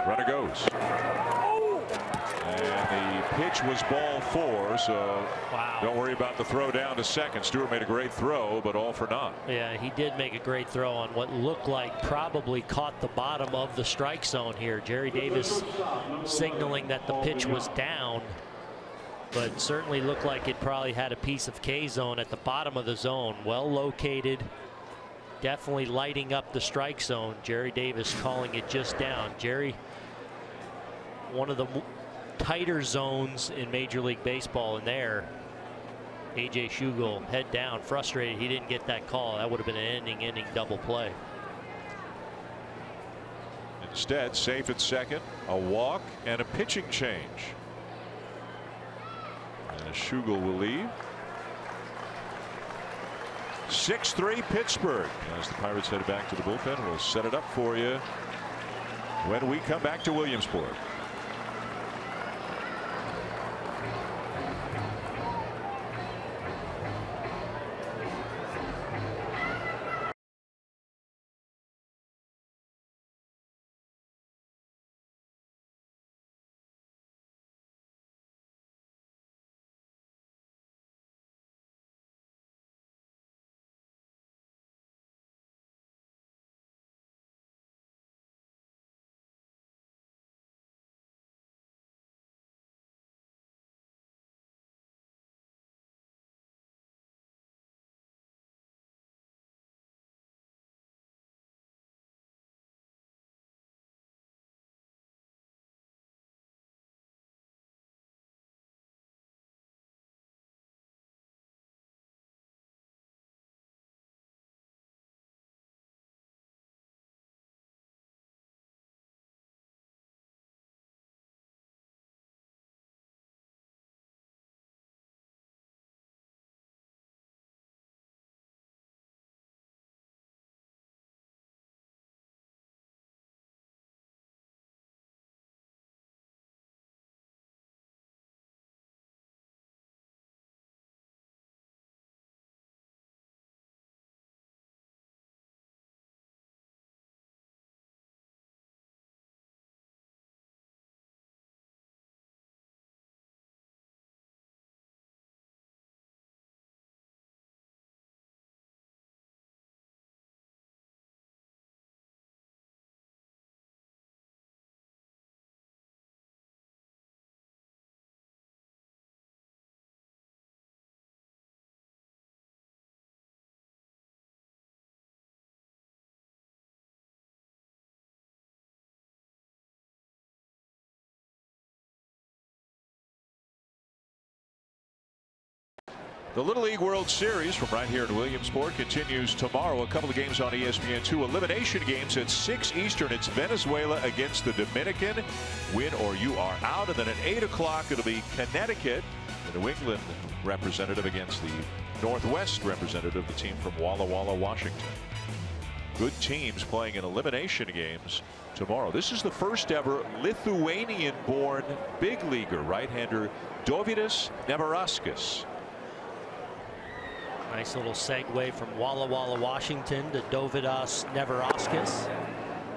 Runner goes. And the pitch was ball 4, so don't worry about the throw down to second. Stewart made a great throw, but all for naught. Yeah, he did make a great throw on what looked like probably caught the bottom of the strike zone here. Jerry Davis signaling that the pitch was down, but certainly looked like it probably had a piece of K zone at the bottom of the zone. Well located, definitely lighting up the strike zone. Jerry Davis calling it just down. Jerry, one of the tighter zones in Major League Baseball, and there A.J. Schugel head down, frustrated he didn't get that call. That would have been an inning double play. Instead, safe at second, a walk and a pitching change. And Schugel will leave. 6-3 Pittsburgh. As the Pirates head back to the bullpen, we'll set it up for you when we come back to Williamsport. The Little League World Series from right here in Williamsport continues tomorrow. A couple of games on ESPN2. Elimination games at 6 Eastern. It's Venezuela against the Dominican. Win or you are out. And then at 8 o'clock it'll be Connecticut, the New England representative, against the Northwest representative, the team from Walla Walla, Washington. Good teams playing in elimination games tomorrow. This is the first ever Lithuanian-born big leaguer, right-hander Dovydas Neverauskas. Nice little segue from Walla Walla, Washington to Dovydas Neverauskas.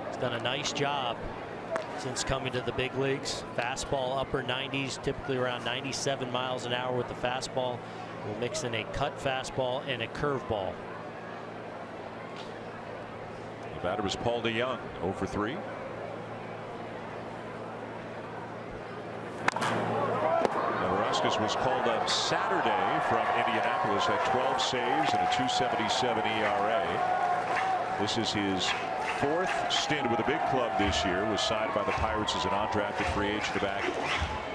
He's done a nice job since coming to the big leagues. Fastball upper 90s, typically around 97 miles an hour with the fastball. We'll mix in a cut fastball and a curveball. The batter was Paul DeYoung, 0 for 3. Nebraska's was called up Saturday from Indianapolis, had 12 saves and a 2.77 ERA. This is his 4th stint with a big club this year. Was signed by the Pirates as an undrafted free agent back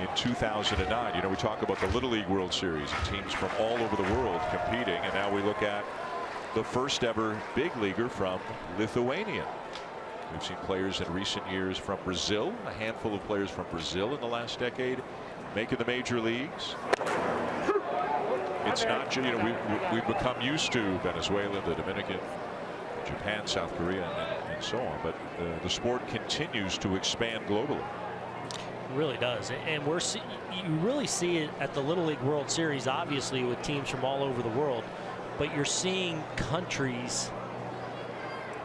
in 2009. You know, we talk about the Little League World Series and teams from all over the world competing, and now we look at the first ever big leaguer from Lithuania. We've seen players in recent years from Brazil, a handful of players from Brazil in the last decade making the major leagues. It's not, you know, we've become used to Venezuela, the Dominican, Japan, South Korea, and so on, but the sport continues to expand globally. It really does, and you really see it at the Little League World Series, obviously with teams from all over the world, but you're seeing countries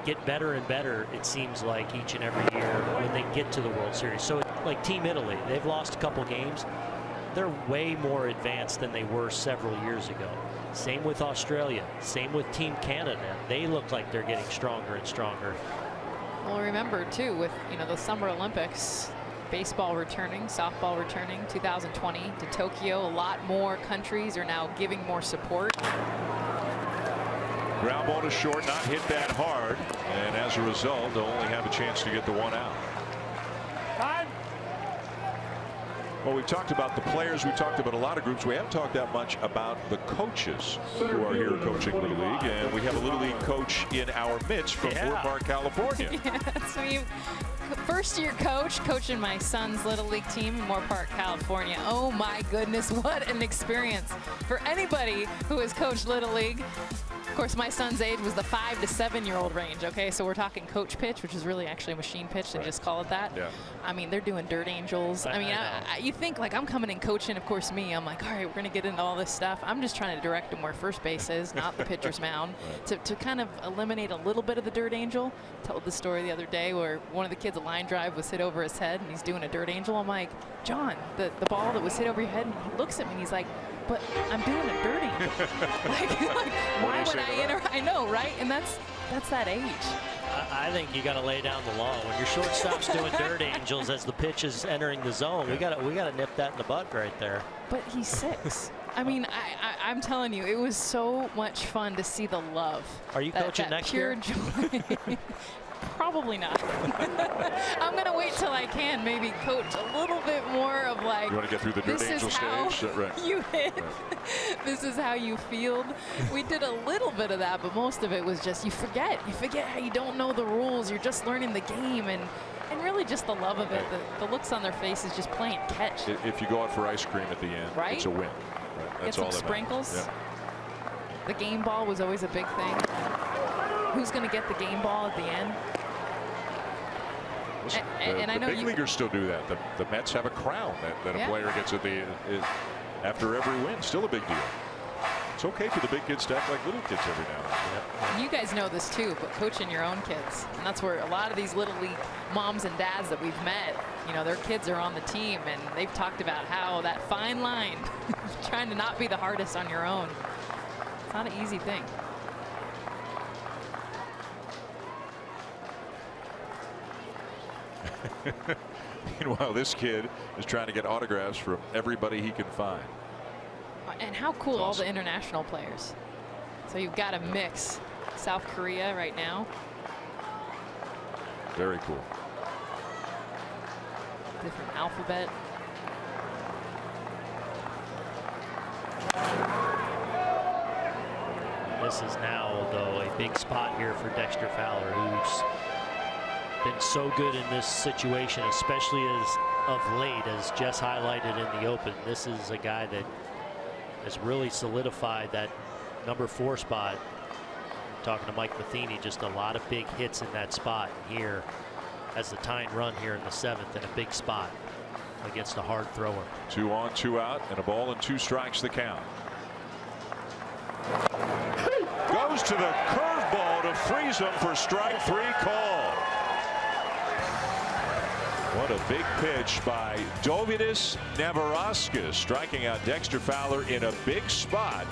get better and better, it seems like, each and every year when they get to the World Series. So like Team Italy, they've lost a couple games. They're way more advanced than they were several years ago. Same with Australia, same with Team Canada. They look like they're getting stronger and stronger. Well, remember too, with the Summer Olympics, baseball returning, softball returning, 2020 to Tokyo, a lot more countries are now giving more support. Ground ball to short, not hit that hard, and as a result, they'll only have a chance to get the one out. Time. Well, we've talked about the players, we've talked about a lot of groups. We haven't talked that much about the coaches who are here coaching Little League, and we have a Little League coach in our midst from Fort Park, California. So first-year coach, coaching my son's Little League team in Moore Park, California. Oh my goodness, what an experience for anybody who has coached Little League. Of course, my son's age was the 5 to 7-year-old range. Okay, so we're talking coach pitch, which is really actually machine pitch. They just call it that. Yeah. I mean, they're doing dirt angels. I mean, you think like I'm coming in coaching. Of course, me. I'm like, all right, we're gonna get into all this stuff. I'm just trying to direct them where first base is, not the pitcher's mound, to kind of eliminate a little bit of the dirt angel. I told the story the other day where one of the kids, a line drive was hit over his head, and he's doing a dirt angel. I'm like, John, the ball that was hit over your head, and he looks at me and he's like, but I'm doing a dirt angel. like why would I enter? I know, right? And that's that age. I think you got to lay down the law when your shortstop's doing dirt angels as the pitch is entering the zone. We got to nip that in the bud right there. But he's 6. I mean, I'm telling you, it was so much fun to see the love. Are you coaching next year? Joy. Probably not. I'm going to wait till I can maybe coach a little bit more of like, you want to get through the dirt angel stage? Right. You hit. Right. This is how you field. We did a little bit of that, but most of it was just you forget how you don't know the rules. You're just learning the game and really just the love of it. The looks on their faces just playing catch. If you go out for ice cream at the end, right? It's a win. Right. That's get all some that sprinkles. Yeah. The game ball was always a big thing. Who's going to get the game ball at the end? The big leaguers still do that. The Mets have a crown that a player gets after every win. Still a big deal. It's okay for the big kids to act like little kids every now and then. And you guys know this too, but coaching your own kids, and that's where a lot of these Little League moms and dads that we've met, their kids are on the team, and they've talked about how that fine line, trying to not be the hardest on your own, it's not an easy thing. Meanwhile, this kid is trying to get autographs from everybody he can find. And how cool all the international players. So you've got a mix. South Korea right now. Very cool. Different alphabet. This is now, though, a big spot here for Dexter Fowler, who's been so good in this situation, especially as of late, as Jess highlighted in the open. This is a guy that has really solidified that number 4 spot. I'm talking to Mike Matheny, just a lot of big hits in that spot. And here, as the tying run here in the 7th, in a big spot against a hard thrower. 2 on, 2 out, and a ball and 2 strikes the count. Goes to the curveball to freeze him for strike 3 call. What a big pitch by Dovydas Neverauskas, striking out Dexter Fowler in a big spot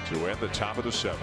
to end the top of the 7th.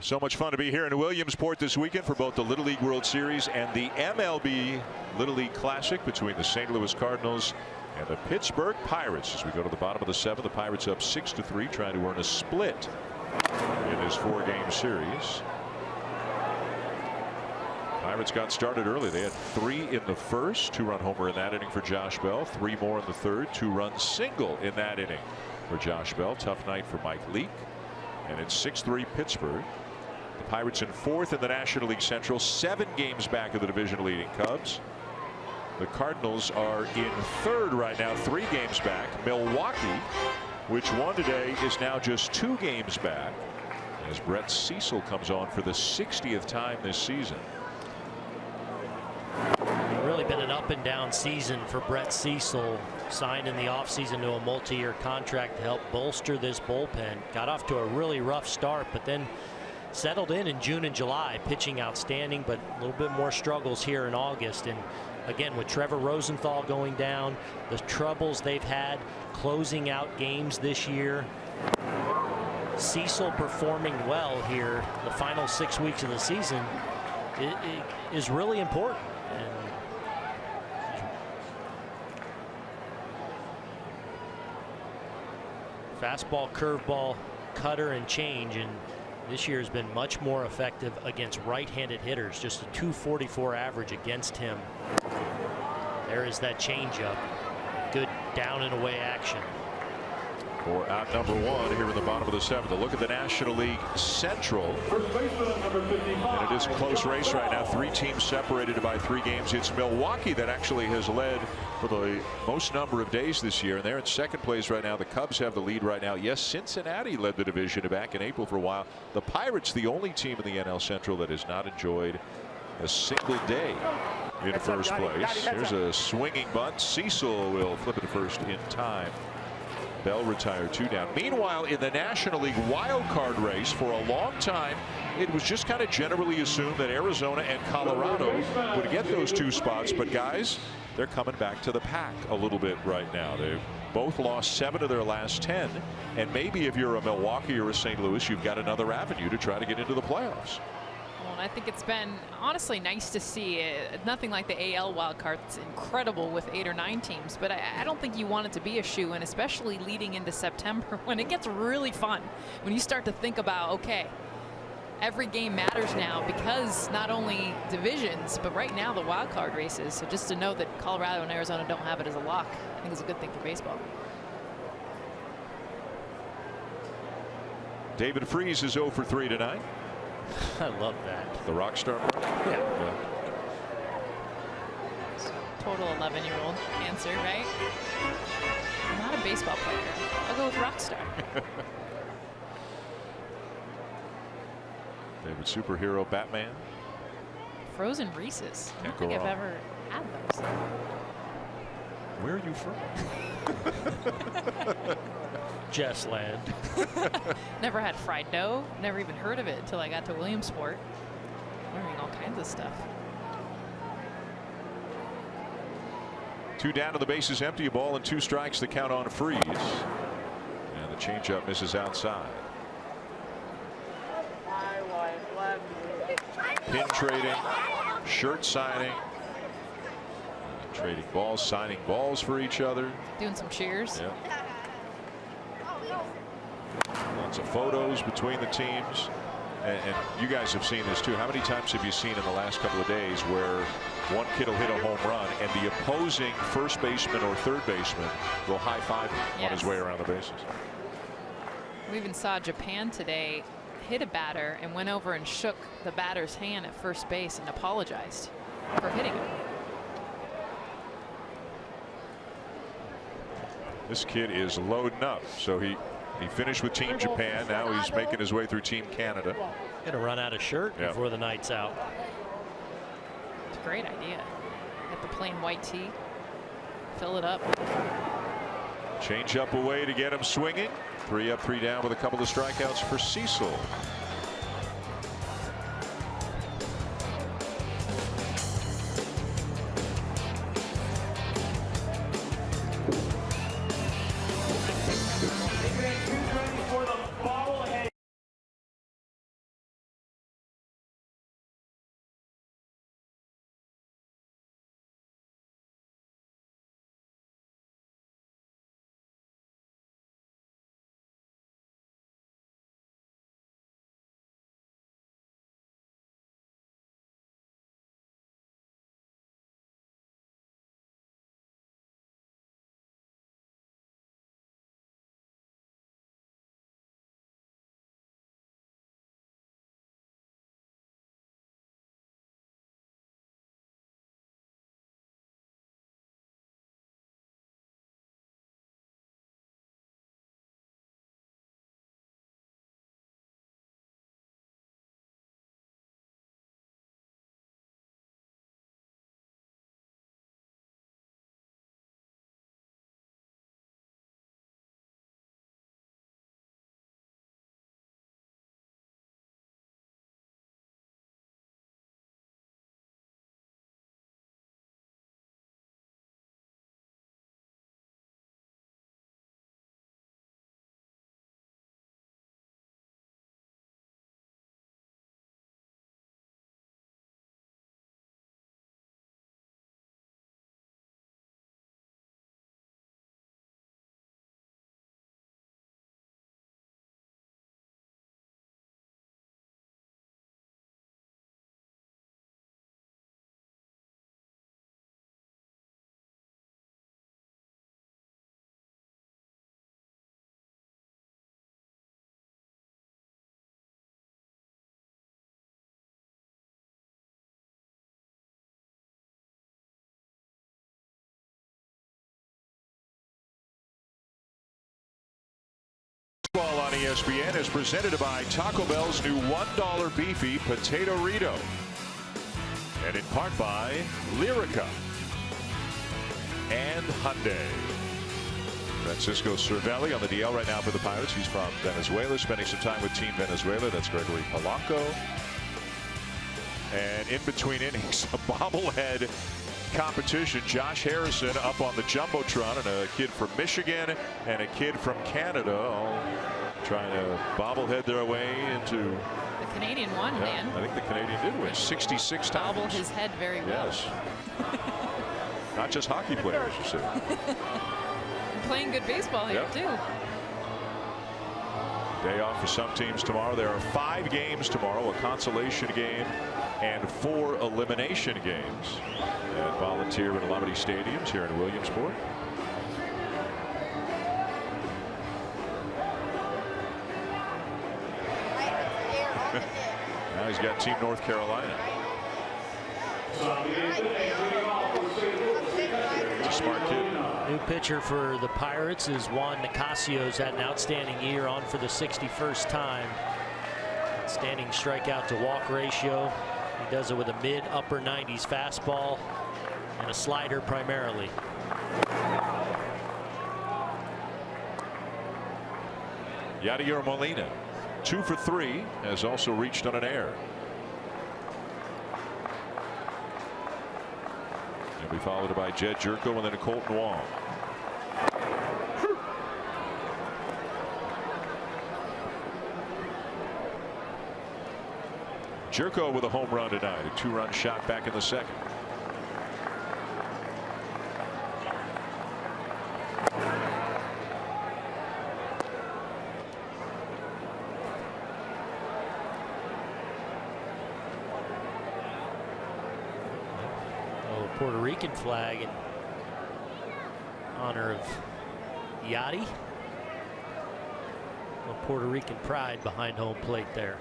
So much fun to be here in Williamsport this weekend for both the Little League World Series and the MLB Little League Classic between the St. Louis Cardinals and the Pittsburgh Pirates. As we go to the bottom of the 7th, the Pirates up 6-3, trying to earn a split in this 4-game series. Pirates got started early. They had 3 in the first, 2-run homer in that inning for Josh Bell, 3 more in the third, 2-run single in that inning for Josh Bell. Tough night for Mike Leake, and it's 6-3 Pittsburgh. The Pirates in 4th in the National League Central, 7 games back of the division leading Cubs. The Cardinals are in 3rd right now, 3 games back. Milwaukee, which won today, is now just 2 games back as Brett Cecil comes on for the 60th time this season. It's really been an up and down season for Brett Cecil. Signed in the offseason to a multi-year contract to help bolster this bullpen. Got off to a really rough start, but then settled in June and July, pitching outstanding, but a little bit more struggles here in August. And again, with Trevor Rosenthal going down, the troubles they've had closing out games this year, Cecil performing well here the final 6 weeks of the season it is really important. And Fastball, curveball, cutter, and change, and this year has been much more effective against right-handed hitters. Just a .244 average against him. There is that changeup. Good down and away action. For out number 1 here in the bottom of the 7th. A look at the National League Central. And it is a close race right now. 3 teams separated by 3 games. It's Milwaukee that actually has led for the most number of days this year, and they're in second place right now. The Cubs have the lead right now. Yes, Cincinnati led the division back in April for a while. The Pirates, the only team in the NL Central that has not enjoyed a single day in first place. Here's a swinging bunt. Cecil will flip it to first in time. Bell retired 2 down. Meanwhile, in the National League wild card race, for a long time, it was just kind of generally assumed that Arizona and Colorado would get those 2 spots. But guys, they're coming back to the pack a little bit right now. They've both lost 7 of their last 10. And maybe if you're a Milwaukee or a St. Louis, you've got another avenue to try to get into the playoffs. Well, and I think it's been honestly nice to see nothing like the AL wild card. It's incredible with 8 or 9 teams, but I don't think you want it to be a shoe-in, especially leading into September when it gets really fun. When you start to think about, okay, every game matters now because not only divisions, but right now the wild card races. So just to know that Colorado and Arizona don't have it as a lock, I think is a good thing for baseball. David Freese is 0 for 3 tonight. I love that. The rock star. Yeah. Total 11-year-old answer, right? I'm not a baseball player. I'll go with rock star. Favorite superhero, Batman. Frozen Reese's. I don't Can't think go I've wrong. ever had those. Where are you from? Jessland. Never had fried dough. Never even heard of it until I got to Williamsport. Learning all kinds of stuff. 2 down to the bases empty. A ball and 2 strikes. The count on Freeze. And the changeup misses outside. Pin trading, shirt signing, trading balls, signing balls for each other. Doing some cheers. Yeah. Lots of photos between the teams. And you guys have seen this too. How many times have you seen in the last couple of days where one kid will hit a home run and the opposing first baseman or third baseman will high-five him on his way around the bases? We even saw Japan today hit a batter and went over and shook the batter's hand at first base and apologized for hitting him. This kid is loading up. So he finished with Team Japan. Now he's making his way through Team Canada. Gonna run out of shirt before the night's out. It's a great idea. Get the plain white tee, fill it up. Change up away to get him swinging. 3 up, 3 down with a couple of strikeouts for Cecil. ESPN is presented by Taco Bell's new $1 beefy potato Rito. And in part by Lyrica and Hyundai. Francisco Cervelli on the DL right now for the Pirates. He's from Venezuela, spending some time with Team Venezuela. That's Gregory Polanco. And in between innings, a bobblehead competition. Josh Harrison up on the Jumbotron, and a kid from Michigan and a kid from Canada all trying to bobblehead their way into. The Canadian won, man. I think the Canadian did win 66 times. Bobbled his head very well. Yes. Not just hockey players, you see. Playing good baseball here, too. Day off for some teams tomorrow. There are 5 games tomorrow, a consolation game and 4 elimination games at Volunteer and Alameda Stadiums here in Williamsport. Now he's got Team North Carolina. He's a smart kid. New pitcher for the Pirates is Juan Nicasio's had an outstanding year, on for the 61st time. Outstanding strikeout to walk ratio. He does it with a mid-upper 90s fastball and a slider primarily. Yadier Molina, 2 for 3, has also reached on an error. He'll be followed by Jed Jerko and then a Colton Wong. Jerko with a home run tonight, a 2-run shot back in the second. Puerto Rican flag in honor of Yachty. Puerto Rican pride behind home plate there.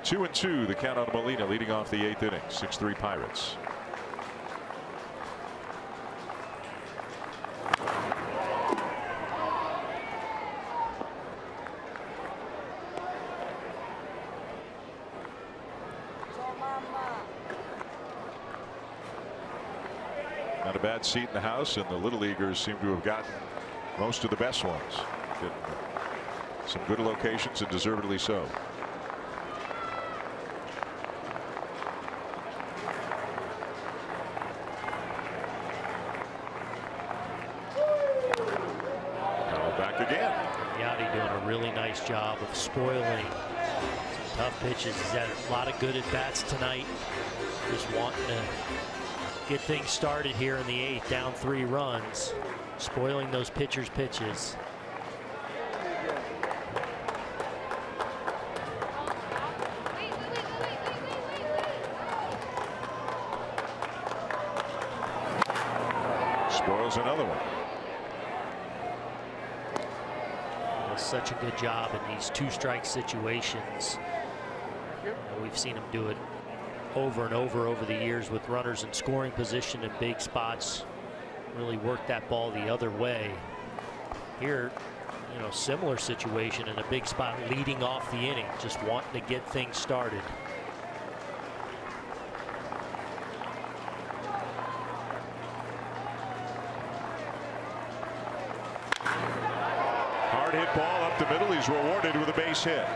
Two and 2, the count on Molina, leading off the 8th inning. 6-3 Pirates. Not a bad seat in the house, and the Little Leaguers seem to have gotten most of the best ones. Getting some good locations, and deservedly so. Job of spoiling some tough pitches. He's had a lot of good at bats tonight. Just wanting to get things started here in the 8th, down 3 runs, spoiling those pitchers' pitches. Spoils another one. Such a good job in these 2-strike situations. We've seen him do it over and over the years with runners in scoring position in big spots. Really work that ball the other way. Here, similar situation in a big spot leading off the inning, just wanting to get things started. Hit ball up the middle. He's rewarded with a base hit.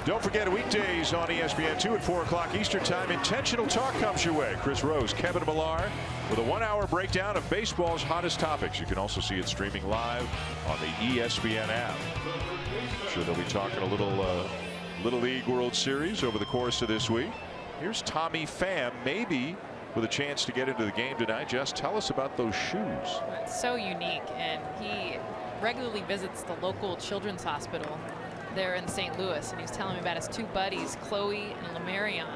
Don't forget, weekdays on ESPN 2 at 4 o'clock Eastern Time, Intentional Talk comes your way. Chris Rose, Kevin Millar with a 1-hour breakdown of baseball's hottest topics. You can also see it streaming live on the ESPN app. I'm sure they'll be talking a Little League World Series over the course of this week. Here's Tommy Pham, maybe with a chance to get into the game tonight. Just tell us about those shoes. It's so unique, and he regularly visits the local children's hospital there in St. Louis, and he's telling me about his 2 buddies, Chloe and Lamarion,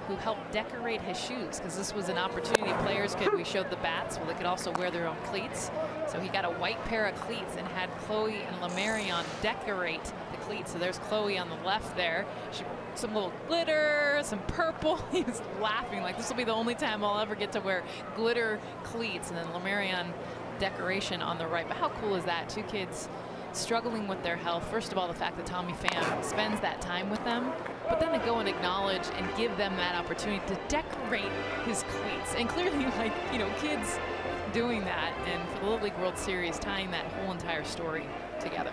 who helped decorate his shoes, because this was an opportunity players could, we showed the bats, well, they could also wear their own cleats. So he got a white pair of cleats and had Chloe and Lemarion decorate the cleats. So there's Chloe on the left there. She, some little glitter, some purple. He was laughing like this will be the only time I'll ever get to wear glitter cleats. And then Lemarion decoration on the right. But how cool is that? Two kids struggling with their health. First of all, the fact that Tommy Pham spends that time with them, but then to go and acknowledge and give them that opportunity to decorate his cleats. And clearly, like, you know, kids doing that, and for the Little League World Series, tying that whole entire story together.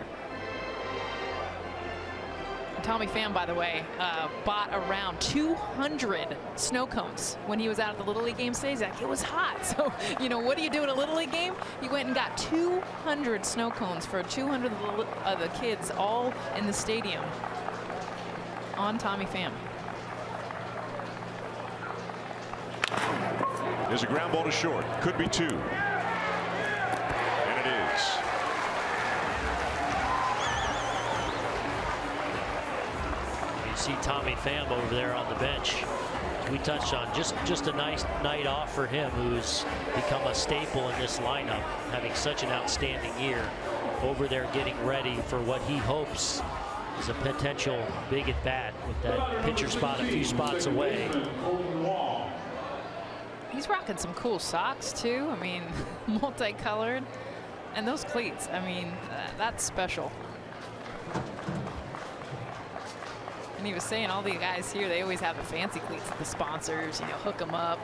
Tommy Pham, by the way, bought around 200 snow cones when he was out at the Little League game today. He's like, it was hot. So, you know, what do you do at a Little League game? He went and got 200 snow cones for 200 of the kids all in the stadium on Tommy Pham. There's a ground ball to short. Could be two. And it is. You see Tommy Pham over there on the bench. As we touched on, just a nice night off for him, who's become a staple in this lineup, having such an outstanding year. Over there getting ready for what he hopes is a potential big at bat with that pitcher spot a few spots away. He's rocking some cool socks too. I mean, multicolored, and those cleats. I mean, that's special. And he was saying all the guys here, they always have the fancy cleats, the sponsors, you know, hook them up.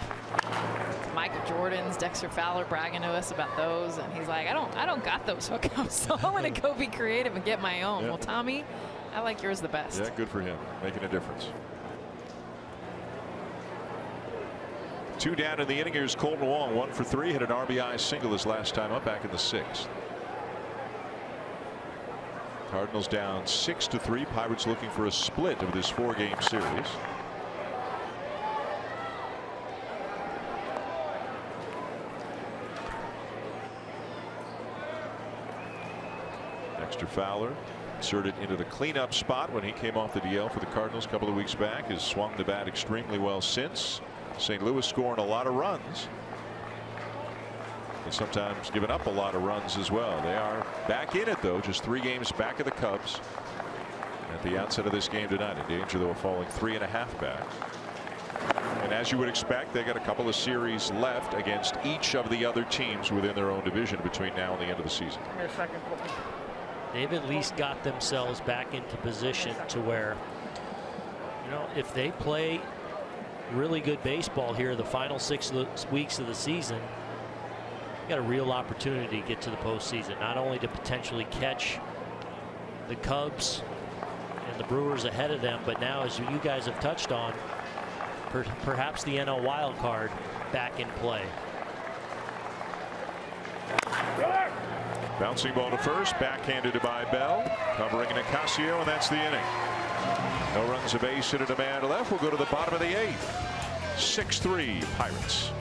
Michael Jordan's, Dexter Fowler bragging to us about those, and he's like, I don't got those hookups, so I'm gonna go be creative and get my own. Yep. Well, Tommy, I like yours the best. Yeah, good for him, making a difference. Two down in the inning. Here's Colton Wong, 1 for 3, hit an RBI single his last time up back in the 6th. Cardinals down 6-3. Pirates looking for a split of this 4-game series. Dexter Fowler inserted into the cleanup spot when he came off the DL for the Cardinals a couple of weeks back. Has swung the bat extremely well since. St. Louis scoring a lot of runs, but sometimes giving up a lot of runs as well. They are back in it, though, just 3 games back of the Cubs at the outset of this game tonight. In danger, though, of falling 3.5 back. And as you would expect, they got a couple of series left against each of the other teams within their own division between now and the end of the season. They've at least got themselves back into position to where, you know, if they play really good baseball here the final 6 weeks of the season, got a real opportunity to get to the postseason, not only to potentially catch the Cubs and the Brewers ahead of them, but now, as you guys have touched on, perhaps the NL wild card back in play. Bouncing ball to first, backhanded by Bell, covering Nicasio, and that's the inning. No runs, a base hit, and a man left. We'll go to the bottom of the 8th. 6-3 Pirates.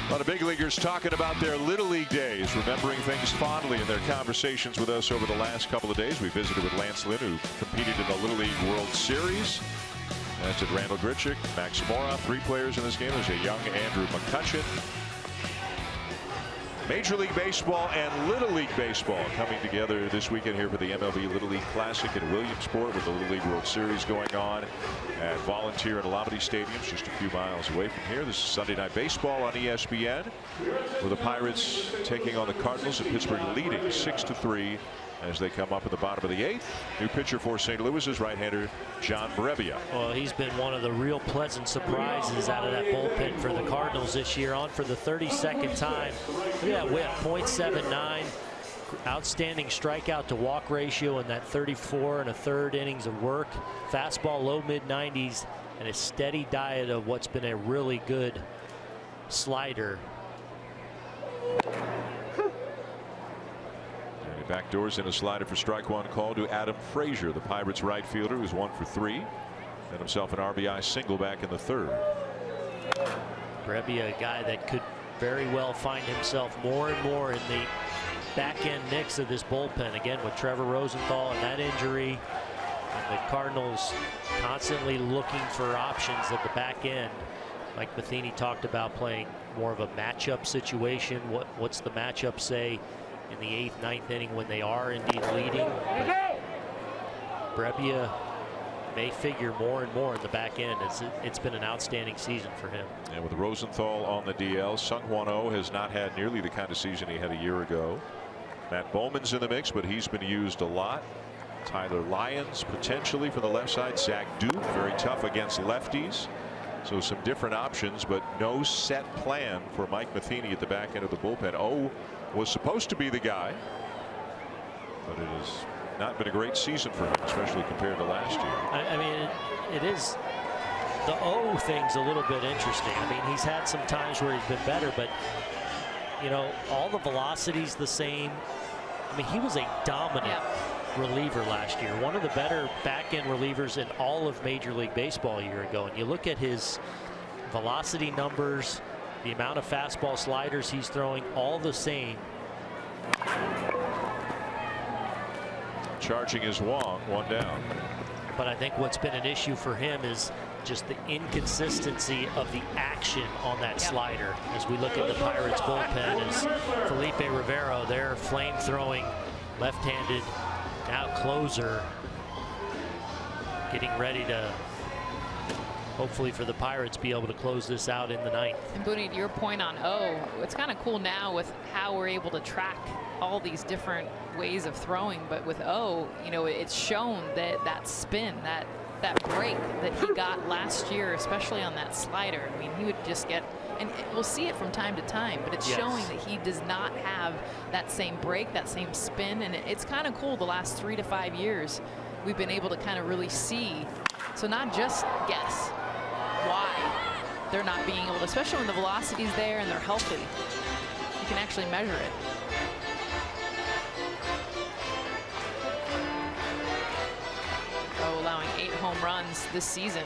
A lot of big leaguers talking about their Little League days, remembering things fondly in their conversations with us over the last couple of days. We visited with Lance Lynn, who competed in the Little League World Series. As did Randall Grichuk, Max Mora, 3 players in this game. There's a young Andrew McCutcheon. Major League Baseball and Little League Baseball coming together this weekend here for the MLB Little League Classic in Williamsport, with the Little League World Series going on at Volunteer and Alameda Stadiums, just a few miles away from here. This is Sunday Night Baseball on ESPN, with the Pirates taking on the Cardinals, and Pittsburgh leading 6-3 as they come up at the bottom of the 8th. New pitcher for St. Louis is right-hander John Brebbia. Well, he's been one of the real pleasant surprises out of that bullpen for the Cardinals this year, on for the 32nd time. Look at that whip, .79. Outstanding strikeout to walk ratio in that 34 1/3 innings of work. Fastball low mid-90s, and a steady diet of what's been a really good slider. Backdoors in a slider for strike one, call to Adam Frazier, the Pirates right fielder, who's 1 for 3. And himself an RBI single back in the 3rd. Brebbia, a guy that could very well find himself more and more in the back end mix of this bullpen. Again, with Trevor Rosenthal and that injury, and the Cardinals constantly looking for options at the back end. Mike Matheny talked about playing more of a matchup situation. What's the matchup say in the 8th, 9th inning when they are indeed leading? Brebbia may figure more and more in the back end. It's been an outstanding season for him. And with Rosenthal on the DL, Sung-Hwan Oh has not had nearly the kind of season he had a year ago. Matt Bowman's in the mix, but he's been used a lot. Tyler Lyons potentially for the left side. Zach Duke, very tough against lefties. So some different options, but no set plan for Mike Matheny at the back end of the bullpen. Oh was supposed to be the guy, but it has not been a great season for him, especially compared to last year. I mean, it is, the O thing's a little bit interesting. I mean, he's had some times where he's been better, but you know, all the velocity's the same. I mean, he was a dominant reliever last year, one of the better back end relievers in all of Major League Baseball a year ago. And you look at his velocity numbers, the amount of fastball sliders he's throwing, all the same. Charging is Wong, 1 down. But I think what's been an issue for him is just the inconsistency of the action on that slider. As we look at the Pirates bullpen, as Felipe Rivero, their flame-throwing left-handed now closer, getting ready to, hopefully for the Pirates, be able to close this out in the 9th. And Booney, to your point on O, it's kind of cool now with how we're able to track all these different ways of throwing, but with O, you know, it's shown that that spin, that break that he got last year, especially on that slider. I mean, he would just get, and we'll see it from time to time, but it's showing that he does not have that same break, that same spin, and it's kind of cool. The last 3 to 5 years, we've been able to kind of really see. So not just guess why they're not being able to, especially when the velocity's there and they're healthy. You can actually measure it. Oh, allowing 8 home runs this season.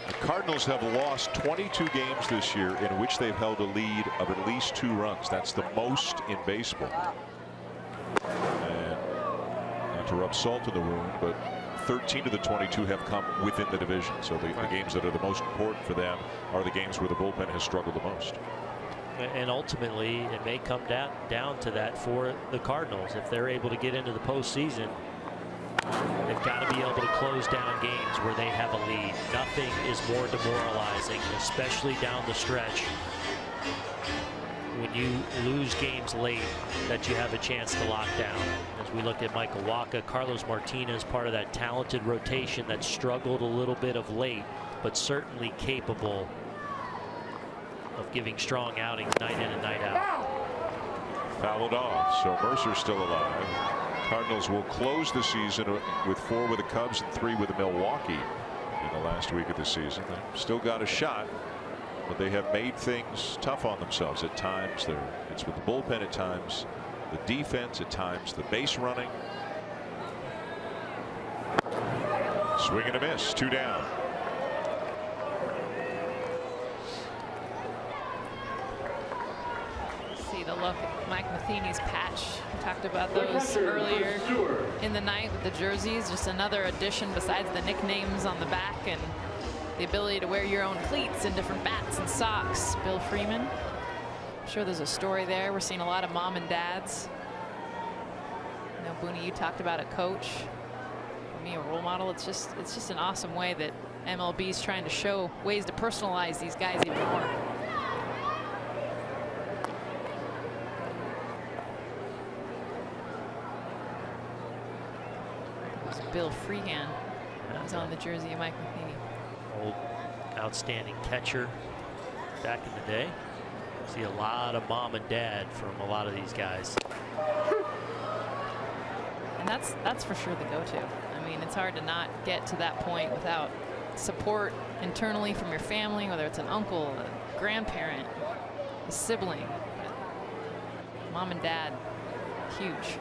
The Cardinals have lost 22 games this year in which they've held a lead of at least 2 runs. That's the most in baseball. And not to rub salt in the wound, but 13 of the 22 have come within the division. So the games that are the most important for them are the games where the bullpen has struggled the most. And ultimately, it may come down to that for the Cardinals. If they're able to get into the postseason, they've got to be able to close down games where they have a lead. Nothing is more demoralizing, especially down the stretch, when you lose games late that you have a chance to lock down. As we look at Michael Wacha, Carlos Martinez, part of that talented rotation that struggled a little bit of late, but certainly capable of giving strong outings night in and night out. Fouled off, so Mercer's still alive. Cardinals will close the season with 4 with the Cubs and 3 with the Milwaukee in the last week of the season. They've still got a shot, but they have made things tough on themselves at times. It's with the bullpen at times, the defense at times, the base running. Swing and a miss, 2 down. Matheny's patch. We talked about those earlier in the night with the jerseys. Just another addition besides the nicknames on the back and the ability to wear your own cleats and different bats and socks. Bill Freeman. I'm sure there's a story there. We're seeing a lot of mom and dads. You know, Booney, you talked about a coach. For me, a role model. It's just an awesome way that MLB is trying to show ways to personalize these guys even more. Bill Freehan is on the jersey of Mike Matheny. Old outstanding catcher back in the day. See a lot of mom and dad from a lot of these guys. And that's for sure the go-to. I mean, it's hard to not get to that point without support internally from your family, whether it's an uncle, a grandparent, a sibling. Mom and dad, huge.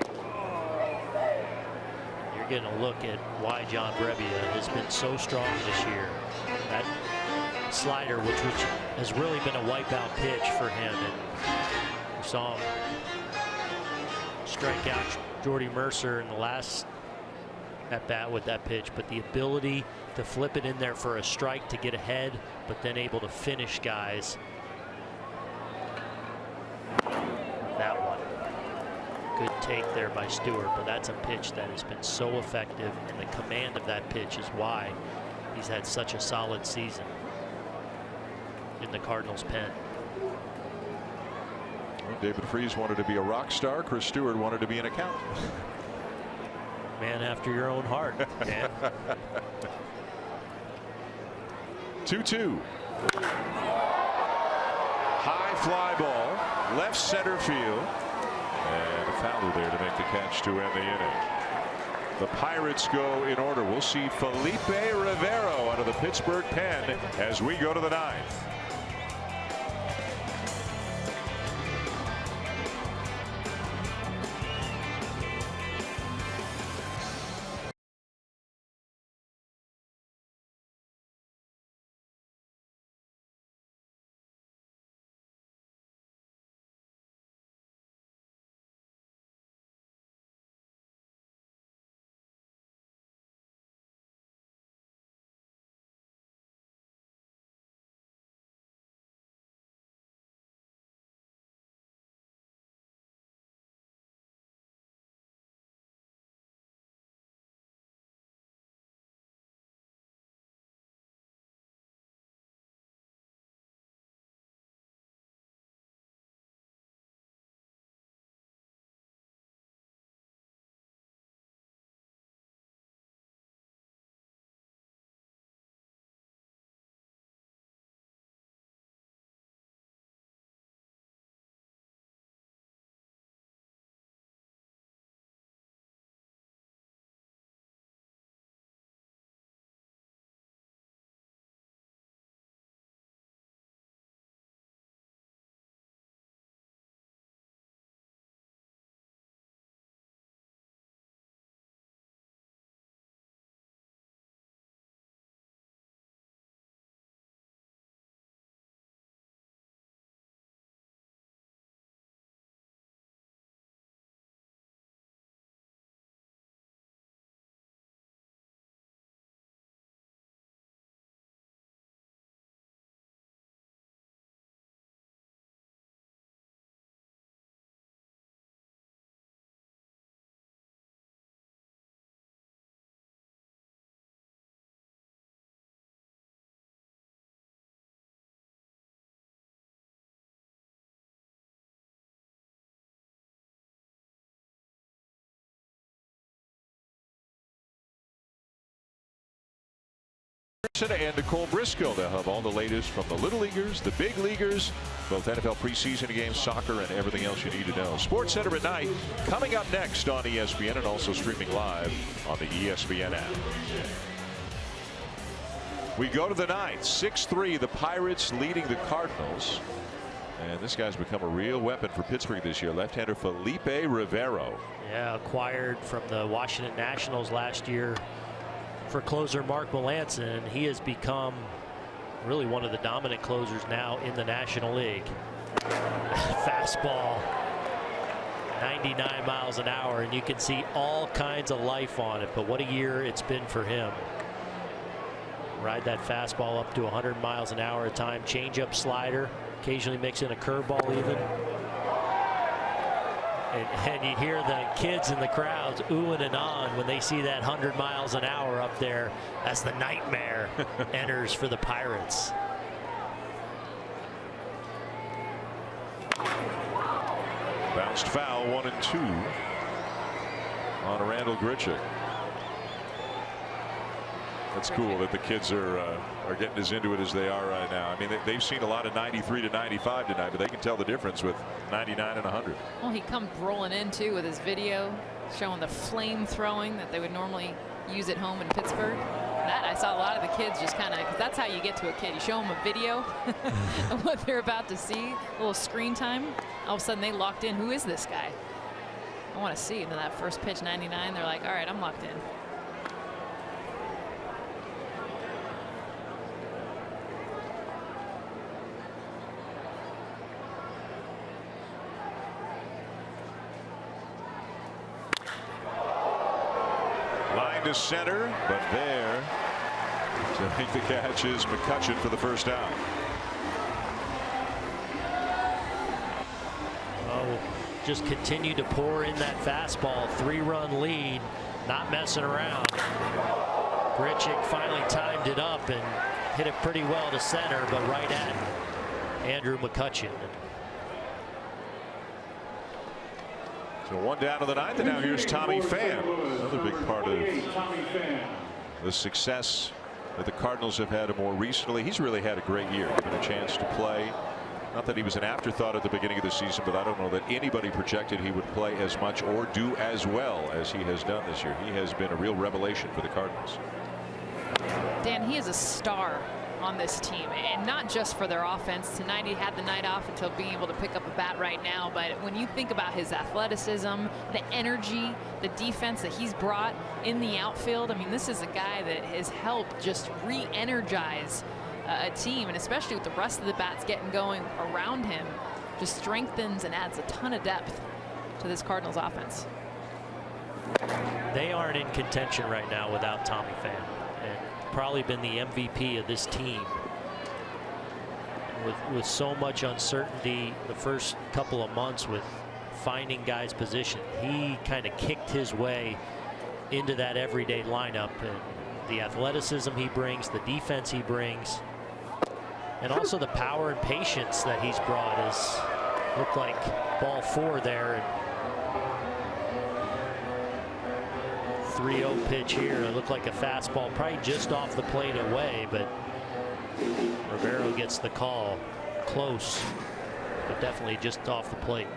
You're getting a look at why John Brebbia has been so strong this year. That slider, which has really been a wipeout pitch for him, and we saw him strike out Jordy Mercer in the last at bat with that pitch, but the ability to flip it in there for a strike to get ahead, but then able to finish guys. That one. Good take there by Stewart, but that's a pitch that has been so effective, and the command of that pitch is why he's had such a solid season in the Cardinals pen. Well, David Freese wanted to be a rock star. Chris Stewart wanted to be an accountant. Man after your own heart, man. 2-2. High fly ball, left center field. And a Fowler there to make the catch to end the inning. The Pirates go in order. We'll see Felipe Rivero out of the Pittsburgh pen as we go to the ninth. And Nicole Briscoe. They'll have all the latest from the little leaguers, the big leaguers, both NFL preseason games, soccer, and everything else you need to know. Sports Center at night coming up next on ESPN and also streaming live on the ESPN app. We go to the ninth. 6-3, the Pirates leading the Cardinals. And this guy's become a real weapon for Pittsburgh this year. Left-hander Felipe Rivero. Yeah, acquired from the Washington Nationals last year for closer Mark Melancon. He has become really one of the dominant closers now in the National League. Fastball 99 miles an hour, and you can see all kinds of life on it. But what a year it's been for him. Ride that fastball up to 100 miles an hour a time. Change up slider. Occasionally mix in a curveball even. And you hear the kids in the crowds oohing and ahhing when they see that 100 miles an hour up there as the nightmare enters for the Pirates. Bounced foul, 1-2 on Randall Grichuk. That's cool that the kids are getting as into it as they are right now. I mean, they've seen a lot of 93 to 95 tonight, but they can tell the difference with 99 and 100. Well, he comes rolling in too with his video showing the flame throwing that they would normally use at home in Pittsburgh. That I saw a lot of the kids just kind of, because that's how you get to a kid. You show them a video of what they're about to see, a little screen time. All of a sudden they locked in. Who is this guy? I want to see. And then that first pitch, 99, they're like, all right, I'm locked in. To center, but there to make the catch is McCutchen for the first down. Oh, just continue to pour in that fastball. 3-run lead, not messing around. Grichuk finally timed it up and hit it pretty well to center, but right at Andrew McCutchen. So one down to the ninth, and now here's Tommy Pham. Another big part of the success that the Cardinals have had more recently. He's really had a great year, given a chance to play. Not that he was an afterthought at the beginning of the season, but I don't know that anybody projected he would play as much or do as well as he has done this year. He has been a real revelation for the Cardinals. Dan, he is a star on this team, and not just for their offense. Tonight he had the night off until being able to pick up a bat right now, but when you think about his athleticism, the energy, the defense that he's brought in the outfield, I mean, this is a guy that has helped just re-energize a team, and especially with the rest of the bats getting going around him, just strengthens and adds a ton of depth to this Cardinals offense. They aren't in contention right now without Tommy Pham. Probably been the MVP of this team. With so much uncertainty the first couple of months with finding guys' position, he kind of kicked his way into that everyday lineup, and the athleticism he brings, the defense he brings, and also the power and patience that he's brought. Is looked like ball 4 there. And 3-0 pitch here. It looked like a fastball, probably just off the plate away, but Rivero gets the call. Close, but definitely just off the plate.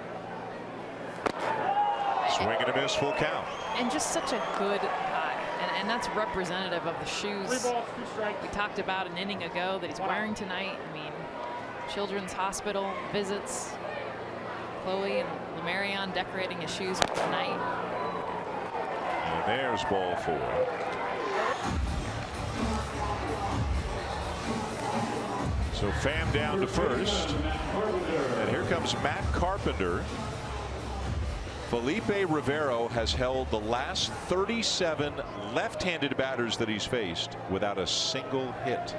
Swing and a miss, full count. And just such a good guy, and that's representative of the shoes we talked about an inning ago that he's wearing tonight. I mean, Children's Hospital visits, Chloe and Lemarion decorating his shoes for tonight. And there's ball 4. So Pham down to first. And here comes Matt Carpenter. Felipe Rivero has held the last 37 left-handed batters that he's faced without a single hit.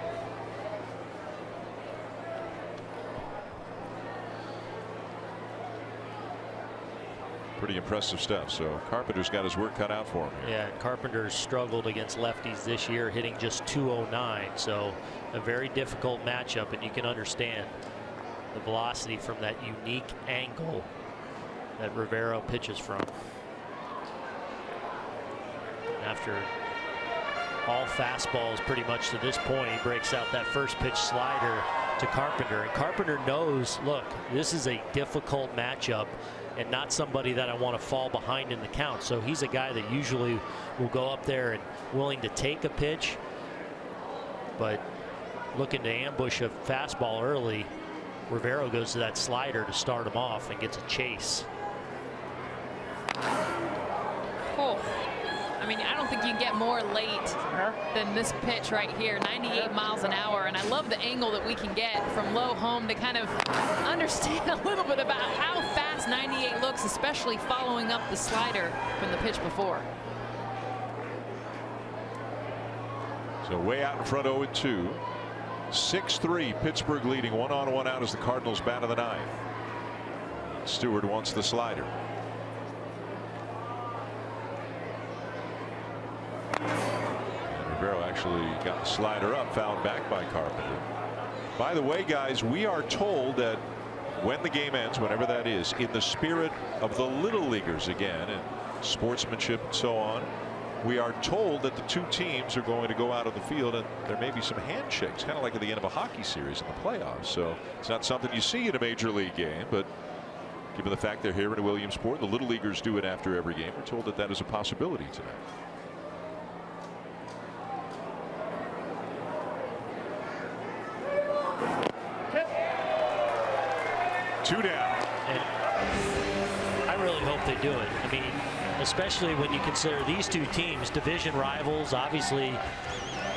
Pretty impressive stuff. So Carpenter's got his work cut out for him here. Yeah, Carpenter's struggled against lefties this year, hitting just .209. So a very difficult matchup, and you can understand the velocity from that unique angle that Rivero pitches from. After all fastballs pretty much to this point, he breaks out that first pitch slider to Carpenter, and Carpenter knows, look, this is a difficult matchup and not somebody that I want to fall behind in the count. So he's a guy that usually will go up there and willing to take a pitch, but looking to ambush a fastball early. Rivero goes to that slider to start him off and gets a chase. Oh, I mean, I don't think you can get more late than this pitch right here, 98 miles an hour. And I love the angle that we can get from low home to kind of understand a little bit about how fast 98 looks, especially following up the slider from the pitch before. So way out in front, 0-2. 6-3, Pittsburgh leading, 1-on-1 out as the Cardinals bat of the ninth. Stewart wants the slider. And Rivera actually got the slider up, fouled back by Carpenter. By the way, guys, we are told that when the game ends, whenever that is, in the spirit of the little leaguers again and sportsmanship and so on, we are told that the two teams are going to go out of the field and there may be some handshakes, kind of like at the end of a hockey series in the playoffs. So it's not something you see in a major league game, but given the fact they're here in Williamsport, the little leaguers do it after every game. We're told that that is a possibility tonight. Two down. And I really hope they do it. I mean, especially when you consider these two teams, division rivals, obviously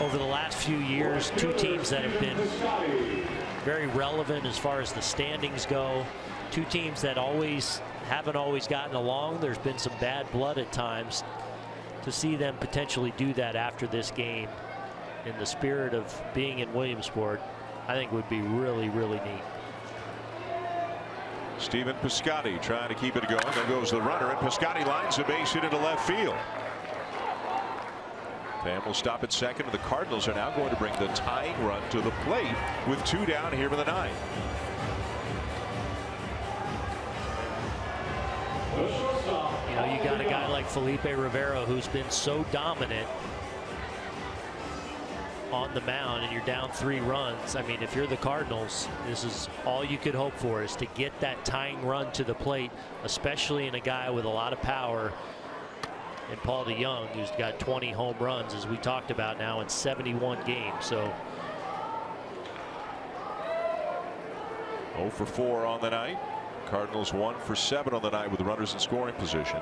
over the last few years, two teams that have been very relevant as far as the standings go, two teams that haven't always gotten along. There's been some bad blood at times. To see them potentially do that after this game in the spirit of being in Williamsport, I think would be really, really neat. Stephen Piscotty trying to keep it going. There goes the runner, and Piscotty lines a base hit into left field. Pham will stop at second, and the Cardinals are now going to bring the tying run to the plate with two down here in the ninth. You know, you got a guy like Felipe Rivera who's been so dominant on the mound, and you're down 3 runs. I mean, if you're the Cardinals, this is all you could hope for, is to get that tying run to the plate, especially in a guy with a lot of power in Paul DeJong, who's got 20 home runs, as we talked about, now in 71 games. So 0 for 4 on the night. Cardinals 1 for 7 on the night with runners in scoring position.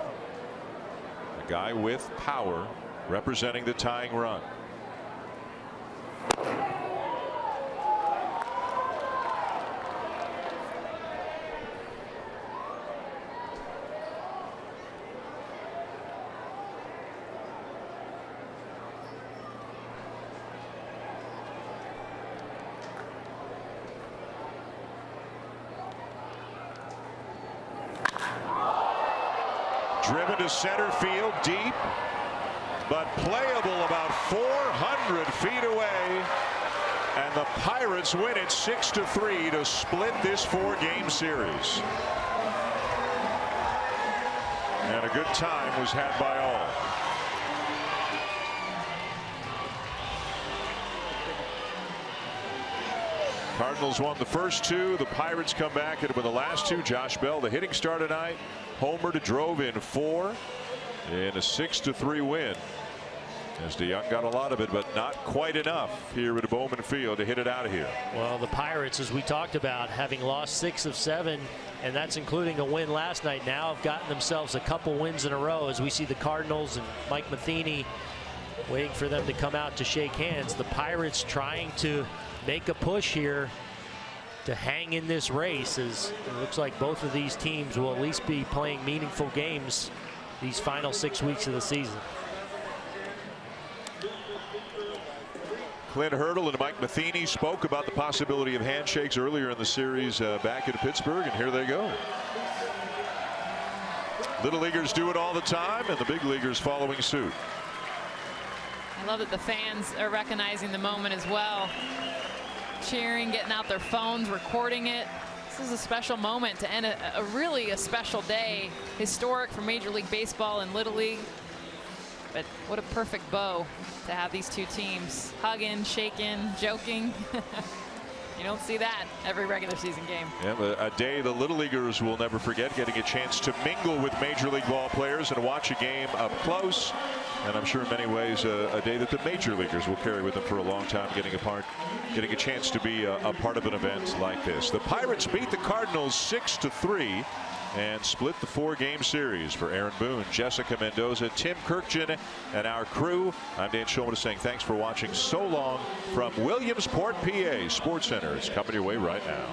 A guy with power representing the tying run. Driven to center field deep, but playable about 400 feet away. And the Pirates win it 6-3 to split this 4-game series. And a good time was had by all. Cardinals won the first 2. The Pirates come back and win the last 2. Josh Bell, the hitting star tonight, homered, drove in 4 in a 6-3 win. As DeJong got a lot of it, but not quite enough here at Bowman Field to hit it out of here. Well, the Pirates, as we talked about, having lost 6 of 7, and that's including a win last night, now have gotten themselves a couple wins in a row, as we see the Cardinals and Mike Matheny waiting for them to come out to shake hands. The Pirates trying to make a push here to hang in this race, as it looks like both of these teams will at least be playing meaningful games these final 6 weeks of the season. Clint Hurdle and Mike Matheny spoke about the possibility of handshakes earlier in the series back in Pittsburgh, and here they go. Little leaguers do it all the time, and the big leaguers following suit. I love that the fans are recognizing the moment as well. Cheering, getting out their phones, recording it. This is a special moment to end a really special day. Historic for Major League Baseball and Little League. But what a perfect bow to have these two teams hugging, shaking, joking. You don't see that every regular season game. Yeah, a day the Little Leaguers will never forget, getting a chance to mingle with Major League ball players and watch a game up close. And I'm sure in many ways a day that the Major Leaguers will carry with them for a long time, getting a chance to be a part of an event like this. The Pirates beat the Cardinals 6-3 and split the 4-game series. For Aaron Boone, Jessica Mendoza, Tim Kirkjian, and our crew, I'm Dan Shulman saying thanks for watching so long from Williamsport, PA. Sports Center is coming your way right now.